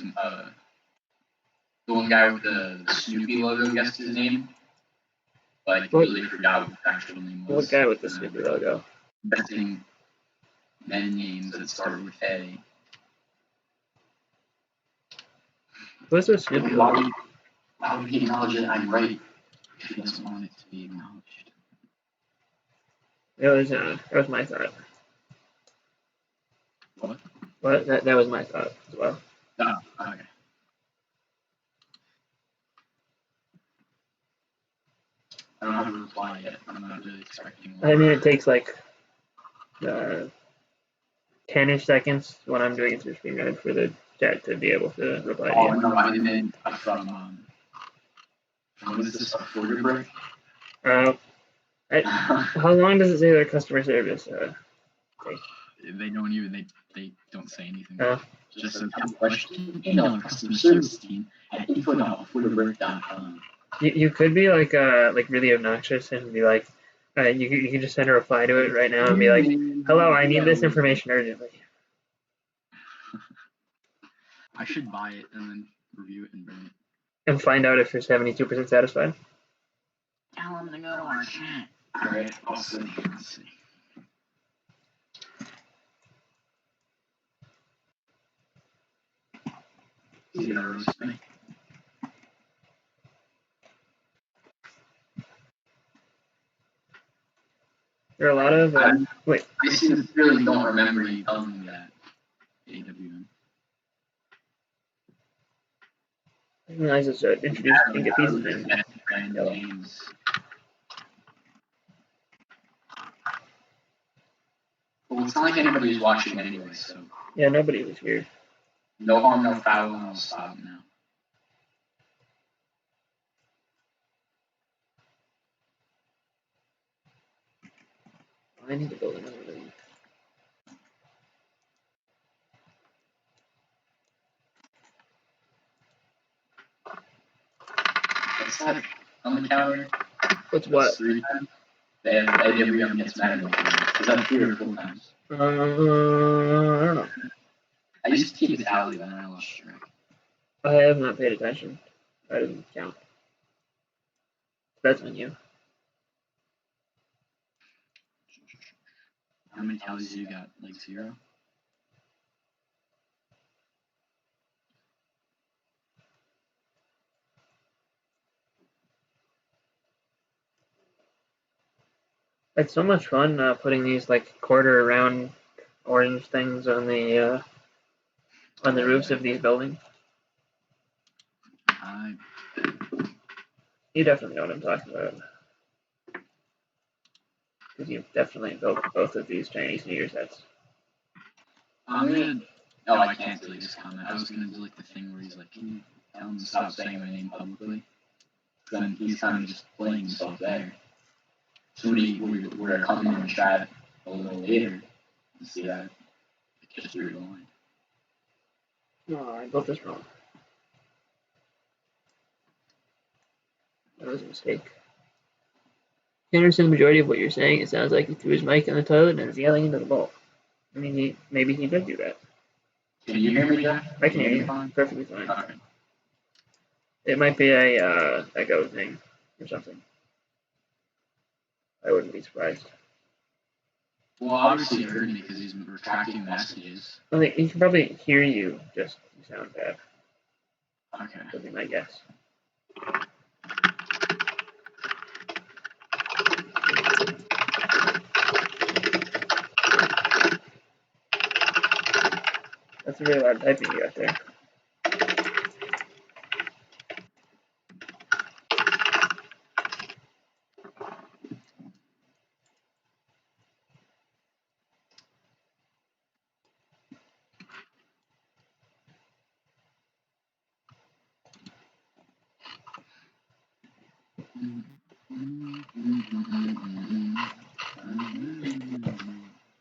The one guy with the Snoopy logo guessed his name. But I completely forgot what the actual name was. What guy with the Snoopy logo? Betting men names that start with A. What's the Snoopy logo? Why would he acknowledge that I'm right if he doesn't want it to be acknowledged? That was my thought. What? What? That was my thought as well. Oh, okay. I don't have a reply yet. I'm not really expecting one. I mean, it takes like 10-ish seconds when I'm doing it through StreamYard for the chat to be able to reply to you. No, I meant from what is this? BrickByBrick? How long does it say their customer service take? They don't even. They don't say anything. Just a question. Email our customer service team at info.affordabreak.com. You could be like really obnoxious and be like, you can just send a reply to it right now and be like, hello, I need this information urgently. I should buy it and then review it and bring it. And find out if you're 72% satisfied. Tell them to go to our chat. Alright, I'll see. Let's see. He's gonna roast me. There are a lot of wait. I sincerely don't remember you telling me that. AWM. I realize it's introduced and get pieces in. Names. Well, it's not like anybody's watching anyway, so. Yeah, nobody was here. No harm, no foul, and I'll stop now. I need to build another one. What's that on the counter? What's what? 3 times? The AWM gets mad at me. Is that 3 or 4 times? I don't know. I used to keep a tally, then I lost track. I have not paid attention. That doesn't count. That's on you. How many tallies do you got? Like 0? It's so much fun putting these like quarter round orange things on the roofs of these buildings. You definitely know what I'm talking about. Because you've definitely built both of these Chinese New Year sets. I'm gonna. Oh, I can't delete this comment. I was gonna delete the thing where he's like, "Can you tell him to stop saying my name publicly?" Then he's kind of just playing himself there. So when we're coming in the chat a little later, you see that it's just realigned. No, I built this wrong. That was a mistake. I understand the majority of what you're saying. It sounds like he threw his mic in the toilet and is yelling into the bowl. I mean, maybe he did do that. Can you hear me, Jeff? I can hear you perfectly fine. Okay. It might be a echo thing or something. I wouldn't be surprised. Well, obviously you heard me because he's retracting messages. I think he can probably hear you, just you sound bad. Okay. Would be my guess. That's a really loud typing you got there.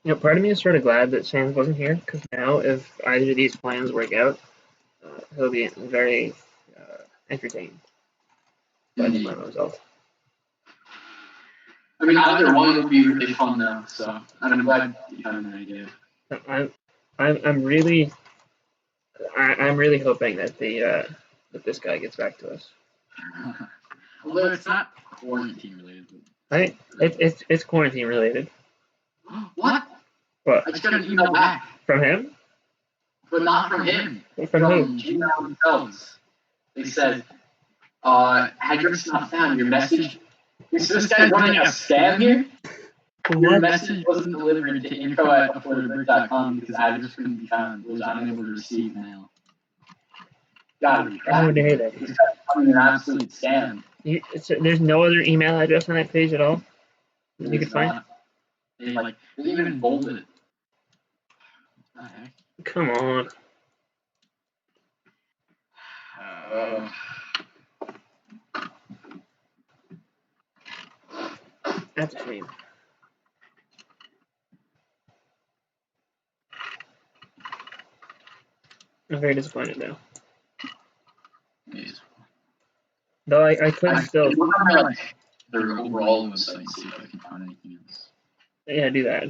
You know, part of me is sort of glad that Sans wasn't here, because now if either of these plans work out, he'll be very entertained by the final result. I mean, either one would be really fun though, so I'm glad you found an idea. I'm really hoping that that this guy gets back to us. Although it's not quarantine related. It's quarantine related. What? What? I just got an email back. From him? But not from him. From who? Gmail themselves. They said, address not found. Your message. Is this guy running a scam here? Your message wasn't delivered to info@affordablebrick.com because address couldn't be found. Was unable to receive mail. Gotta be. I would hear that. This guy's becoming an absolute scam. There's no other email address on that page at all? You could find? They even bolded it. What the heck? Come on. That's a shame. I'm very disappointed now. Yes. Though I could still. Their overall website and see if I can find anything else. Yeah, do that.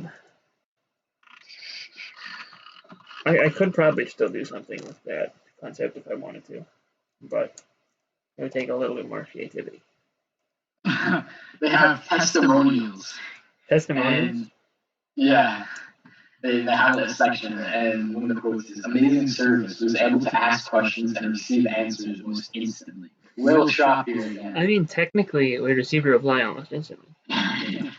I could probably still do something with that concept if I wanted to, but it would take a little bit more creativity. They have testimonials. Testimonials? And, yeah. They have that section, and one of the quotes is, "Amazing service, was able to ask questions and receive answers almost instantly. Will shop here again." I mean, technically, we received a reply almost instantly. Yeah.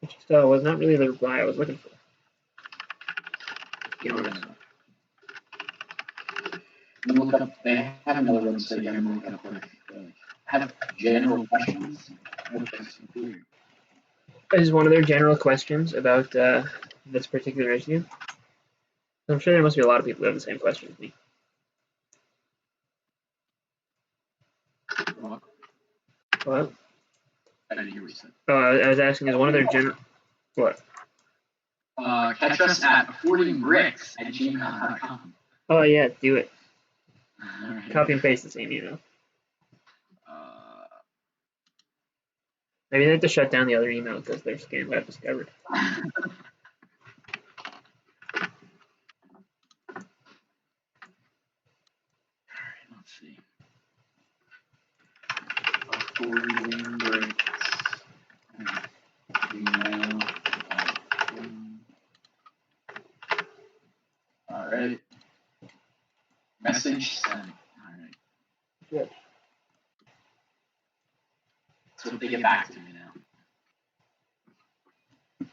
Which still was not really the reply I was looking for. You know, look up. They have another website you can look up. Have general questions. is one of their general questions about this particular issue? I'm sure there must be a lot of people who have the same question as me. What? I didn't hear what you said. I was asking, is one of their general... What? Catch us at affordingbricks@gmail.com. Oh, yeah, do it. Right. Copy and paste the same email. Maybe they have to shut down the other email because their scam got discovered. Let's see. Affording bricks. All right. Message sent. All right. Good. So if they get back to me now. If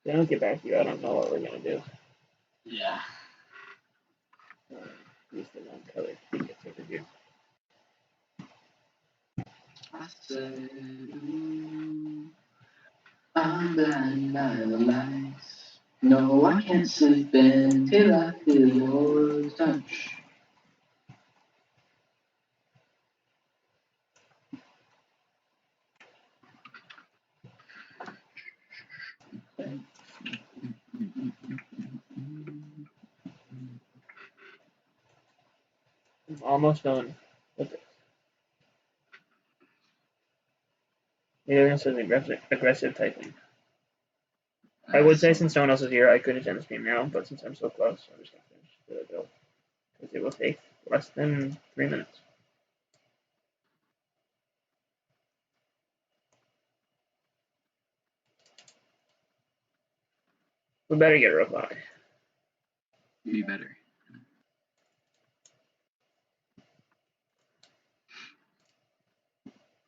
they don't get back to you, I don't know what we're gonna do. Yeah. Use the wrong color. He gets over here. I said, ooh, I'm blinded by the lights. No, I can't sleep until I feel your touch. I'm almost done with it. Maybe this is aggressive typing. I would say since no one else is here, I could end the stream now, but since I'm so close, I'm just gonna finish the build because it will take less than 3 minutes. We better get a reply. Be better.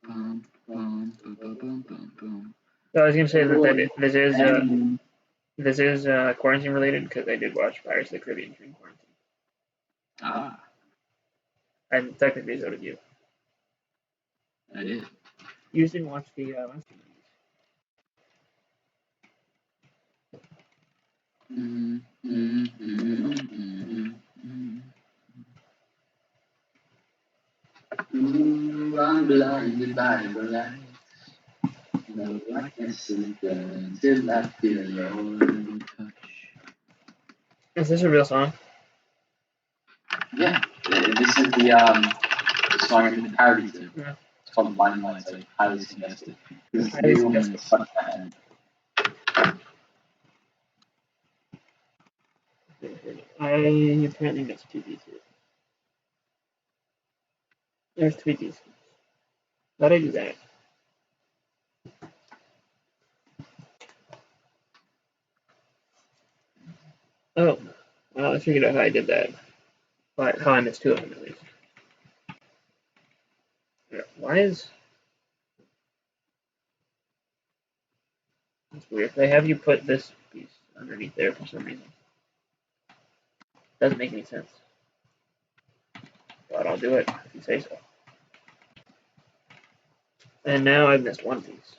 Boom, boom, boom, boom, boom, boom, boom. So I was gonna say that this is quarantine related because I did watch Pirates of the Caribbean during quarantine. Ah. And technically so did you. I did. You didn't watch the last one. Ooh, I'm blinded by the lights. No, I can't sleep until I feel your touch. Is this a real song? Yeah, this is the song I did the parody to. Yeah. It's called Blinding Lights, like highly suggested. This Highly new one suggested. is such bad. I apparently missed 2 pieces. There's 3 pieces. How'd I do that? Oh, well, I figured out how I did that. But how I missed 2 of them at least. Why is... That's weird. They have you put this piece underneath there for some reason. Doesn't make any sense. But I'll do it if you say so. And now I've missed 1 piece.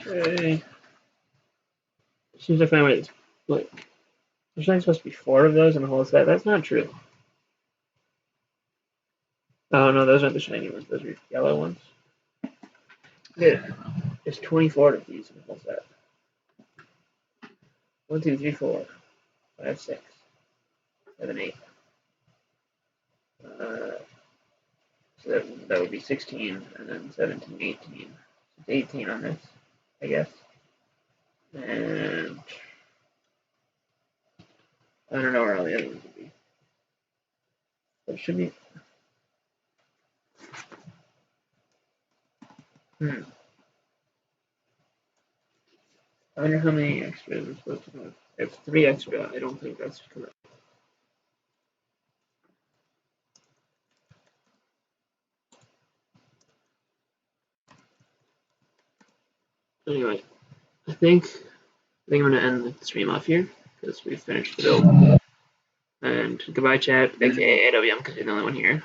Okay. Seems like I might... Wait. There's only supposed to be 4 of those in the whole set. That's not true. Oh no, those aren't the shiny ones. Those are yellow ones. Yeah. There's 24 of these in the whole set. 1, 2, 3, 4, 5, 6, 7, 8. So that would be 16, and then 17, 18. It's 18 on this, I guess. And I don't know where all the other ones would be. But it should be. I wonder how many extras I'm supposed to have. If 3 extra, I don't think that's correct. Anyway, I think I'm gonna end the stream off here because we've finished the build. And goodbye, chat, aka AWM, because you're the only one here.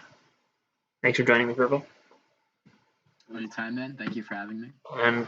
Thanks for joining me, Purple. Anytime, man. Thank you for having me. And